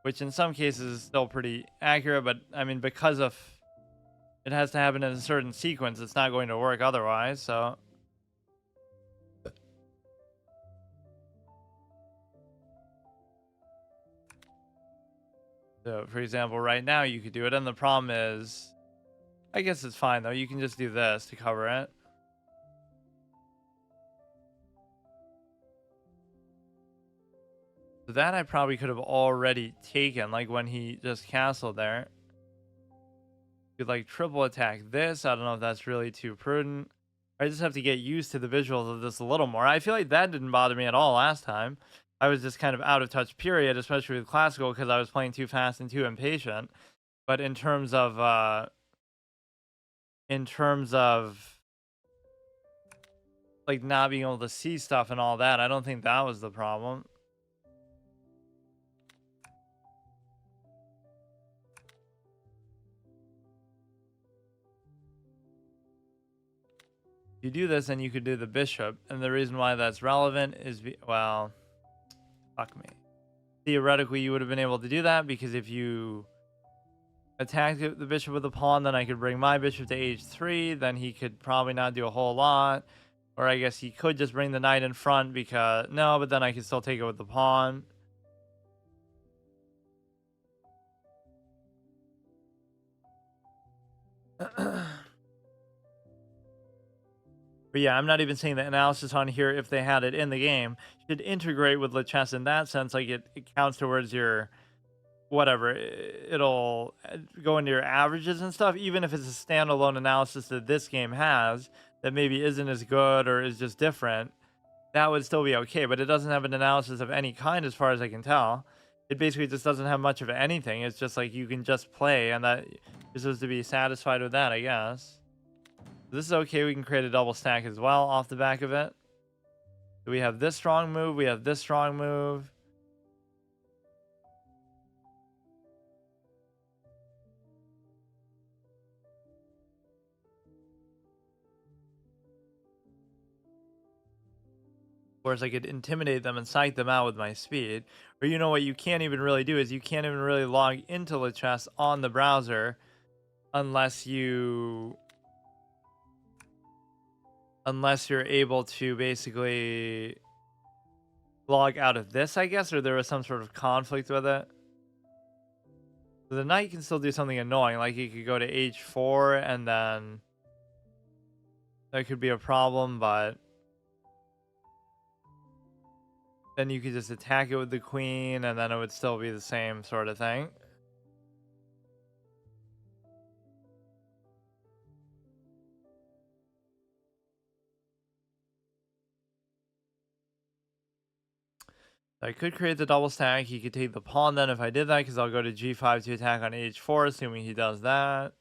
which in some cases is still pretty accurate, but I mean because of it has to happen in a certain sequence, it's not going to work otherwise. So for example, right now you could do it, and the problem is, I guess it's fine though. You can just do this to cover it. So that I probably could have already taken, like when he just castled there. Could like triple attack this. I don't know if that's really too prudent. I just have to get used to the visuals of this a little more. I feel like that didn't bother me at all last time. I was just kind of out of touch, period, especially with classical because I was playing too fast and too impatient. But in terms of like not being able to see stuff and all that, I don't think that was the problem. You do this and you could do the bishop, and the reason why that's relevant is well, fuck me. Theoretically, you would have been able to do that because if you attacked the bishop with a pawn, then I could bring my bishop to h3. Then he could probably not do a whole lot, or I guess he could just bring the knight in front because no, but then I could still take it with the pawn. But yeah, I'm not even saying the analysis on here, if they had it in the game, should integrate with Lichess in that sense. Like it counts towards your whatever. It'll go into your averages and stuff, even if it's a standalone analysis that this game has that maybe isn't as good or is just different. That would still be okay, but it doesn't have an analysis of any kind as far as I can tell. It basically just doesn't have much of anything. It's just like you can just play, and that you're supposed to be satisfied with that, I guess. This is okay. We can create a double stack as well off the back of it. So we have this strong move. We have this strong move. Of course, I could intimidate them and psych them out with my speed. Or you know what you can't even really do is you can't even really log into Lichess on the browser unless you're able to basically log out of this, I guess, or there was some sort of conflict with it. So the knight can still do something annoying, like he could go to h4 and then that could be a problem, but then you could just attack it with the queen and then it would still be the same sort of thing. I could create the double stack. He could take the pawn then if I did that, because I'll go to g5 to attack on h4, assuming he does that.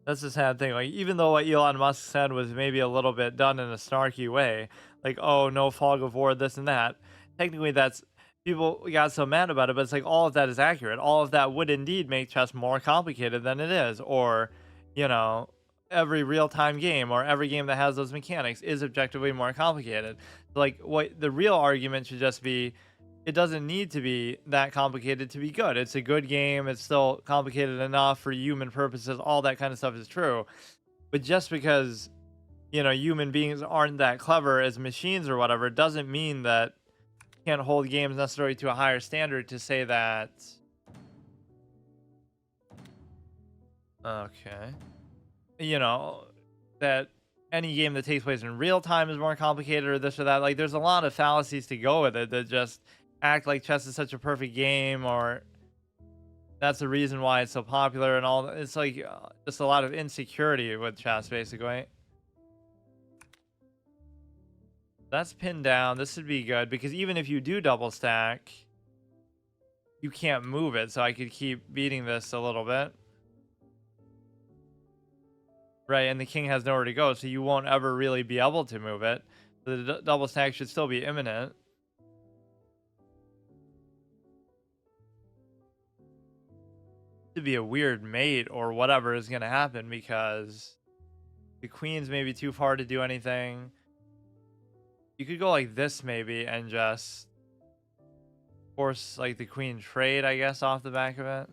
That's the sad thing. Like, even though what Elon Musk said was maybe a little bit done in a snarky way, like, oh, no fog of war, this and that. Technically, that's people got so mad about it, but it's like all of that is accurate. All of that would indeed make chess more complicated than it is. Or, you know, every real time game or every game that has those mechanics is objectively more complicated. Like, what the real argument should just be, it doesn't need to be that complicated to be good. It's a good game. It's still complicated enough for human purposes. All that kind of stuff is true. But just because, human beings aren't that clever as machines or whatever, doesn't mean that you can't hold games necessarily to a higher standard to say that. Okay. You know, that any game that takes place in real time is more complicated or this or that. Like, there's a lot of fallacies to go with it that just act like chess is such a perfect game, or that's the reason why it's so popular and all. It's like just a lot of insecurity with chess, basically. That's pinned down. This would be good because even if you do double stack, you can't move it. So I could keep beating this a little bit. Right, and the king has nowhere to go, so you won't ever really be able to move it. So the double stack should still be imminent. To be a weird mate or whatever is going to happen because the queen's maybe too far to do anything. You could go like this maybe and just force like the queen trade, I guess, off the back of it.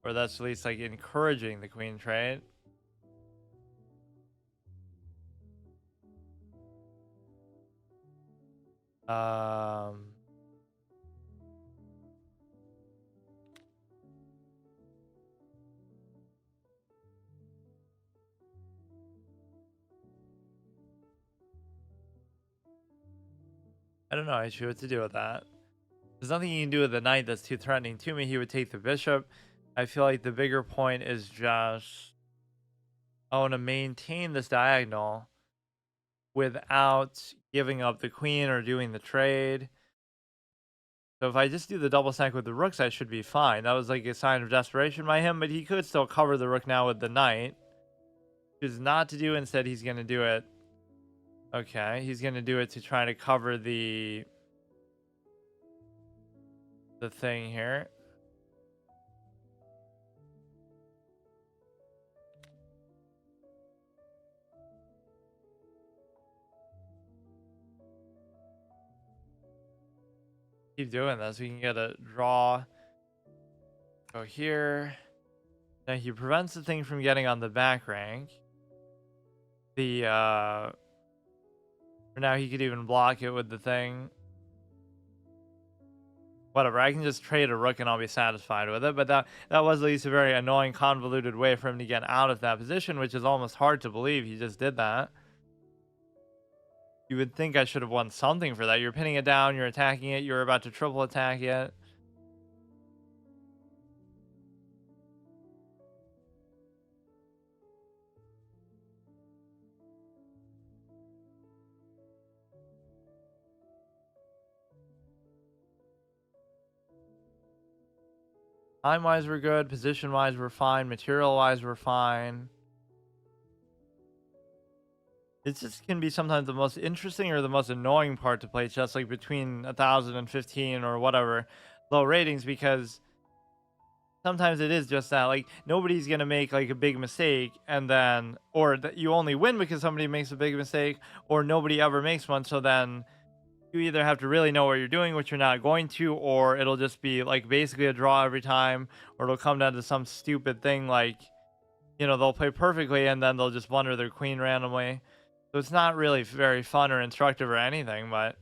Or that's at least like encouraging the queen trade. Um, I don't know actually what to do with that. There's nothing you can do with the knight that's too threatening to me. He would take the bishop. I feel like the bigger point is just I want to maintain this diagonal without giving up the queen or doing the trade. So if I just do the double stack with the rooks, I should be fine. That was like a sign of desperation by him, but he could still cover the rook now with the knight. Chooses not to do. Instead, he's going to do it. Okay, he's going to do it to try to cover the thing here. Keep doing this. We can get a draw. Go here. Now he prevents the thing from getting on the back rank. For now he could even block it with the thing. Whatever, I can just trade a rook and I'll be satisfied with it. But that was at least a very annoying, convoluted way for him to get out of that position, which is almost hard to believe he just did that. You would think I should have won something for that. You're pinning it down, you're attacking it, you're about to triple attack it. Time-wise, we're good. Position-wise, we're fine. Material-wise, we're fine. It just can be sometimes the most interesting or the most annoying part to play chess, like between 1,000 and 15 or whatever low ratings, because sometimes it is just that, like, nobody's gonna make like a big mistake and then, or that you only win because somebody makes a big mistake, or nobody ever makes one. So then you either have to really know what you're doing, which you're not going to, or it'll just be like basically a draw every time, or it'll come down to some stupid thing like, they'll play perfectly and then they'll just blunder their queen randomly. So it's not really very fun or instructive or anything, but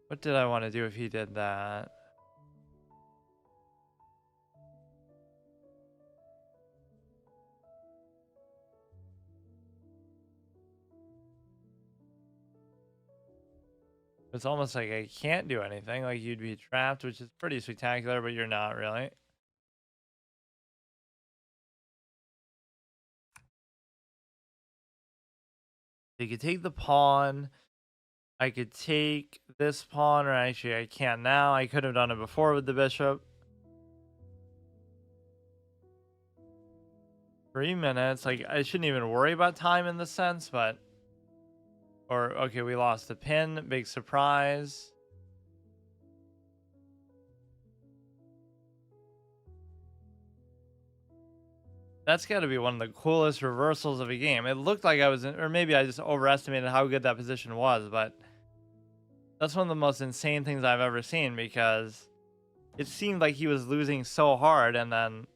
what did I want to do if he did that? It's almost like I can't do anything. Like you'd be trapped, which is pretty spectacular, but you're not really. You could take the pawn. I could take this pawn, or actually I can't now. I could have done it before with the bishop. 3 minutes. Like, I shouldn't even worry about time in the sense, but... Or, okay, we lost the pin. Big surprise. That's got to be one of the coolest reversals of a game. It looked like I was in, or maybe I just overestimated how good that position was, but that's one of the most insane things I've ever seen, because it seemed like he was losing so hard, and then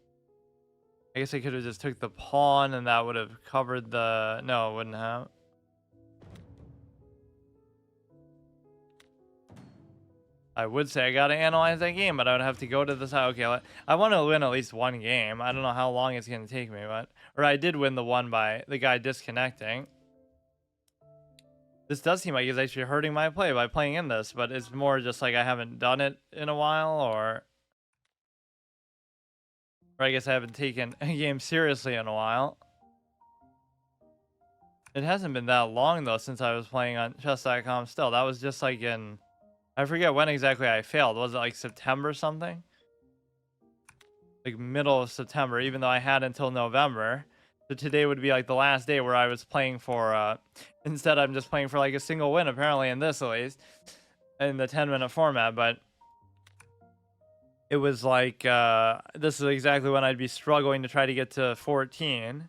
I guess I could have just took the pawn and that would have covered the... No, it wouldn't have. I would say I got to analyze that game, but I would have to go to the side. Okay, I want to win at least one game. I don't know how long it's going to take me, but... Or I did win the one by the guy disconnecting. This does seem like it's actually hurting my play by playing in this, but it's more just like I haven't done it in a while, or I guess I haven't taken a game seriously in a while. It hasn't been that long, though, since I was playing on chess.com still. That was just like in... I forget when exactly I failed. Was it like September something? Like middle of September, even though I had until November. So today would be like the last day where I was playing for... Instead, I'm just playing for like a single win, apparently, in this at least. In the 10-minute format, but... It was like, this is exactly when I'd be struggling to try to get to 14.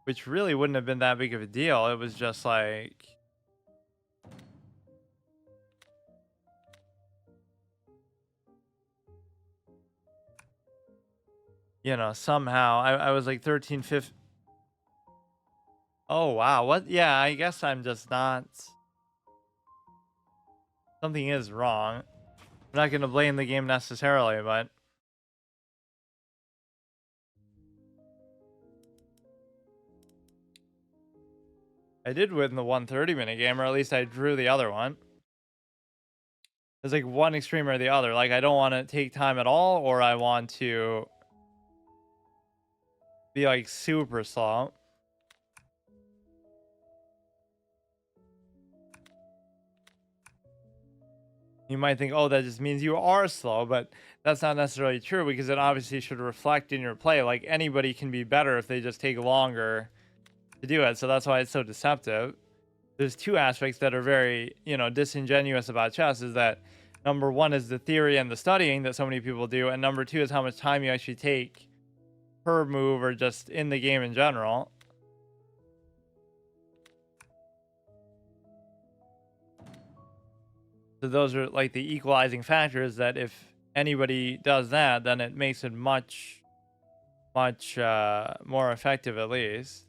Which really wouldn't have been that big of a deal. It was just like... You know, somehow I was like 13, 15. Oh, wow. What? Yeah, I guess I'm just not... Something is wrong. I'm not going to blame the game necessarily, but... I did win the 130-minute game, or at least I drew the other one. There's like one extreme or the other. Like, I don't want to take time at all, or I want to be like super slow. You might think, oh, that just means you are slow, but that's not necessarily true, because it obviously should reflect in your play. Like, anybody can be better if they just take longer to do it. So that's why it's so deceptive. There's two aspects that are very, disingenuous about chess, is that number one is the theory and the studying that so many people do, and number two is how much time you actually take per move or just in the game in general. So those are like the equalizing factors, that if anybody does that, then it makes it much more effective, at least.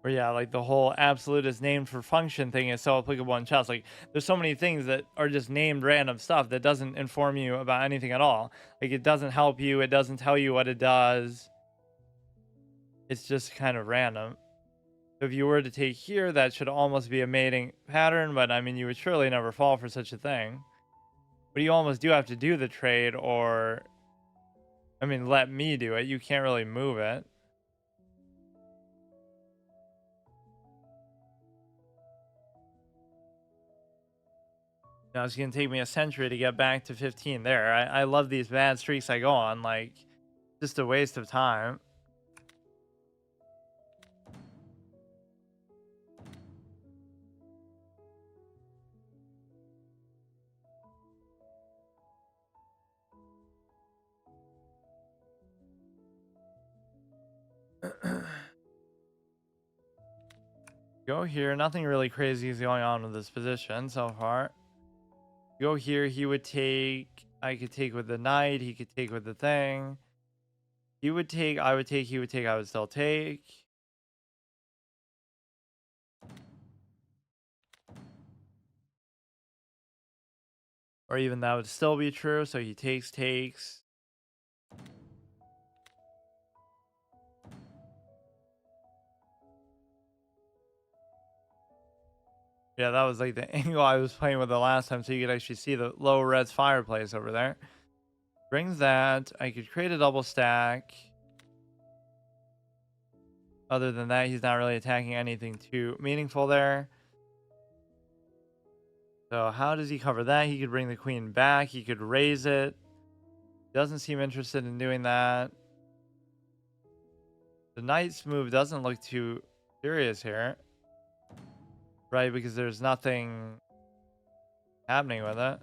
Or yeah, like the whole absolute is named for function thing is so applicable in chess. Like, there's so many things that are just named random stuff that doesn't inform you about anything at all. Like, it doesn't help you, it doesn't tell you what it does. It's just kind of random. If you were to take here, that should almost be a mating pattern, but I mean, you would surely never fall for such a thing. But you almost do have to do the trade, or I mean, let me do it. You can't really move it. Now it's gonna take me a century to get back to 15 there. I love these bad streaks I go on, like, just a waste of time. Go here. Nothing really crazy is going on with this position so far. Go here. He would take. I could take with the knight. He could take with the thing. He would take. I would take. He would take. I would still take. Or even that would still be true. So he takes. Yeah, that was like the angle I was playing with the last time, so you could actually see the low res fireplace over there. Brings that. I could create a double stack. Other than that, he's not really attacking anything too meaningful there. So how does he cover that? He could bring the queen back. He could raise it. Doesn't seem interested in doing that. The knight's move doesn't look too serious here. Right, because there's nothing happening with it.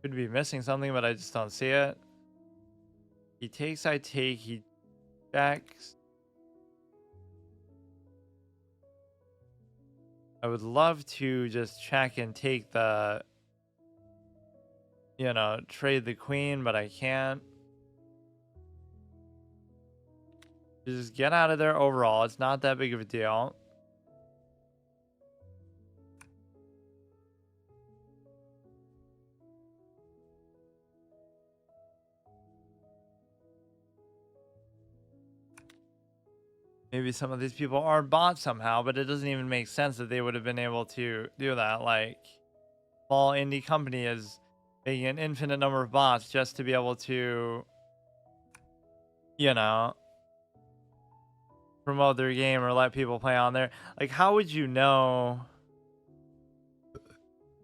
Could be missing something, but I just don't see it. He takes, I take, he checks. I would love to just check and take the, trade the queen, but I can't. Just get out of there overall. It's not that big of a deal. Maybe some of these people are bots somehow, but it doesn't even make sense that they would have been able to do that. Like, small indie company is making an infinite number of bots just to be able to, promote their game or let people play on there. Like, how would you know,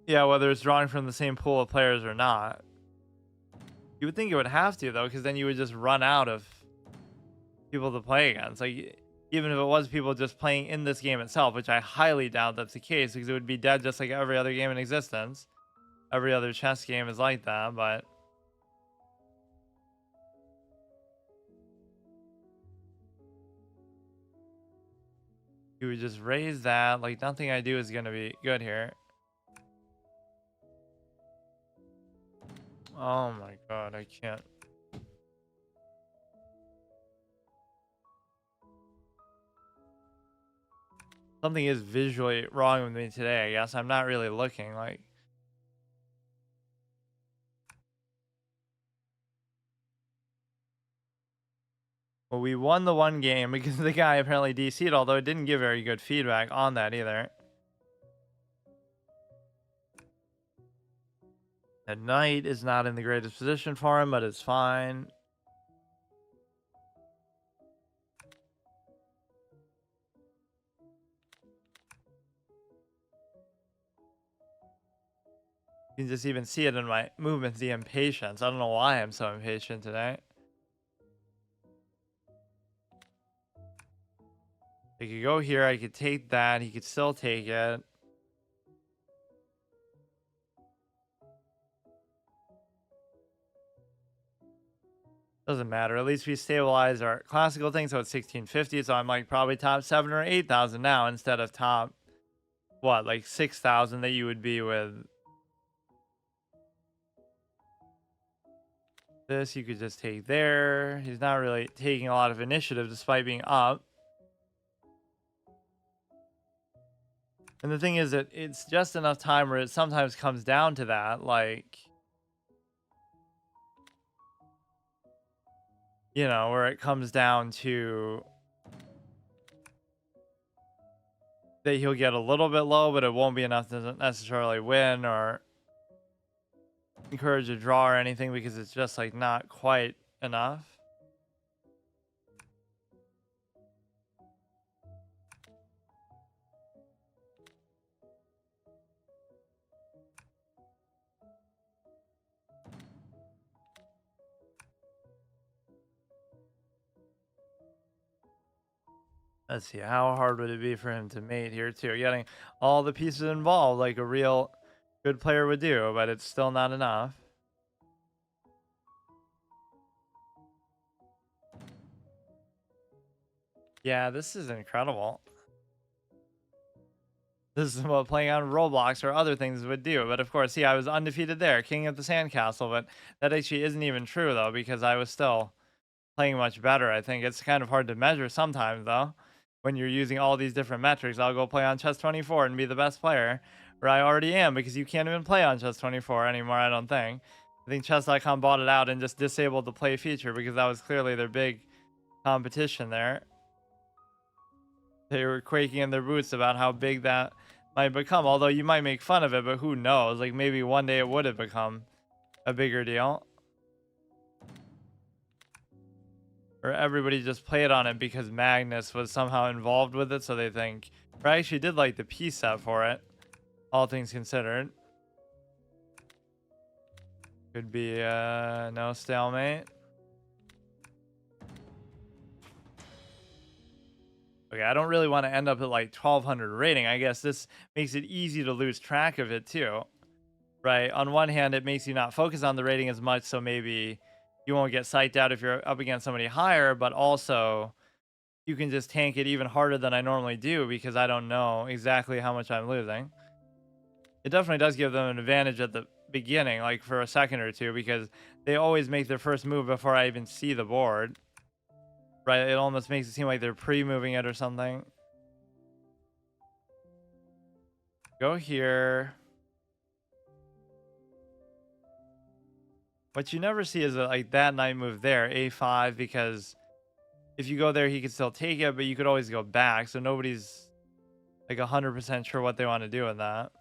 whether it's drawing from the same pool of players or not? You would think it would have to, though, because then you would just run out of people to play against. Like, even if it was people just playing in this game itself, which I highly doubt that's the case, because it would be dead just like every other game in existence. Every other chess game is like that, but you would just raise that. Like, nothing I do is going to be good here. Oh my god, I can't. Something is visually wrong with me today, I guess. I'm not really looking like. Well, we won the one game because the guy apparently DC'd, although it didn't give very good feedback on that either. The knight is not in the greatest position for him, but it's fine. You can just even see it in my movements, the impatience. I don't know why I'm so impatient today. I could go here, I could take that, he could still take it. Doesn't matter. At least we stabilize our classical thing, so it's 1650. So I'm like probably top 7 or 8,000 now instead of top, what, like 6,000 that you would be with this. You could just take there. He's not really taking a lot of initiative despite being up. And the thing is that it's just enough time where it sometimes comes down to that, like, where it comes down to that he'll get a little bit low, but it won't be enough to necessarily win or encourage a draw or anything because it's just like not quite enough. Let's see, how hard would it be for him to mate here too? Getting all the pieces involved like a real good player would do, but it's still not enough. Yeah, this is incredible. This is what playing on Roblox or other things would do. But of course, I was undefeated there, king of the sandcastle. But that actually isn't even true, though, because I was still playing much better. I think it's kind of hard to measure sometimes, though, when you're using all these different metrics. I'll go play on Chess 24 and be the best player. Or I already am, because you can't even play on Chess24 anymore, I don't think. I think Chess.com bought it out and just disabled the play feature because that was clearly their big competition there. They were quaking in their boots about how big that might become. Although you might make fun of it, but who knows? Like, maybe one day it would have become a bigger deal. Or everybody just played on it because Magnus was somehow involved with it, so they think. Or I actually did like the piece set for it, all things considered. Could be no stalemate. Okay, I don't really want to end up at like 1200 rating. I guess this makes it easy to lose track of it too. Right? On one hand, it makes you not focus on the rating as much, so maybe you won't get psyched out if you're up against somebody higher, but also you can just tank it even harder than I normally do because I don't know exactly how much I'm losing. It definitely does give them an advantage at the beginning, like for a second or two, because they always make their first move before I even see the board. Right? It almost makes it seem like they're pre-moving it or something. Go here. What you never see is like that knight move there, a5, because if you go there, he could still take it, but you could always go back. So nobody's like 100% sure what they want to do with that.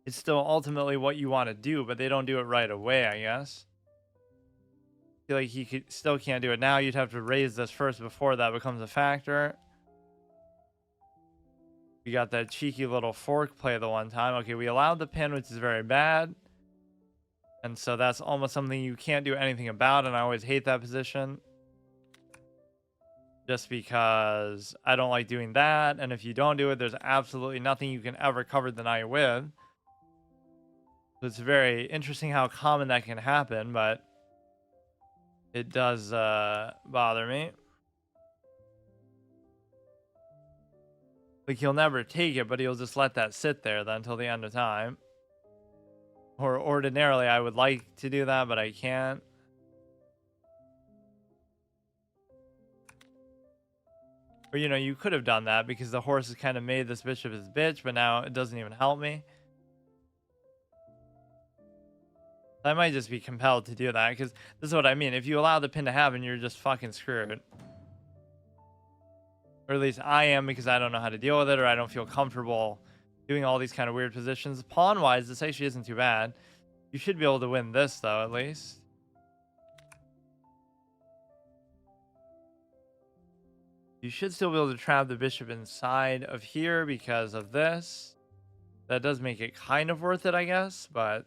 It's still ultimately what you want to do, but they don't do it right away, I guess. I feel like he still can't do it now. You'd have to raise this first before that becomes a factor. We got that cheeky little fork play the one time. Okay, we allowed the pin, which is very bad. And so that's almost something you can't do anything about, and I always hate that position. Just because I don't like doing that, and if you don't do it, there's absolutely nothing you can ever cover the knight with. So it's very interesting how common that can happen, but it does bother me. Like, he'll never take it, but he'll just let that sit there then until the end of time. Or ordinarily, I would like to do that, but I can't. Or, you know, you could have done that because the horse has kind of made this bishop his bitch, but now it doesn't even help me. I might just be compelled to do that because this is what I mean. If you allow the pin to happen, you're just fucking screwed. Or at least I am, because I don't know how to deal with it, or I don't feel comfortable doing all these kind of weird positions. Pawn-wise, this actually isn't too bad. You should be able to win this, though, at least. You should still be able to trap the bishop inside of here because of this. That does make it kind of worth it, I guess, but...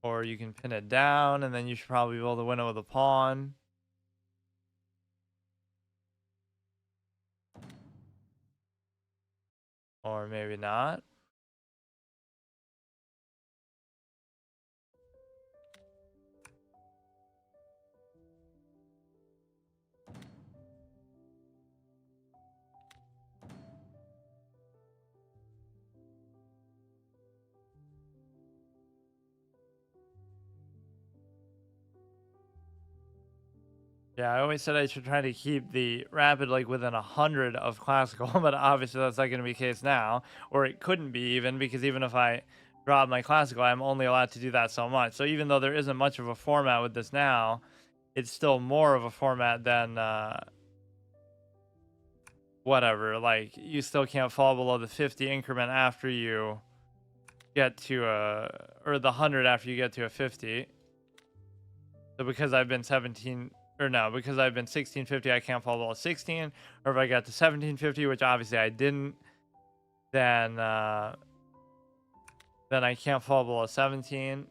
Or you can pin it down, and then you should probably be able to win it with a pawn. Or maybe not. Yeah, I always said I should try to keep the rapid like within 100 of classical, but obviously that's not going to be the case now, or it couldn't be even, because even if I drop my classical, I'm only allowed to do that so much. So even though there isn't much of a format with this now, it's still more of a format than whatever. Like, you still can't fall below the 50 increment after you get to or the 100 after you get to a 50. So because I've been 17, or no, because I've been 1650, I can't fall below 16. Or if I got to 1750, which obviously I didn't, then I can't fall below 17.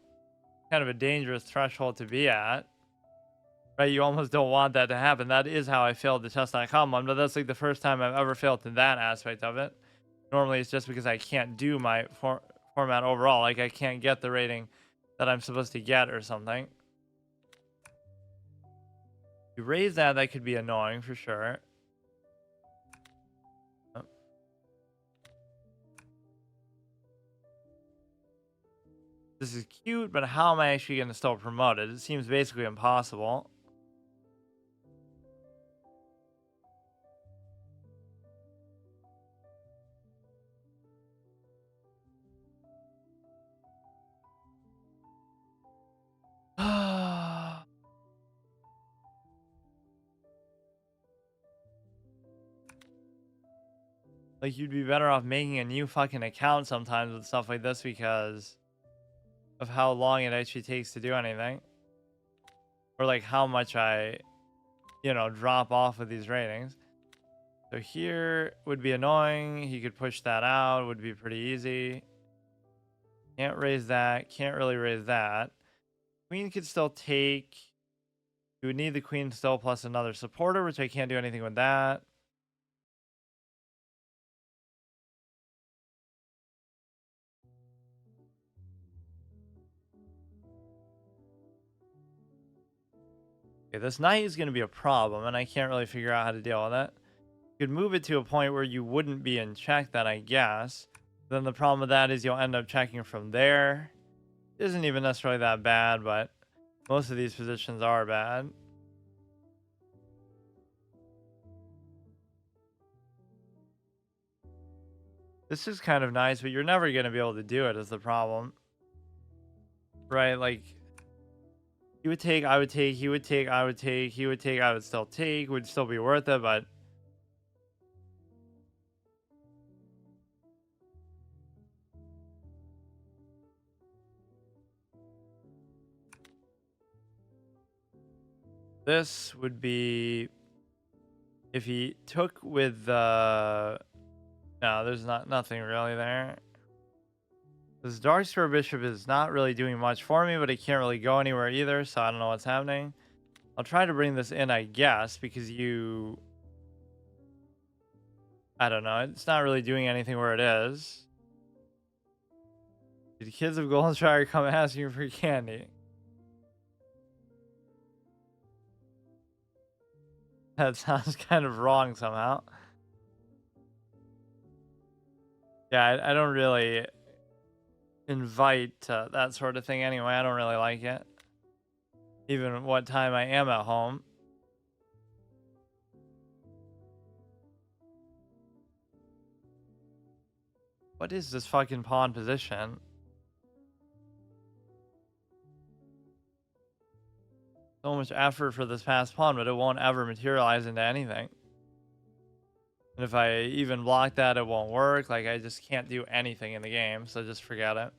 Kind of a dangerous threshold to be at. Right? You almost don't want that to happen. That is how I failed the chess.com one, but that's like the first time I've ever failed in that aspect of it. Normally it's just because I can't do my format overall. Like, I can't get the rating that I'm supposed to get or something. You raise that, that could be annoying for sure. Oh. This is cute, but how am I actually going to still promote it? It seems basically impossible. Like, you'd be better off making a new fucking account sometimes with stuff like this because of how long it actually takes to do anything. Or, like, how much I, drop off with these ratings. So here would be annoying. He could push that out. Would be pretty easy. Can't raise that. Can't really raise that. Queen could still take. You would need the queen still plus another supporter, which I can't do anything with that. Okay, this knight is going to be a problem, and I can't really figure out how to deal with it. You could move it to a point where you wouldn't be in check, then I guess. Then the problem with that is you'll end up checking from there. It isn't even necessarily that bad, but most of these positions are bad. This is kind of nice, but you're never going to be able to do it is the problem. Right? Like, he would take, I would take, he would take, I would take, he would take, I would still take. Would still be worth it, but... This would be... If he took with the... No, there's nothing really there. This Darkstar Bishop is not really doing much for me, but it can't really go anywhere either, so I don't know what's happening. I'll try to bring this in, I guess, because you... I don't know. It's not really doing anything where it is. The kids of Goldenshire come asking for candy. That sounds kind of wrong somehow. Yeah, I don't really invite that sort of thing anyway. I don't really like it. Even what time I am at home. What is this fucking pawn position? So much effort for this passed pawn, but it won't ever materialize into anything. And if I even block that, it won't work. Like, I just can't do anything in the game, so just forget it.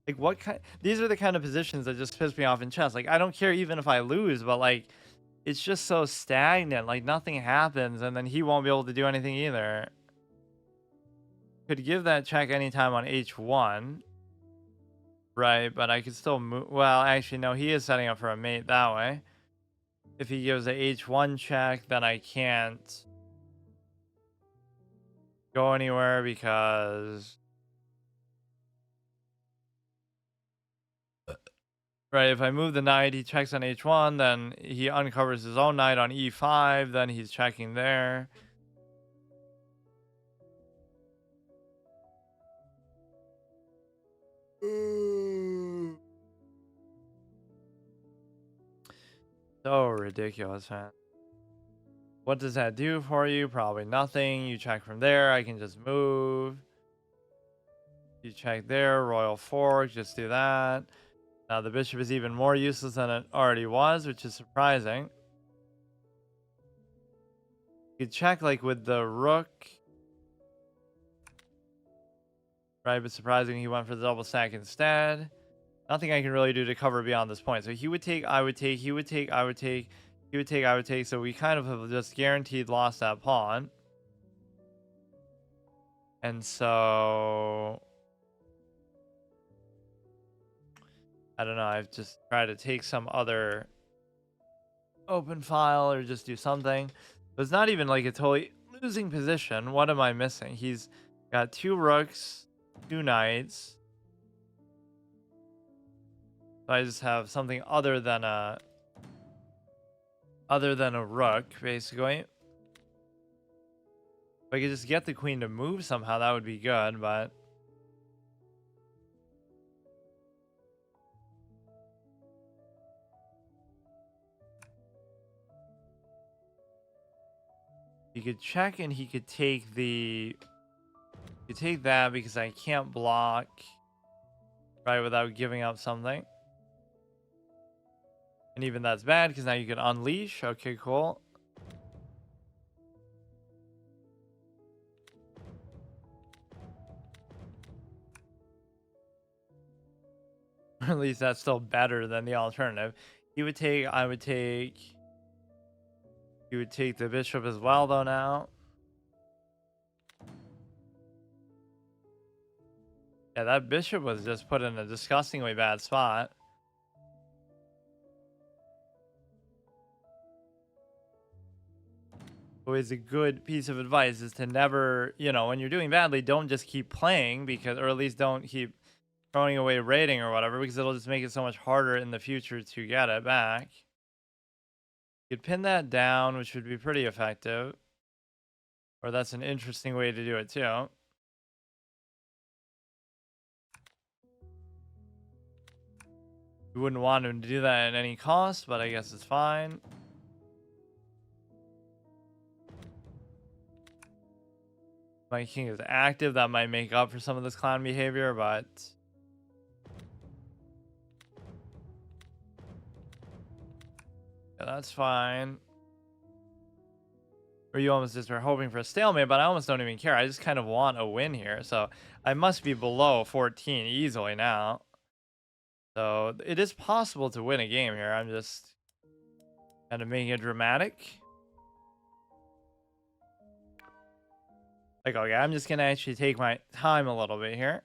Like, what kind... These are the kind of positions that just piss me off in chess. Like, I don't care even if I lose, but, like, it's just so stagnant. Like, nothing happens, and then he won't be able to do anything either. Could give that check anytime on h1. Right, but I could still move... Well, actually, no, he is setting up for a mate that way. If he gives a h1 check, then I can't go anywhere because... Right, if I move the knight, he checks on h1, then he uncovers his own knight on e5, then he's checking there. So ridiculous, man. What does that do for you? Probably nothing. You check from there, I can just move. You check there, royal fork, just do that. Now the bishop is even more useless than it already was, which is surprising. You could check like with the rook. Right, but surprising he went for the double stack instead. Nothing I can really do to cover beyond this point. So he would take, I would take, he would take, I would take, he would take, I would take. So we kind of have just guaranteed lost that pawn. And so... I don't know, I've just tried to take some other open file or just do something. But it's not even like a totally losing position. What am I missing? He's got 2 rooks, 2 knights. So I just have something other than a rook, basically. If I could just get the queen to move somehow, that would be good, but... He could check and he could take the... He could take that because I can't block, right, without giving up something. And even that's bad because now you can unleash. Okay, cool. Or at least that's still better than the alternative. He would take, I would take, he would take the bishop as well, though, now. Yeah, that bishop was just put in a disgustingly bad spot. Always a good piece of advice is to never, when you're doing badly, don't just keep playing because, or at least don't keep throwing away rating or whatever, because it'll just make it so much harder in the future to get it back. You could pin that down, which would be pretty effective. Or that's an interesting way to do it too. You wouldn't want him to do that at any cost, but I guess it's fine. My king is active. That might make up for some of this clown behavior, but yeah, that's fine. Or you almost just are hoping for a stalemate, but I almost don't even care. I just kind of want a win here. So I must be below 14 easily now. So it is possible to win a game here. I'm just kind of making it dramatic. Like, okay, I'm just going to actually take my time a little bit here.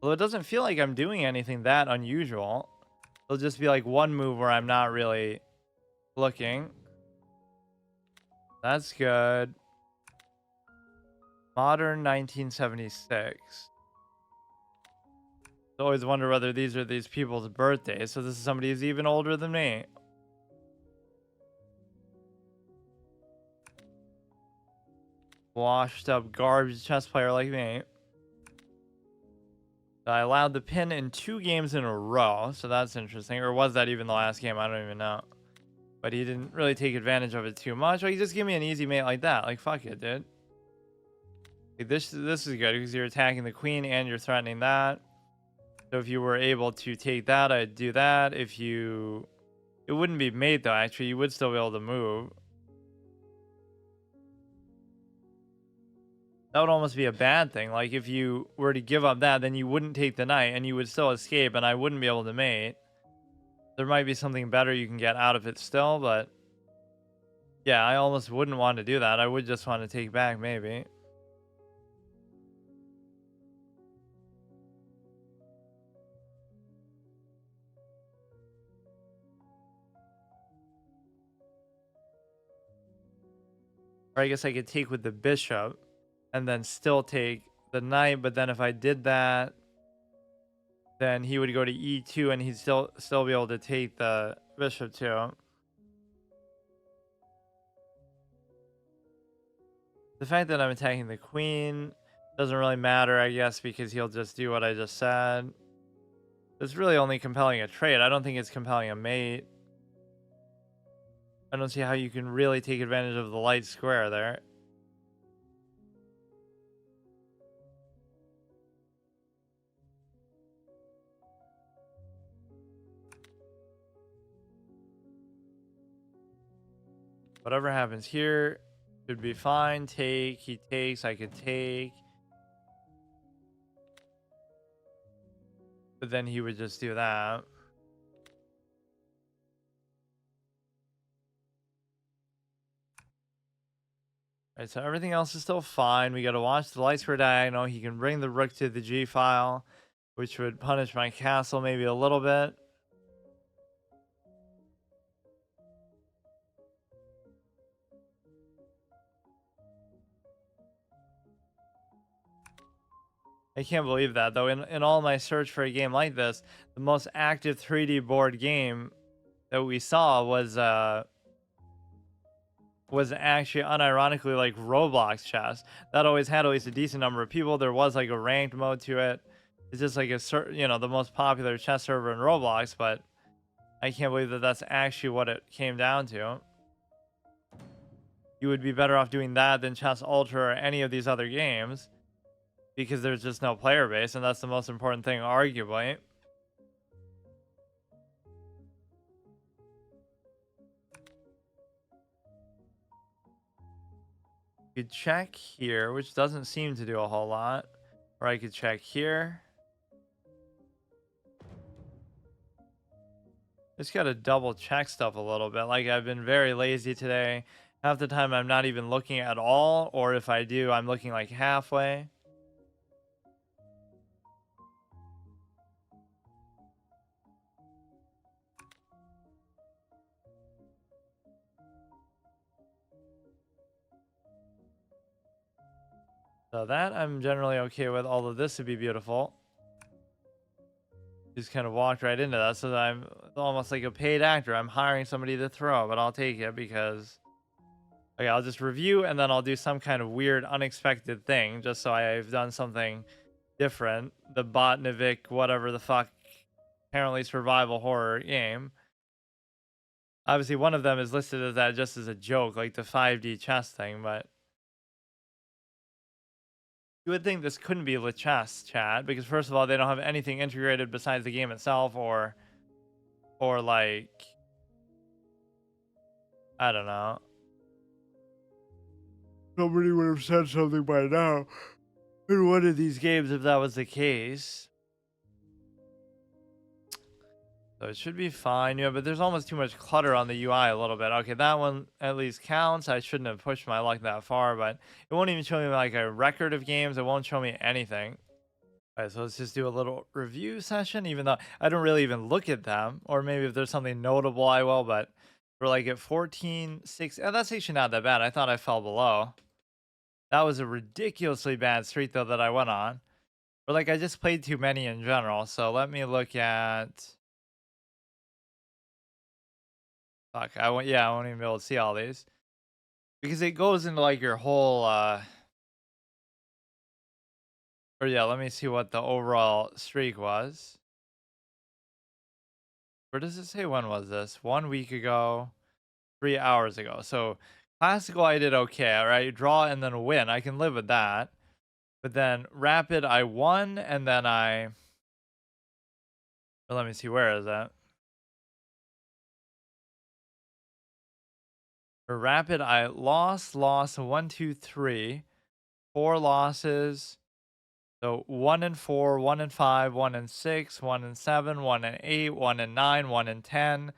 Although it doesn't feel like I'm doing anything that unusual. It'll just be like one move where I'm not really looking. That's good. Modern 1976. I always wonder whether these are these people's birthdays. So this is somebody who's even older than me. Washed up garbage chess player like me. So I allowed the pin in 2 games in a row. So that's interesting. Or was that even the last game? I don't even know. But he didn't really take advantage of it too much. Like, just give me an easy mate like that. Like, fuck it, dude. Like, this is good because you're attacking the queen and you're threatening that. So if you were able to take that, I'd do that. If you... It wouldn't be mate, though, actually. You would still be able to move. That would almost be a bad thing. Like, if you were to give up that, then you wouldn't take the knight, and you would still escape, and I wouldn't be able to mate. There might be something better you can get out of it still, but... Yeah, I almost wouldn't want to do that. I would just want to take back, maybe. Or I guess I could take with the bishop and then still take the knight, but then if I did that, then he would go to e2 and he'd still be able to take the bishop too. The fact that I'm attacking the queen doesn't really matter, I guess, because he'll just do what I just said. It's really only compelling a trade. I don't think it's compelling a mate. I don't see how you can really take advantage of the light square there. Whatever happens here should be fine. Take, he takes, I could take. But then he would just do that. Alright, so everything else is still fine. We gotta watch the light square diagonal. He can bring the rook to the G file, which would punish my castle maybe a little bit. I can't believe that, though. In all my search for a game like this, the most active 3D board game that we saw was actually unironically like Roblox chess. That always had at least a decent number of people. There was like a ranked mode to it. It's just like the most popular chess server in Roblox, but I can't believe that that's actually what it came down to. You would be better off doing that than Chess Ultra or any of these other games because there's just no player base, and that's the most important thing, arguably. You could check here, which doesn't seem to do a whole lot. Or I could check here. Just gotta double check stuff a little bit. Like I've been very lazy today. Half the time I'm not even looking at all, or if I do, I'm looking like halfway. So that I'm generally okay with, although this would be beautiful. Just kind of walked right into that. So that I'm almost like a paid actor. I'm hiring somebody to throw, but I'll take it because okay, I'll just review and then I'll do some kind of weird, unexpected thing just so I've done something different. The Botnivik, whatever the fuck, apparently survival horror game. Obviously, one of them is listed as that just as a joke, like the 5D chess thing, but you would think this couldn't be with chess, chat, because first of all, they don't have anything integrated besides the game itself, or like, I don't know. Somebody would have said something by now in one of these games if that was the case. So it should be fine, yeah, but there's almost too much clutter on the UI a little bit. Okay, that one at least counts. I shouldn't have pushed my luck that far, but it won't even show me like a record of games. It won't show me anything. All right, so let's just do a little review session, even though I don't really even look at them. Or maybe if there's something notable, I will, but we're like at 14-6. And that's actually not that bad. I thought I fell below. That was a ridiculously bad streak, though, that I went on. Or like I just played too many in general. So let me look at... Fuck, I won't even be able to see all these. Because it goes into like your whole or yeah, let me see what the overall streak was. Where does it say when was this? 1 week ago, 3 hours ago. So classical I did okay, all right. Draw and then win. I can live with that. But then rapid I won and then let me see, where is that? For rapid I lost 1, 2, 3. 4 losses. So 1 and 4, 1 and 5, 1 and 6, 1 and 7, 1 and 8, 1 and 9, 1 and 10,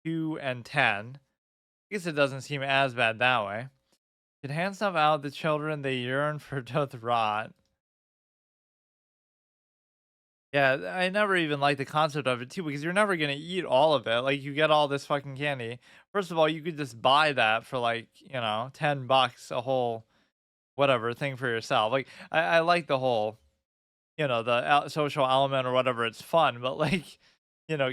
2 and 10. I guess it doesn't seem as bad that way. Should hand stuff out the children, they yearn for doth rot. Yeah, I never even liked the concept of it too, because you're never gonna eat all of it. Like you get all this fucking candy. First of all, you could just buy that for like, $10 a whole whatever thing for yourself. Like I like the whole the social element or whatever. It's fun, but like,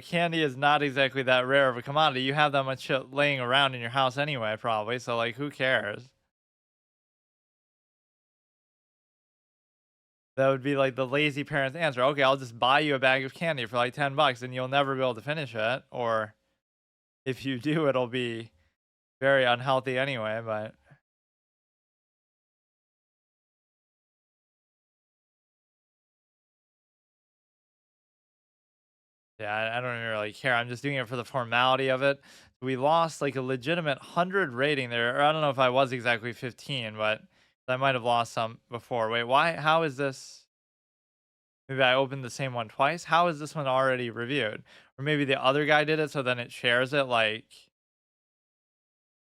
candy is not exactly that rare of a commodity. You have that much shit laying around in your house anyway, probably. So like, who cares? That would be like the lazy parent's answer. Okay, I'll just buy you a bag of candy for like $10 and you'll never be able to finish it. Or if you do, it'll be very unhealthy anyway, but yeah, I don't really care. I'm just doing it for the formality of it. We lost like a legitimate 100 rating there. Or I don't know if I was exactly 15, but I might have lost some before. Wait, why? How is this? Maybe I opened the same one twice. How is this one already reviewed? Or maybe the other guy did it, so then it shares it like,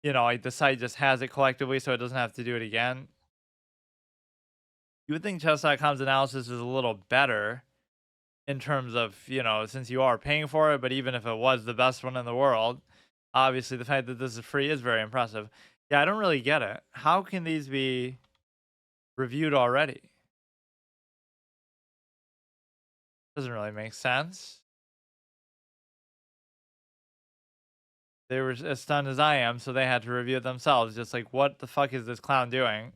like the site just has it collectively so it doesn't have to do it again. You would think chess.com's analysis is a little better in terms of, since you are paying for it, but even if it was the best one in the world, obviously the fact that this is free is very impressive. Yeah, I don't really get it. How can these be reviewed already? Doesn't really make sense. They were as stunned as I am, so they had to review it themselves. Just like, what the fuck is this clown doing?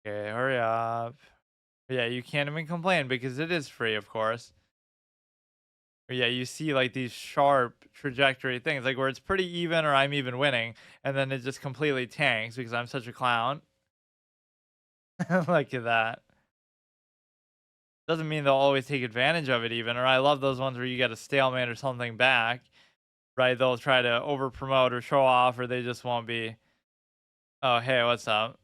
Okay, hurry up. Yeah, you can't even complain because it is free, of course. But yeah, you see like these sharp trajectory things, like where it's pretty even or I'm even winning, and then it just completely tanks because I'm such a clown. Look at that. Doesn't mean they'll always take advantage of it even, or I love those ones where you get a stalemate or something back, right? They'll try to over promote or show off, or they just won't be. Oh, hey, what's up?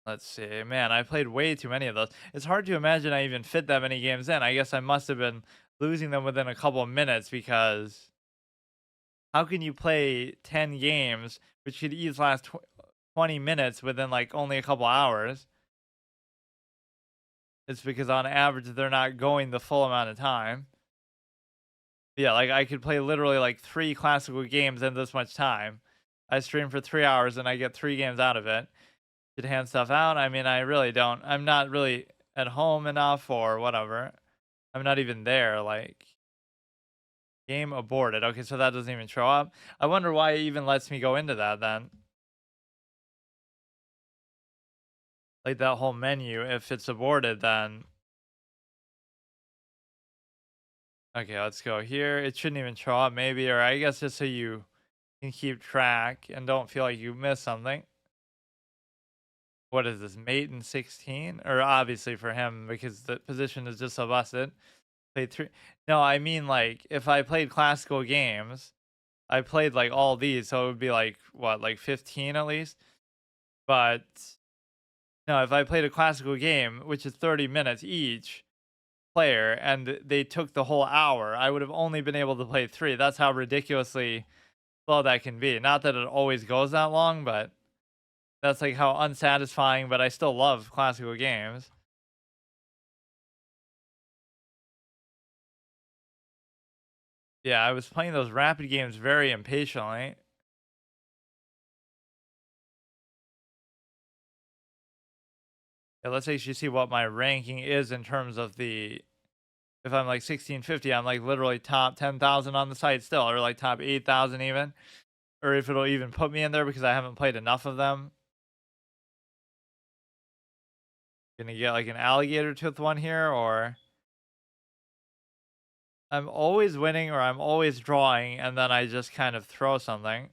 Let's see. Man, I played way too many of those. It's hard to imagine I even fit that many games in. I guess I must have been losing them within a couple of minutes because how can you play 10 games, which could each last 20 minutes within like only a couple hours? It's because on average they're not going the full amount of time. Yeah, like I could play literally like 3 classical games in this much time. I stream for 3 hours and I get 3 games out of it. Could hand stuff out. I mean, I really don't. I'm not really at home enough or whatever. I'm not even there. Like, game aborted. Okay, so that doesn't even show up. I wonder why it even lets me go into that then. Like that whole menu, if it's aborted, then okay, let's go here. It shouldn't even show up, maybe, or I guess just so you can keep track and don't feel like you missed something. What is this, mate in 16? Or obviously for him because the position is just so busted. Played 3. No, I mean like if I played classical games, I played like all these, so it would be like what, like 15 at least. But no, if I played a classical game, which is 30 minutes each player, and they took the whole hour, I would have only been able to play 3. That's how ridiculously slow that can be. Not that it always goes that long, but that's like how unsatisfying, but I still love classical games. Yeah, I was playing those rapid games very impatiently. Yeah, let's actually see what my ranking is in terms of the if I'm like 1650, I'm like literally top 10,000 on the site still, or like top 8,000 even, or if it'll even put me in there because I haven't played enough of them. Gonna get like an alligator tooth one here, or I'm always winning or I'm always drawing, and then I just kind of throw something.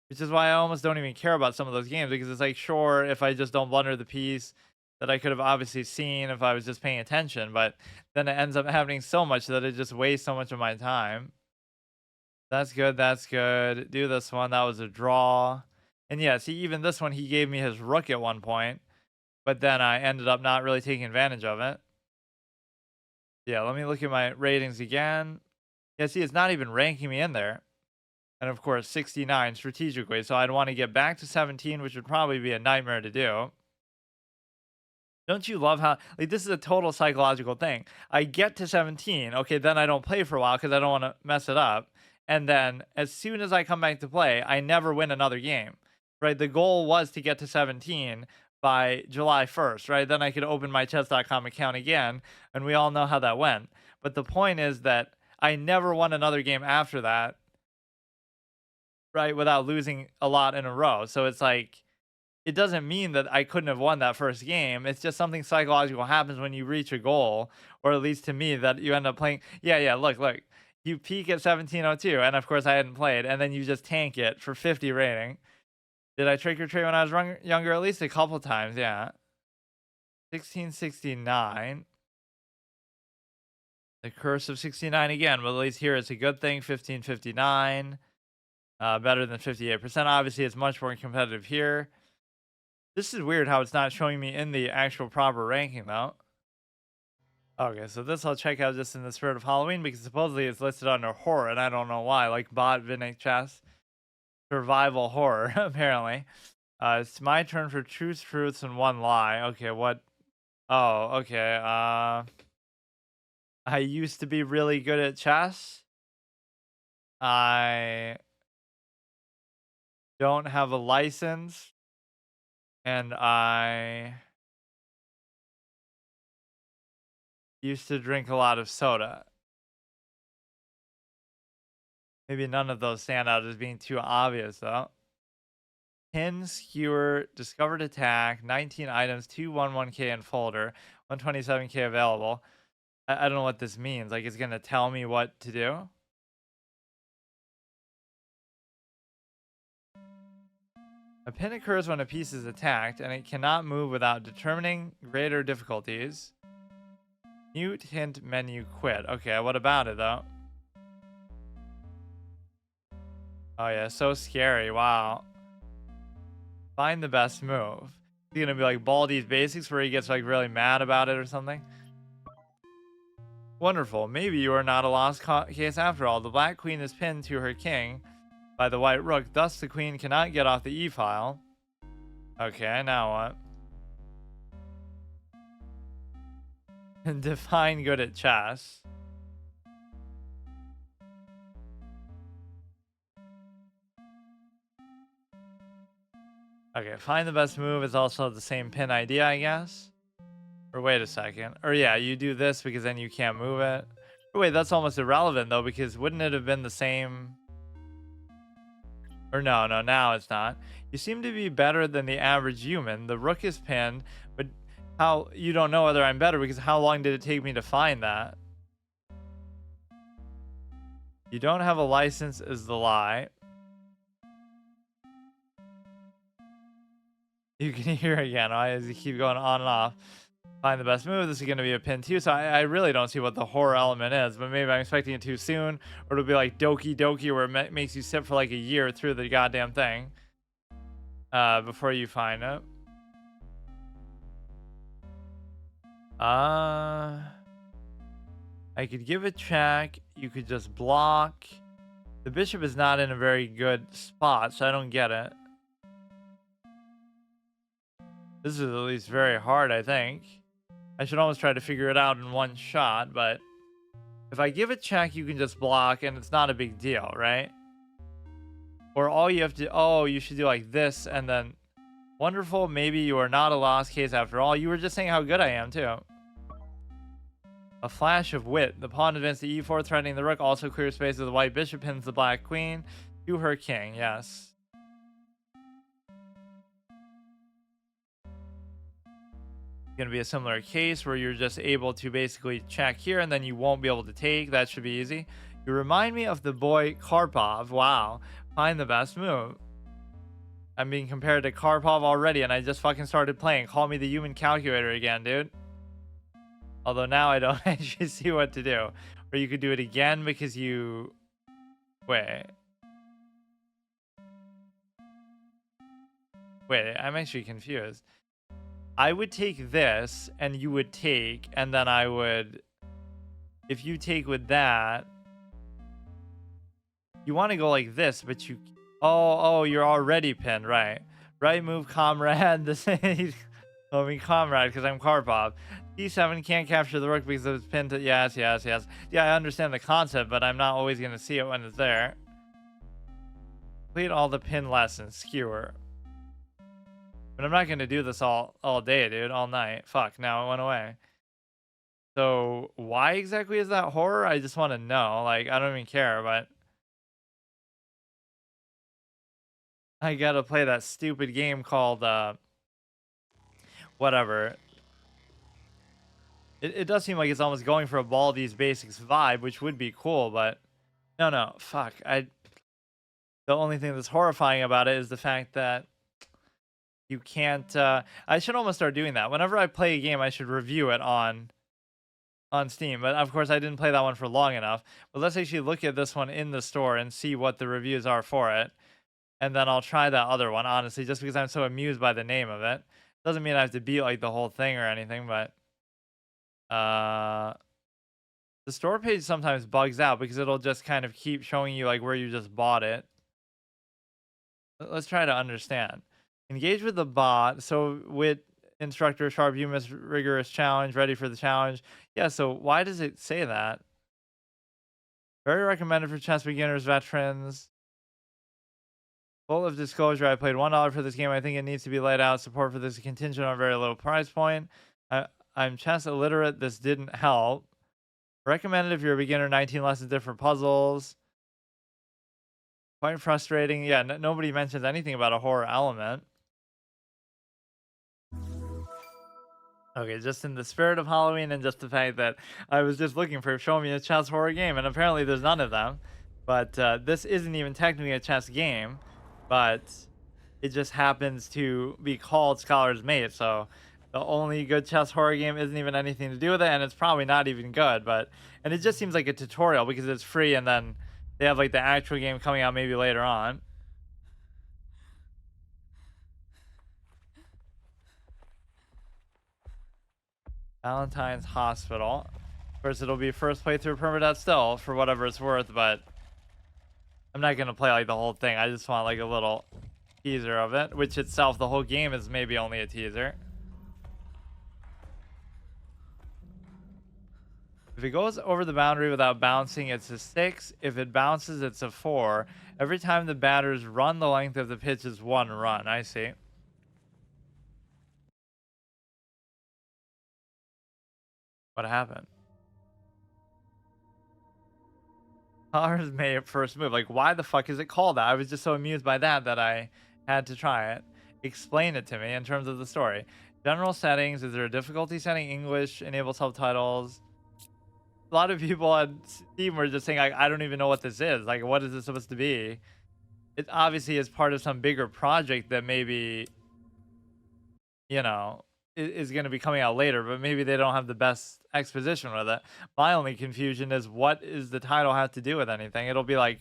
Which is why I almost don't even care about some of those games because it's like, sure, if I just don't blunder the piece that I could have obviously seen if I was just paying attention, but then it ends up happening so much that it just wastes so much of my time. That's good. That's good. Do this one. That was a draw. And yeah, see, even this one, he gave me his rook at one point, but then I ended up not really taking advantage of it. Yeah, let me look at my ratings again. Yeah, see, it's not even ranking me in there. And of course, 69 strategically. So I'd want to get back to 17, which would probably be a nightmare to do. Don't you love how, like, this is a total psychological thing. I get to 17. Okay, then I don't play for a while because I don't want to mess it up. And then as soon as I come back to play, I never win another game, right? The goal was to get to 17 by July 1st, right? Then I could open my chess.com account again. And we all know how that went. But the point is that I never won another game after that, right? Without losing a lot in a row. So it's like, it doesn't mean that I couldn't have won that first game. It's just something psychological happens when you reach a goal, or at least to me, that you end up playing. Yeah, yeah. Look. You peak at 1702, and of course I hadn't played, and then you just tank it for 50 rating. Did I trick or treat when I was younger? At least a couple times, yeah. 1669. The curse of 69 again, but at least here it's a good thing. 1559. Better than 58%. Obviously, it's much more competitive here. This is weird how it's not showing me in the actual proper ranking, though. Okay, so this I'll check out just in the spirit of Halloween because supposedly it's listed under horror, and I don't know why. Like bot Vinnick Chess, survival horror, apparently. It's my turn for truths, and one lie. Okay, what? Oh, okay. I used to be really good at chess. I don't have a license, and I used to drink a lot of soda. Maybe none of those stand out as being too obvious, though. Pin, skewer, discovered attack, 19 items, 211k in folder, 127k available. I don't know what this means. Like, it's going to tell me what to do? A pin occurs when a piece is attacked, and it cannot move without determining greater difficulties. Mute, hint, menu, quit. Okay, what about it, though? Oh, yeah, so scary. Wow. Find the best move. It's gonna be like Baldi's Basics where he gets like really mad about it or something. Wonderful. Maybe you are not a lost case after all. The Black Queen is pinned to her king by the White Rook. Thus, the Queen cannot get off the E-file. Okay, now what? Define good at chess. Okay, find the best move is also the same pin idea, I guess. Or wait a second. Or yeah, you do this because then you can't move it. Or wait, that's almost irrelevant though, because wouldn't it have been the same? Or no, now it's not. You seem to be better than the average human. The rook is pinned, but how you don't know whether I'm better because how long did it take me to find that? You don't have a license is the lie. You can hear again. I keep going on and off. Find the best move. This is going to be a pin too. So I really don't see what the horror element is, but maybe I'm expecting it too soon, or it'll be like Doki Doki where it makes you sit for like a year through the goddamn thing before you find it. I could give a check. You could just block. The bishop is not in a very good spot, so I don't get it. This is at least very hard, I think. I should almost try to figure it out in one shot, but if I give a check, you can just block, and it's not a big deal, right? Or all you have to... Oh, you should do like this, and then... Wonderful, maybe you are not a lost case after all. You were just saying how good I am, too. A flash of wit. The pawn advances to e4, threatening the rook. Also clears space with the white bishop, pins the black queen to her king. Yes. Going to be a similar case where you're just able to basically check here and then you won't be able to take. That should be easy. You remind me of the boy Karpov. Wow. Find the best move. I'm being compared to Karpov already and I just fucking started playing. Call me the human calculator again, dude. Although now I don't actually see what to do. Or you could do it again because you... Wait, I'm actually confused. I would take this, and you would take, and then I would... If you take with that... You want to go like this, but you... Oh, you're already pinned, right. Right move, comrade. Comrade, because I'm Karpov. D7 can't capture the rook because it's pinned to... Yes. Yeah, I understand the concept, but I'm not always going to see it when it's there. Complete all the pin lessons. Skewer. But I'm not going to do this all day, dude. All night. Fuck, now it went away. So, why exactly is that horror? I just want to know. Like, I don't even care, but... I gotta play that stupid game called, whatever. It does seem like it's almost going for a Baldi's Basics vibe, which would be cool, but... No, fuck. The only thing that's horrifying about it is the fact that you can't... I should almost start doing that. Whenever I play a game, I should review it on Steam. But of course, I didn't play that one for long enough. But let's actually look at this one in the store and see what the reviews are for it. And then I'll try that other one, honestly, just because I'm so amused by the name of it. Doesn't mean I have to beat like the whole thing or anything, but... The store page sometimes bugs out because it'll just kind of keep showing you like where you just bought it. Let's try to understand. Engage with the bot. So with instructor, sharp, humorous, rigorous challenge, ready for the challenge. Yeah, so why does it say that? Very recommended for chess beginners, veterans. Full of disclosure, I played $1 for this game. I think it needs to be laid out. Support for this contingent on a very low price point. I'm chess illiterate. This didn't help. Recommended if you're a beginner. 19 lessons, different puzzles. Quite frustrating. Yeah, nobody mentions anything about a horror element. Okay, just in the spirit of Halloween and just the fact that I was just looking for show me a chess horror game, and apparently there's none of them. But this isn't even technically a chess game, but it just happens to be called Scholar's Mate, so the only good chess horror game isn't even anything to do with it, and it's probably not even good, and it just seems like a tutorial because it's free, and then they have like the actual game coming out maybe later on. Valentine's Hospital. Of course, it'll be first playthrough permadeath still, for whatever it's worth, but I'm not going to play like the whole thing. I just want like a little teaser of it, which itself, the whole game is maybe only a teaser. If it goes over the boundary without bouncing, it's a 6. If it bounces, it's a 4. Every time the batters run, the length of the pitch is 1 run. I see. What happened? Colors may at first move. Like, why the fuck is it called that? I was just so amused by that that I had to try it. Explain it to me in terms of the story. General settings. Is there a difficulty setting? English. Enable subtitles. A lot of people on Steam were just saying, like, I don't even know what this is. Like, what is this supposed to be? It obviously is part of some bigger project that maybe, you know, is going to be coming out later, but maybe they don't have the best exposition with it. My only confusion is, what is the title have to do with anything? It'll be like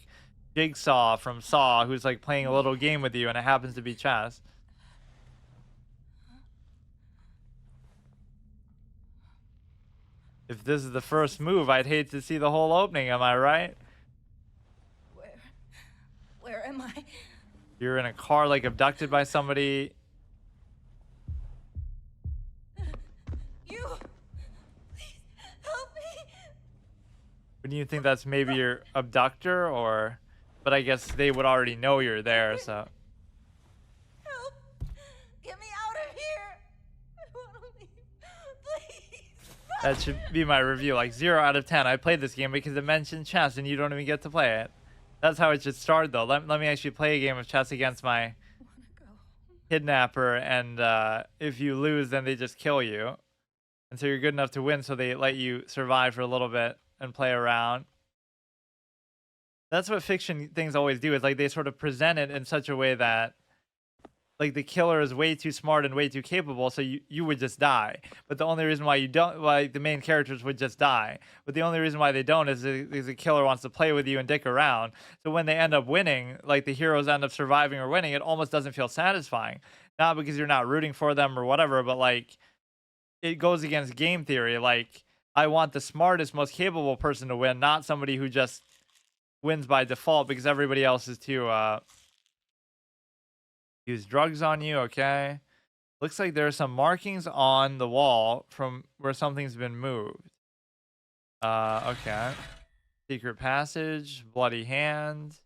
Jigsaw from Saw, who's like playing a little game with you, and it happens to be chess. If this is the first move, I'd hate to see the whole opening, am I right? Where am I? You're in a car, like abducted by somebody. You! Please, help me! Wouldn't you think that's maybe your abductor, or... But I guess they would already know you're there, so... Help! Get me out of here! I want to leave. Please! That should be my review, like 0 out of 10. I played this game because it mentioned chess and you don't even get to play it. That's how it should start, though. Let me actually play a game of chess against my kidnapper, and if you lose, then they just kill you. And so you're good enough to win, so they let you survive for a little bit and play around. That's what fiction things always do, is like they sort of present it in such a way that like the killer is way too smart and way too capable, so you would just die. But the only reason why you don't, why the main characters would just die. But the only reason why they don't is the killer wants to play with you and dick around. So when they end up winning, like the heroes end up surviving or winning, it almost doesn't feel satisfying. Not because you're not rooting for them or whatever, but like it goes against game theory. Like, I want the smartest, most capable person to win, not somebody who just wins by default because everybody else is too use drugs on you. Okay, looks like there are some markings on the wall from where something's been moved. Okay, secret passage, bloody hand.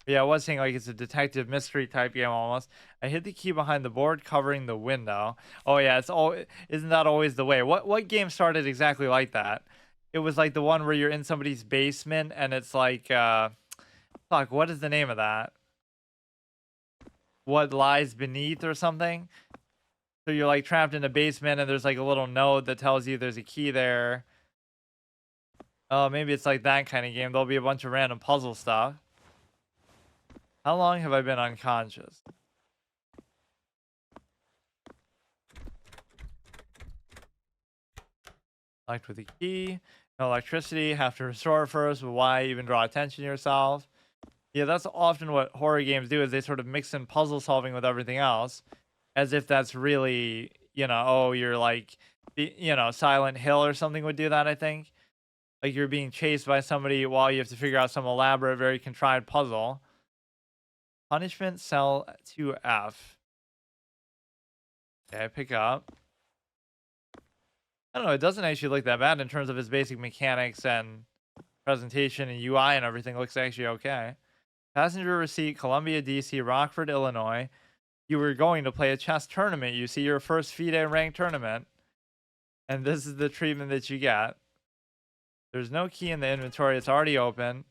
Yeah, I was saying like it's a detective mystery type game almost. I hit the key behind the board covering the window. Oh yeah, it's all, isn't that always the way? What game started exactly like that? It was like the one where you're in somebody's basement and it's like fuck, what is the name of that? What lies beneath or something? So you're like trapped in a basement and there's like a little note that tells you there's a key there. Oh, maybe it's like that kind of game. There'll be a bunch of random puzzle stuff. How long have I been unconscious? Locked with a key. No electricity. Have to restore first. But why even draw attention to yourself? Yeah, that's often what horror games do, is they sort of mix in puzzle solving with everything else. As if that's really, you know, oh, you're like, you know, Silent Hill or something would do that, I think. Like you're being chased by somebody while you have to figure out some elaborate, very contrived puzzle. Punishment cell 2F. Okay, pick up. I don't know, it doesn't actually look that bad in terms of its basic mechanics and presentation and UI and everything. It looks actually okay. Passenger receipt, Columbia, DC, Rockford, Illinois. You were going to play a chess tournament. You see your first FIDE ranked tournament. And this is the treatment that you get. There's no key in the inventory. It's already open.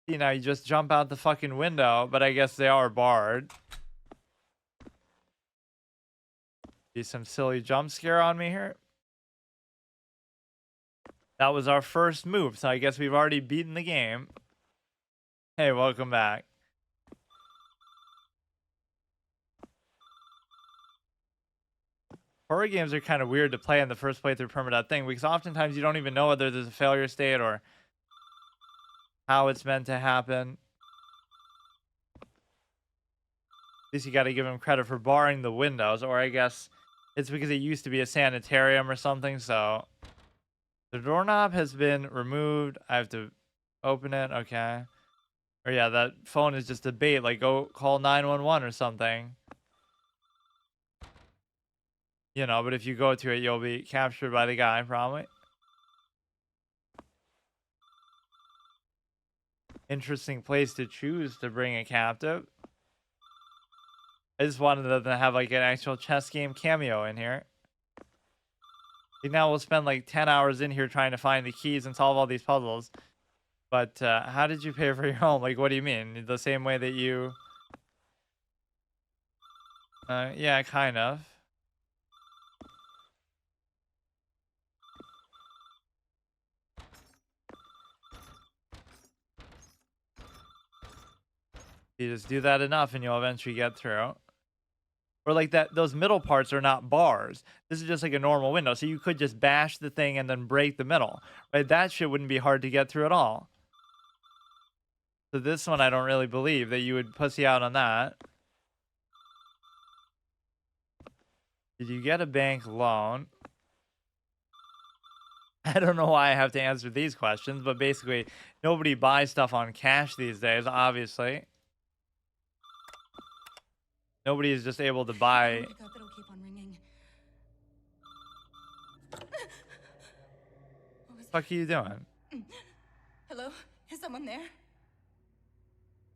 See, now you just jump out the fucking window, but I guess they are barred. Be some silly jump scare on me here. That was our first move, so I guess we've already beaten the game. Hey, welcome back. Horror games are kind of weird to play in the first playthrough permadeath thing, because oftentimes you don't even know whether there's a failure state or how it's meant to happen. At least you got to give him credit for barring the windows, or I guess It's because it used to be a sanitarium or something, so the doorknob has been removed. I have to open it, okay. Or yeah, that phone is just a bait, like go call 911 or something. You know, but if you go to it, you'll be captured by the guy, probably. Interesting place to choose to bring a captive. I just wanted them to have like an actual chess game cameo in here. Like, now we'll spend like 10 hours in here trying to find the keys and solve all these puzzles. But how did you pay for your home? Like, what do you mean? The same way that you... yeah, kind of. You just do that enough and you'll eventually get through. Or like that, those middle parts are not bars. This is just like a normal window. So you could just bash the thing and then break the middle. Right? That shit wouldn't be hard to get through at all. So this one, I don't really believe that you would pussy out on that. Did you get a bank loan? I don't know why I have to answer these questions, but basically, nobody buys stuff on cash these days, obviously. Nobody is just able to buy... Pick up, it'll keep on ringing. What was Fuck are you doing? Hello? Is someone there?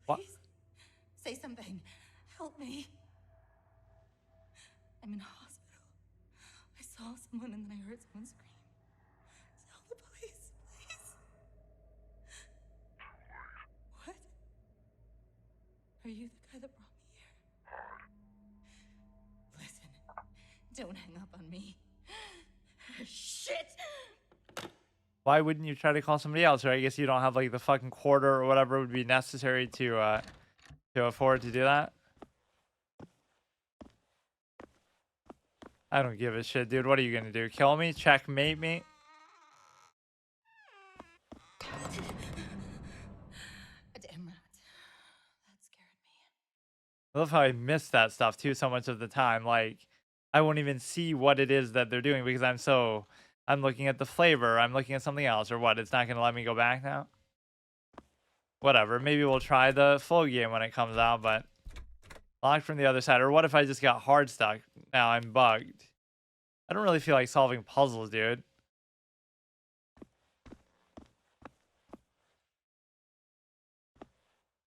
What? Please, say something. Help me. I'm in a hospital. I saw someone and then I heard someone scream. Tell the police, please. What? Are you the guy that brought me here? Listen, don't hang up on me. Shit! Why wouldn't you try to call somebody else? Or I guess you don't have like the fucking quarter or whatever would be necessary to afford to do that. I don't give a shit, dude. What are you gonna do? Kill me? Checkmate me? A damn rat. That scared me. I love how I miss that stuff too so much of the time. Like, I won't even see what it is that they're doing because I'm looking at the flavor, I'm looking at something else, or what? It's not gonna let me go back now? Whatever. Maybe we'll try the full game when it comes out, but locked from the other side. Or what if I just got hard stuck? Now I'm bugged. I don't really feel like solving puzzles, dude.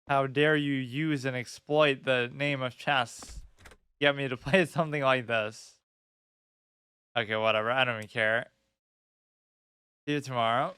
How dare you use and exploit the name of chess to get me to play something like this? Okay, whatever. I don't even care. See you tomorrow.